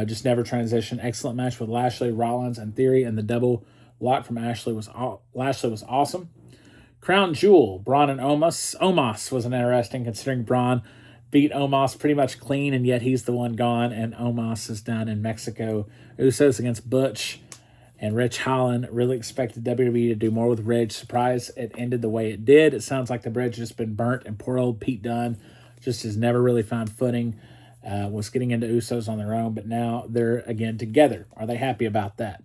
Just never transitioned. Excellent match with Lashley, Rollins, and Theory, and the double lock from Lashley was awesome. Crown Jewel, Braun and Omos. Omos was an interesting, considering Braun beat Omos pretty much clean, and yet he's the one gone, and Omos is down in Mexico. Usos against Butch and Rich Holland. Really expected WWE to do more with Ridge. Surprised it ended the way it did. It sounds like the bridge has just been burnt, and poor old Pete Dunne just has never really found footing. Was getting into Usos on their own, but now they're again together. Are they happy about that?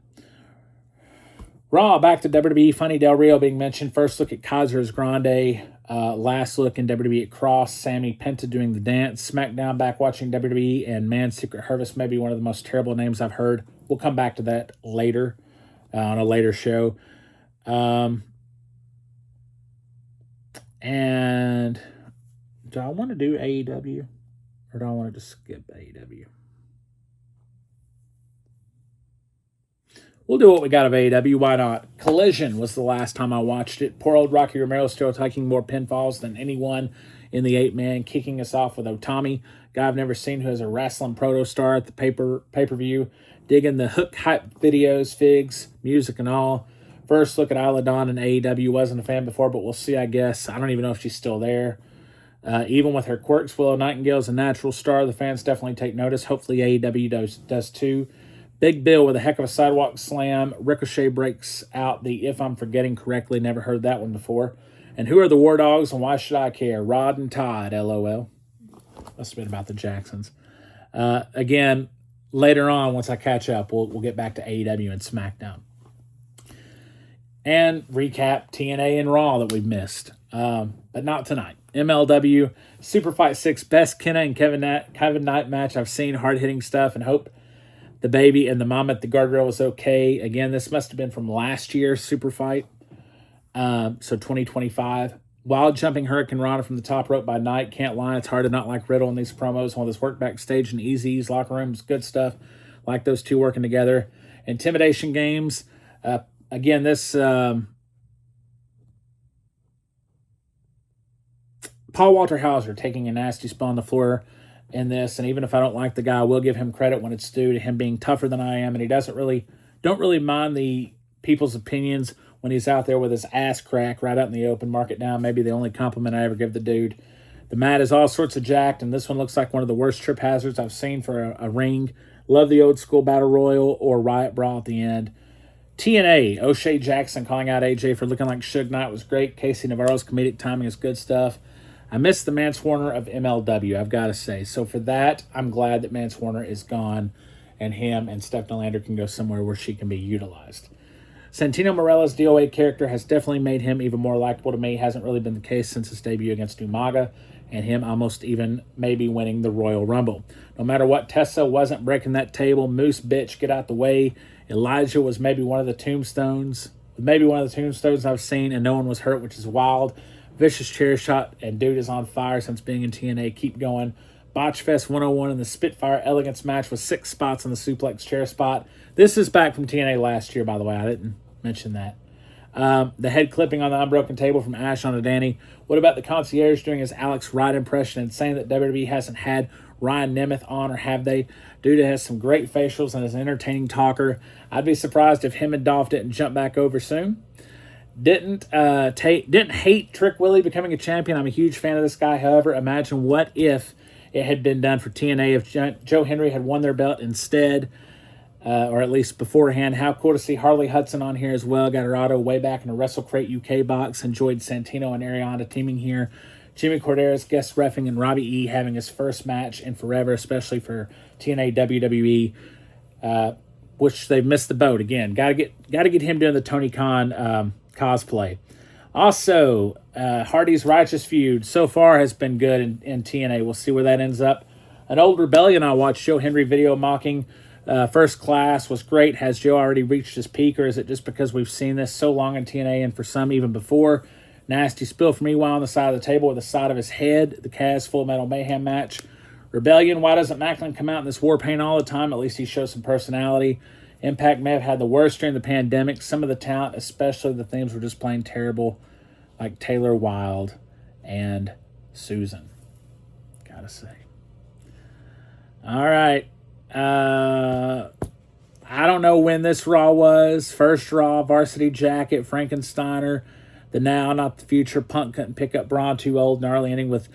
Raw, back to WWE. Funny Del Rio being mentioned. First look at Kaiser's Grande. Last look in WWE at Cross. Sammy Penta doing the dance. SmackDown, back watching WWE. And Man Secret Harvest may be one of the most terrible names I've heard. We'll come back to that later on a later show. And do I want to do AEW? Or do I want to just skip AEW? We'll do what we got of AEW. Why not? Collision was the last time I watched it. Poor old Rocky Romero still taking more pinfalls than anyone in the 8-man, kicking us off with Otami, guy I've never seen who has a wrestling proto-star at the pay-per-view, digging the hook hype videos, figs, music and all. First look at Isla Dawn in AEW. Wasn't a fan before, but we'll see, I guess. I don't even know if she's still there. Even with her quirks, Willow Nightingale's a natural star. The fans definitely take notice. Hopefully AEW does too. Big Bill with a heck of a sidewalk slam. Ricochet breaks out the If I'm Forgetting Correctly. Never heard that one before. And who are the War Dogs and why should I care? Rod and Todd, LOL. Must have been about the Jacksons. Again, later on, once I catch up, we'll get back to AEW and SmackDown. And recap TNA and Raw that we've missed. But not tonight. MLW, Super Fight 6, best Kenna and Kevin Knight match I've seen. Hard-hitting stuff, and hope the baby and the mom at the guardrail was okay. Again, this must have been from last year's Super Fight. So 2025. Wild jumping Hurricane Rana from the top rope by Knight. Can't lie, it's hard to not like Riddle in these promos. All this work backstage in Easy's locker rooms, good stuff. Like those two working together. Intimidation games. Again, this... Paul Walter Hauser taking a nasty spot on the floor in this, and even if I don't like the guy, I will give him credit when it's due to him being tougher than I am, and he don't really mind the people's opinions when he's out there with his ass crack right out in the open. Mark it down, maybe the only compliment I ever give the dude. The mat is all sorts of jacked, and this one looks like one of the worst trip hazards I've seen for a ring. Love the old school Battle Royal or Riot Brawl at the end. TNA, O'Shea Jackson calling out AJ for looking like Suge Knight was great. Casey Navarro's comedic timing is good stuff. I miss the Mance Warner of MLW, I've got to say. So for that, I'm glad that Mance Warner is gone and him and Stephanie Lander can go somewhere where she can be utilized. Santino Marella's DOA character has definitely made him even more likable to me. Hasn't really been the case since his debut against Umaga and him almost even maybe winning the Royal Rumble. No matter what, Tessa wasn't breaking that table. Moose bitch, get out the way. Elijah was maybe one of the tombstones I've seen, and no one was hurt, which is wild. Vicious chair shot, and dude is on fire since being in TNA. Keep going. Botchfest 101 in the Spitfire Elegance match with 6 spots on the suplex chair spot. This is back from TNA last year, by the way. I didn't mention that. The head clipping on the unbroken table from Ash onto Danny. What about the concierge doing his Alex Wright impression and saying that WWE hasn't had Ryan Nemeth on, or have they? Dude has some great facials and is an entertaining talker. I'd be surprised if him and Dolph didn't jump back over soon. Didn't hate Trick Willie becoming a champion. I'm a huge fan of this guy. However, imagine what if it had been done for TNA if Joe Henry had won their belt instead, or at least beforehand. How cool to see Harley Hudson on here as well. Got her auto way back in the WrestleCrate UK box. Enjoyed Santino and Ariana teaming here. Jimmy Corderas guest reffing and Robbie E having his first match in forever, especially for TNA WWE, which they've missed the boat again. Got to get him doing the Tony Khan cosplay. Also, Hardy's Righteous Feud so far has been good in TNA. We'll see where that ends up. An old Rebellion I watched, Joe Henry video mocking First Class was great. Has Joe already reached his peak, or is it just because we've seen this so long in TNA and for some even before? Nasty spill from EY on the side of the table with the side of his head. The Kaz Full Metal Mayhem match. Rebellion, why doesn't Macklin come out in this war paint all the time? At least he shows some personality. Impact may have had the worst during the pandemic. Some of the talent, especially the themes, were just plain terrible, like Taylor Wilde and Susan. Gotta say. All right. I don't know when this Raw was. First Raw, Varsity Jacket, Frankensteiner. The now, not the future. Punk couldn't pick up Braun, too old. Gnarly ending with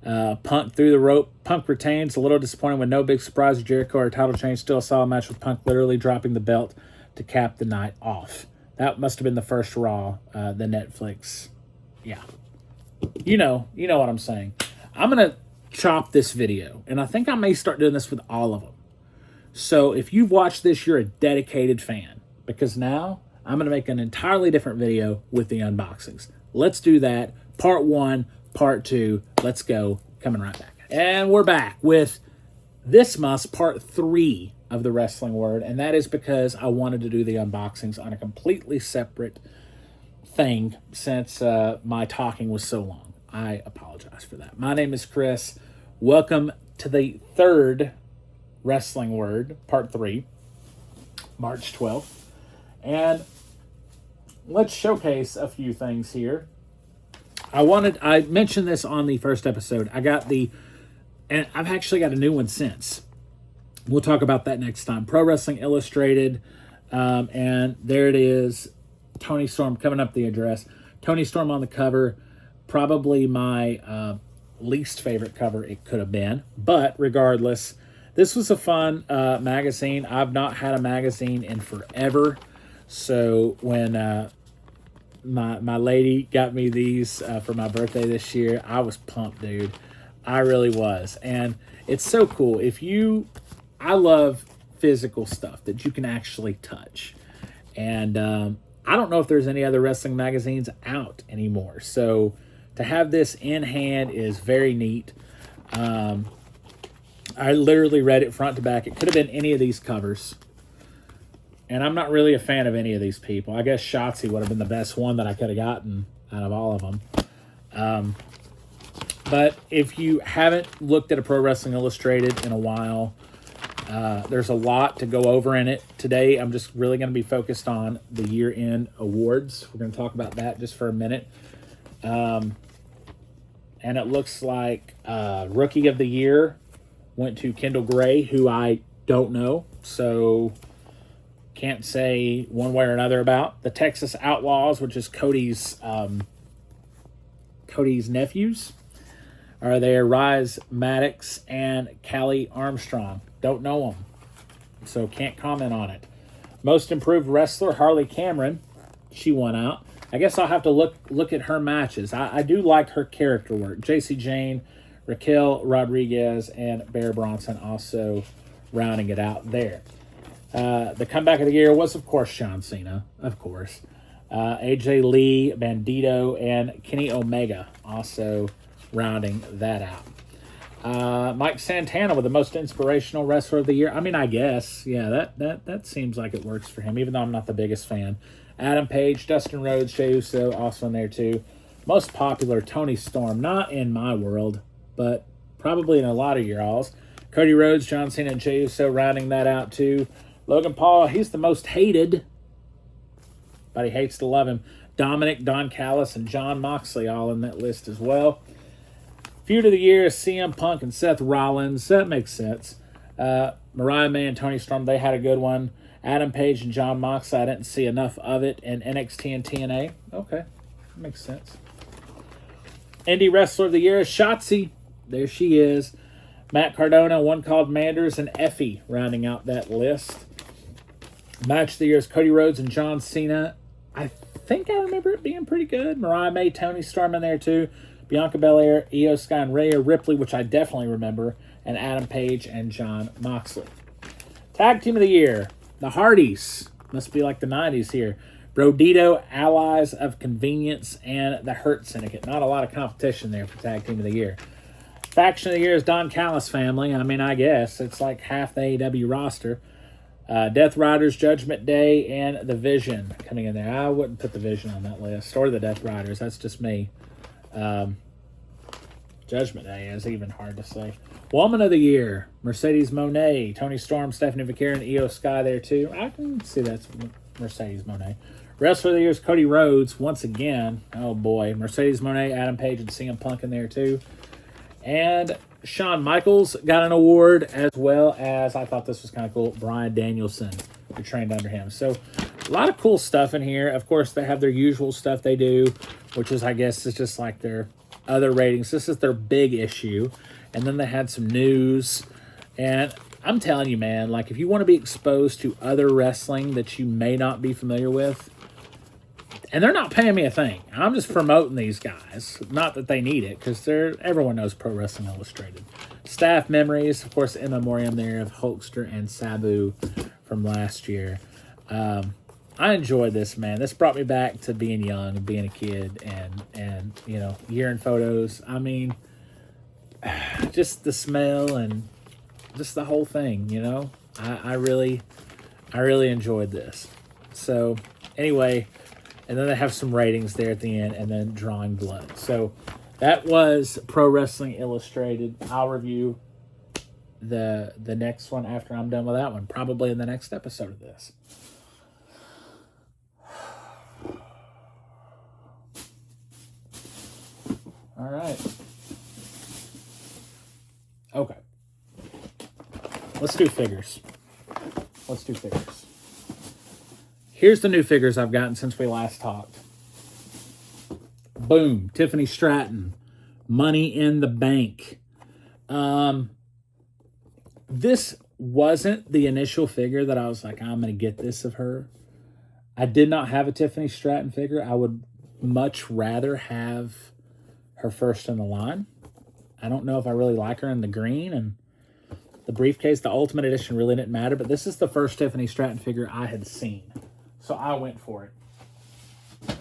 Punk through the rope. Punk retains. A little disappointing with no big surprise of Jericho or title change. Still a solid match with Punk literally dropping the belt to cap the night off. That must have been the first Raw, the Netflix. Yeah. You know what I'm saying. I'm going to chop this video, and I think I may start doing this with all of them. So if you've watched this, you're a dedicated fan, because now I'm going to make an entirely different video with the unboxings. Let's do that. Part 1, Part 2. Let's go. Coming right back. And we're back with this month's Part 3 of the Rasslin Word, and that is because I wanted to do the unboxings on a completely separate thing since my talking was so long. I apologize for that. My name is Chris. Welcome to the third Rasslin Word, Part 3, March 12th. And let's showcase a few things here. I mentioned this on the first episode. And I've actually got a new one since. We'll talk about that next time. Pro Wrestling Illustrated. And there it is. Toni Storm coming up the address. Toni Storm on the cover. Probably my least favorite cover it could have been. But regardless, this was a fun magazine. I've not had a magazine in forever. So when my lady got me these for my birthday this year, I was pumped, dude. I really was. And it's so cool. I love physical stuff that you can actually touch. And I don't know if there's any other wrestling magazines out anymore. So to have this in hand is very neat. I literally read it front to back. It could have been any of these covers. And I'm not really a fan of any of these people. I guess Shotzi would have been the best one that I could have gotten out of all of them. But if you haven't looked at a Pro Wrestling Illustrated in a while, there's a lot to go over in it. Today, I'm just really going to be focused on the year-end awards. We're going to talk about that just for a minute. And it looks like Rookie of the Year went to Kendall Gray, who I don't know, so can't say one way or another about. The Texas Outlaws, which is Cody's nephews, are there. Rise Maddox and Callie Armstrong. Don't know them, so can't comment on it. Most Improved Wrestler, Harley Cameron. She won out. I guess I'll have to look at her matches. I do like her character work. JC Jane, Raquel Rodriguez, and Bear Bronson also rounding it out there. The Comeback of the Year was, of course, John Cena, of course. AJ Lee, Bandito, and Kenny Omega also rounding that out. Mike Santana with the Most Inspirational Wrestler of the Year. I mean, I guess, yeah, that seems like it works for him, even though I'm not the biggest fan. Adam Page, Dustin Rhodes, Jey Uso, also in there too. Most Popular, Toni Storm. Not in my world, but probably in a lot of your alls. Cody Rhodes, John Cena, and Jey Uso rounding that out too. Logan Paul, he's the most hated, but he hates to love him. Dominic, Don Callis, and Jon Moxley all in that list as well. Feud of the Year is CM Punk and Seth Rollins. That makes sense. Mariah May and Toni Storm, they had a good one. Adam Page and Jon Moxley, I didn't see enough of it. And NXT and TNA. Okay, that makes sense. Indie Wrestler of the Year is Shotzi. There she is. Matt Cardona, One Called Manders, and Effie rounding out that list. Match of the Year is Cody Rhodes and John Cena. I think I remember it being pretty good. Mariah May, Toni Storm in there too. Bianca Belair, Io Sky, and Rhea Ripley, which I definitely remember. And Adam Page and Jon Moxley. Tag Team of the Year. The Hardys. Must be like the 90s here. Brodito, Allies of Convenience, and the Hurt Syndicate. Not a lot of competition there for Tag Team of the Year. Faction of the Year is Don Callis family. I mean, I guess. It's like half the AEW roster. Death Riders, Judgment Day, and The Vision coming in there. I wouldn't put The Vision on that list. Or the Death Riders. That's just me. Judgment Day is even hard to say. Woman of the Year, Mercedes Moné, Toni Storm, Stephanie Vaquer, and Io Sky there too. I can see that's Mercedes Moné. Wrestler of the Year is Cody Rhodes once again. Oh boy, Mercedes Moné, Adam Page, and CM Punk in there too. And Shawn Michaels got an award, as well as, I thought this was kind of cool, Bryan Danielson, who trained under him. So a lot of cool stuff in here. Of course, they have their usual stuff they do, which is, I guess, is just like their other ratings. This is their big issue. And then they had some news. And I'm telling you, man, like if you want to be exposed to other wrestling that you may not be familiar with, and they're not paying me a thing. I'm just promoting these guys. Not that they need it, because everyone knows Pro Wrestling Illustrated. Staff memories, of course, in memoriam there of Hulkster and Sabu from last year. I enjoyed this, man. This brought me back to being young and being a kid and you know, year in photos. I mean, just the smell and just the whole thing, you know. I really enjoyed this. So anyway, and then they have some ratings there at the end, and then drawing blood. So that was Pro Wrestling Illustrated. I'll review the next one after I'm done with that one, probably in the next episode of this. All right. Okay. Let's do figures. Here's the new figures I've gotten since we last talked. Boom. Tiffany Stratton. Money in the Bank. This wasn't the initial figure that I was like, I'm going to get this of her. I did not have a Tiffany Stratton figure. I would much rather have her first in the line. I don't know if I really like her in the green, and the briefcase, the Ultimate Edition really didn't matter, but this is the first Tiffany Stratton figure I had seen. So I went for it.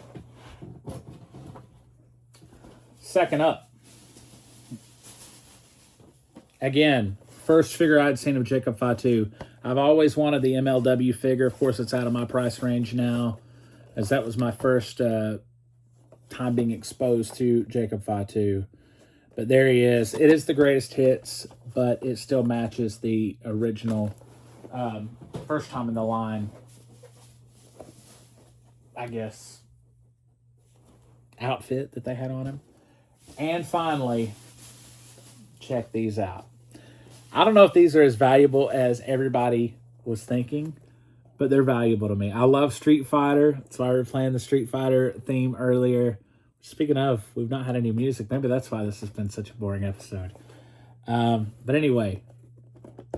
Second up. Again, first figure I'd seen of Jacob Fatu. I've always wanted the MLW figure. Of course, it's out of my price range now, as that was my first time being exposed to Jacob Fatu. But there he is. It is the greatest hits, but it still matches the original first time in the line, I guess, outfit that they had on him. And finally, check these out. I don't know if these are as valuable as everybody was thinking, but they're valuable to me. I love Street Fighter. That's why we were playing the Street Fighter theme earlier. Speaking of, we've not had any music. Maybe that's why this has been such a boring episode. But anyway,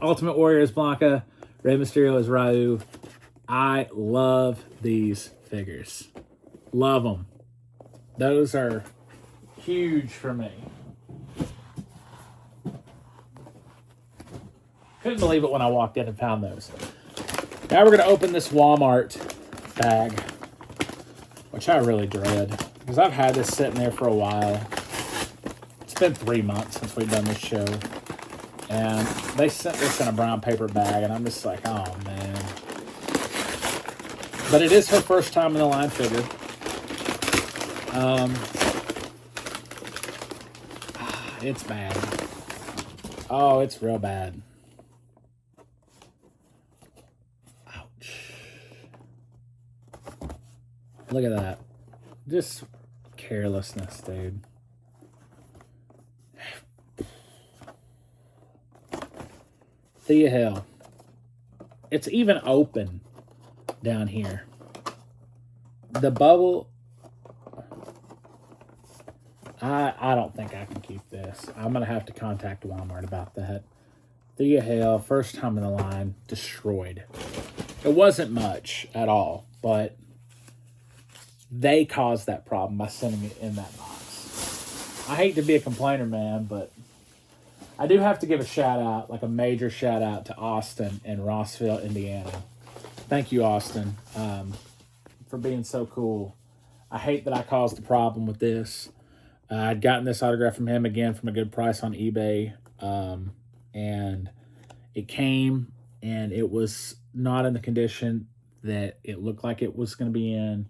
Ultimate Warrior is Blanca. Rey Mysterio is Ryu. I love these figures. Love them. Those are huge for me. Couldn't believe it when I walked in and found those. Now we're going to open this Walmart bag, which I really dread, because I've had this sitting there for a while. It's been 3 months since we've done this show. And they sent this in a brown paper bag, and I'm just like, oh, man. But it is her first time in the line figure. It's bad. Oh, it's real bad. Ouch. Look at that. Just carelessness, dude. The hell. It's even open down here. The bubble. I don't think I can keep this. I'm going to have to contact Walmart about that. The hell. First time in the line. Destroyed. It wasn't much at all, but they caused that problem by sending it in that box. I hate to be a complainer, man, but I do have to give a shout out, like a major shout out to Austin in Rossville, Indiana. Thank you, Austin, for being so cool. I hate that I caused the problem with this. I'd gotten this autograph from him again from a good price on eBay, and it came, and it was not in the condition that it looked like it was going to be in.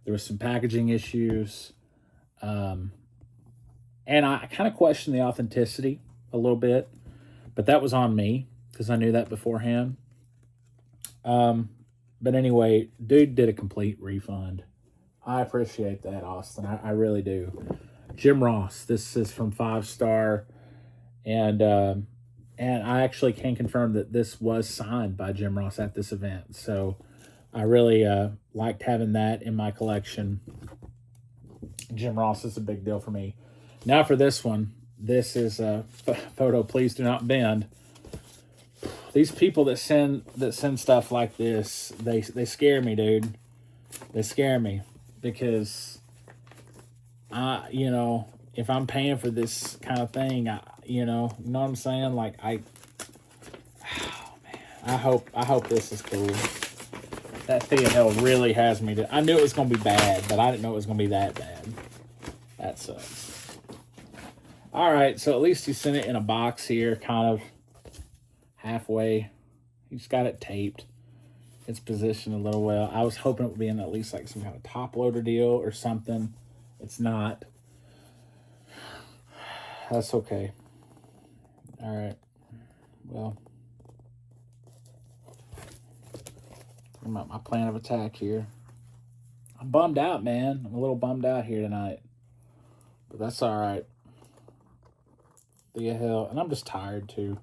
There was some packaging issues, and I kind of questioned the authenticity a little bit, but that was on me because I knew that beforehand. But anyway, dude did a complete refund. I appreciate that, Austin. I really do. Jim Ross, this is from 5 Star, and I actually can confirm that this was signed by Jim Ross at this event. So I really liked having that in my collection. Jim Ross is a big deal for me. Now for this one. This is a photo. Please do not bend. These people that send stuff like this, they scare me, dude. They scare me because you know, if I'm paying for this kind of thing, you know what I'm saying? Like oh man, I hope this is cool. That thing of hell really has me. I knew it was gonna be bad, but I didn't know it was gonna be that bad. That sucks. All right, so at least he sent it in a box here, kind of halfway. He's got it taped. It's positioned a little well. I was hoping it would be in at least like some kind of top loader deal or something. It's not. That's okay. All right. Well, I'm at my plan of attack here. I'm bummed out, man. I'm a little bummed out here tonight. But that's all right. The hell. And I'm just tired, too.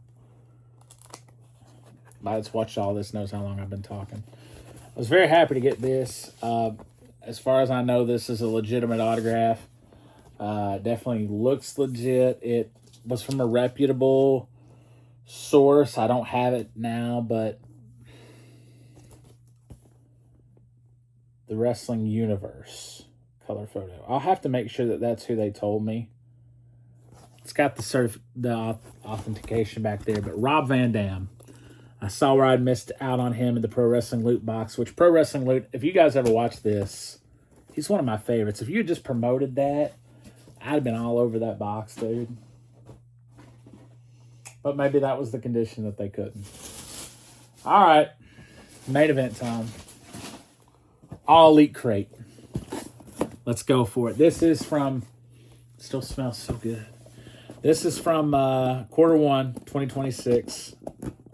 Anybody that's watched all this knows how long I've been talking. I was very happy to get this. As far as I know, this is a legitimate autograph. Definitely looks legit. It was from a reputable source. I don't have it now, but the Wrestling Universe color photo. I'll have to make sure that that's who they told me. It's got the authentication back there, but Rob Van Dam. I saw where I'd missed out on him in the Pro Wrestling Loot box, which Pro Wrestling Loot, if you guys ever watched this, he's one of my favorites. If you had just promoted that, I'd have been all over that box, dude. But maybe that was the condition that they couldn't. All right. Main event time. All Elite Crate. Let's go for it. This is from... Still smells so good. This is from Q1 2026.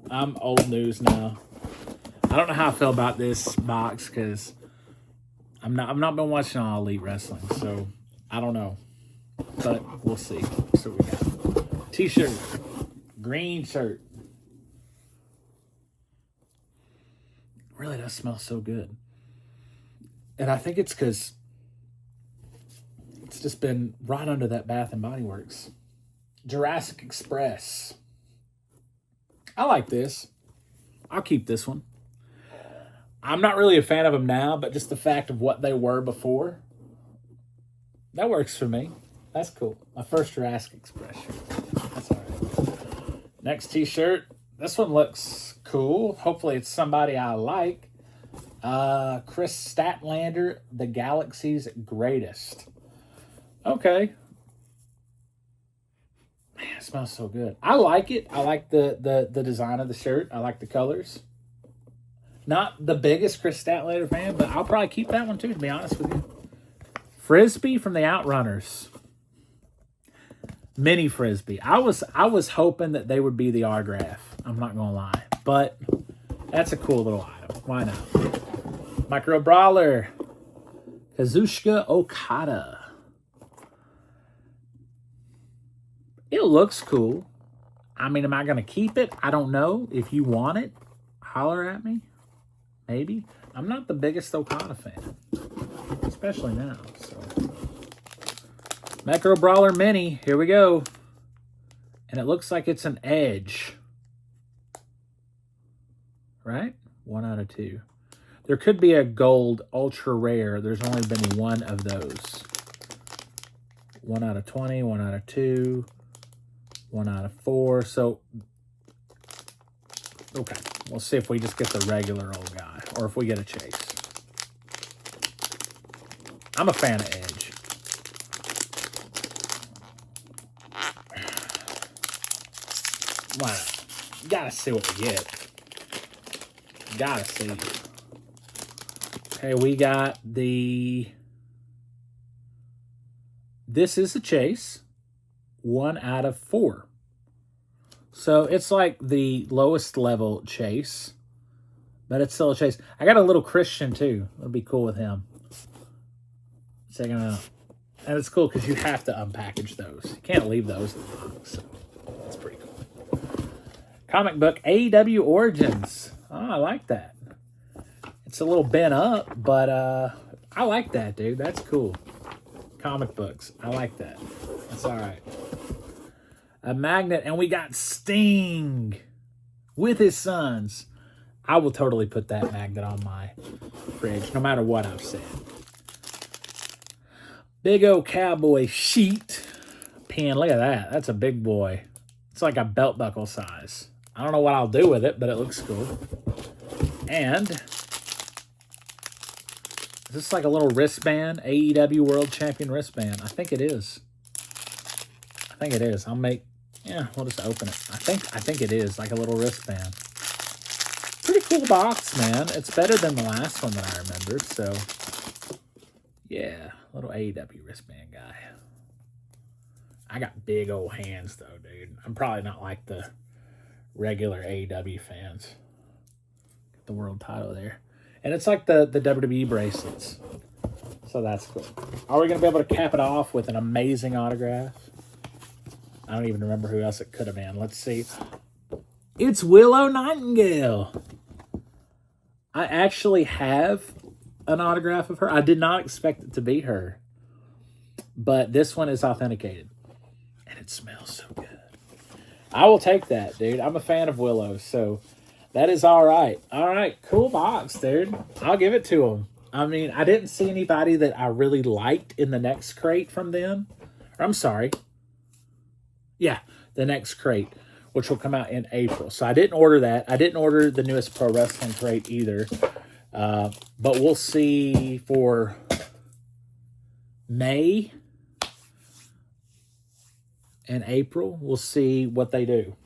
I'm old news now. I don't know how I feel about this box because I've not been watching All Elite Wrestling, so I don't know. But we'll see. So we got T-shirt, green shirt. Really does smell so good. And I think it's because it's just been right under that Bath and Body Works. Jurassic Express. I like this. I'll keep this one. I'm not really a fan of them now, but just the fact of what they were before, that works for me. That's cool. My first Jurassic Express shirt. That's all right. Next T-shirt. This one looks cool. Hopefully it's somebody I like. Chris Statlander, The Galaxy's Greatest. Okay. Man, it smells so good. I like it. I like the design of the shirt. I like the colors. Not the biggest Chris Statlander fan, but I'll probably keep that one too, to be honest with you. Frisbee from the Outrunners. Mini Frisbee. I was hoping that they would be the autograph. I'm not going to lie. But that's a cool little item. Why not? Micro Brawler. Kazuchika Okada. It looks cool. I mean, am I going to keep it? I don't know. If you want it, holler at me. Maybe. I'm not the biggest Okada fan. Especially now. So, Micro Brawler Mini. Here we go. And it looks like it's an Edge. Right? 1 out of 2. There could be a gold ultra rare. There's only been one of those. 1 out of 20. 1 out of 2. 1 out of 4. So, okay. We'll see if we just get the regular old guy. Or if we get a chase. I'm a fan of Edge. Why not? You gotta see what we get. Gotta see. Okay, we got the... This is a chase. 1 out of 4. So it's like the lowest level chase. But it's still a chase. I got a little Christian too. It'll be cool with him. Check him out. And it's cool because you have to unpackage those. You can't leave those in the box. So that's pretty cool. Comic book AEW Origins. Oh, I like that. It's a little bent up, but I like that, dude. That's cool. comic books. I like that. That's all right. A magnet, and we got Sting with his sons. I will totally put that magnet on my fridge, no matter what I've said. Big old cowboy sheet pin. Look at that. That's a big boy. It's like a belt buckle size. I don't know what I'll do with it, but it looks cool. And is this like a little wristband? AEW World Champion wristband. I think it is. I think it is. We'll just open it. I think it is like a little wristband. Pretty cool box, man. It's better than the last one that I remembered. So, yeah, little AEW wristband guy. I got big old hands, though, dude. I'm probably not like the regular AEW fans. Got the world title there. And it's like the WWE bracelets. So that's cool. Are we going to be able to cap it off with an amazing autograph? I don't even remember who else it could have been. Let's see. It's Willow Nightingale. I actually have an autograph of her. I did not expect it to be her. But this one is authenticated. And it smells so good. I will take that, dude. I'm a fan of Willow, so that is all right. All right, cool box, dude. I'll give it to them. I mean, I didn't see anybody that I really liked in the next crate from them. Or, I'm sorry. Yeah, the next crate, which will come out in April. So I didn't order that. I didn't order the newest Pro Wrestling crate either. But we'll see for May and April. We'll see what they do.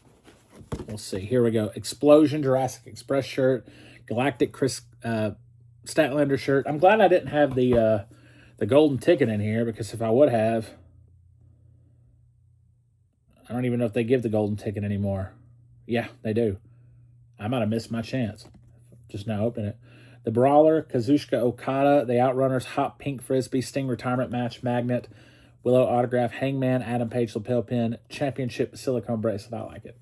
We'll see. Here we go. Explosion Jurassic Express shirt. Galactic Chris Statlander shirt. I'm glad I didn't have the golden ticket in here, because if I would have, I don't even know if they give the golden ticket anymore. Yeah, they do. I might have missed my chance. Just now open it. The Brawler, Kazuchika Okada, the Outrunners, Hot Pink Frisbee, Sting Retirement Match, Magnet, Willow Autograph, Hangman, Adam Page lapel pin, Championship silicone bracelet. I like it.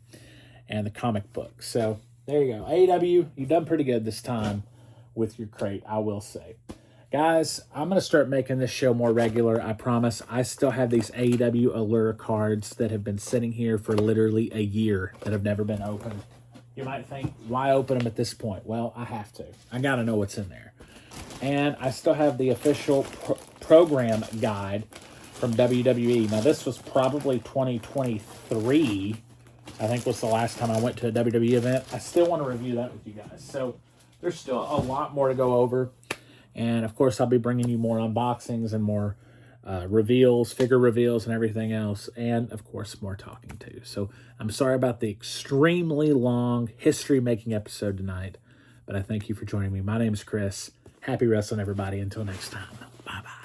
And the comic book. So there you go. AEW, you've done pretty good this time with your crate, I will say. Guys, I'm going to start making this show more regular. I promise. I still have these AEW Allure cards that have been sitting here for literally a year that have never been opened. You might think, why open them at this point? Well, I have to. I got to know what's in there. And I still have the official program guide from WWE. Now, this was probably 2023. I think was the last time I went to a WWE event. I still want to review that with you guys. So there's still a lot more to go over. And, of course, I'll be bringing you more unboxings and more reveals, figure reveals, and everything else. And, of course, more talking, too. So I'm sorry about the extremely long history-making episode tonight. But I thank you for joining me. My name is Chris. Happy wrestling, everybody. Until next time. Bye-bye.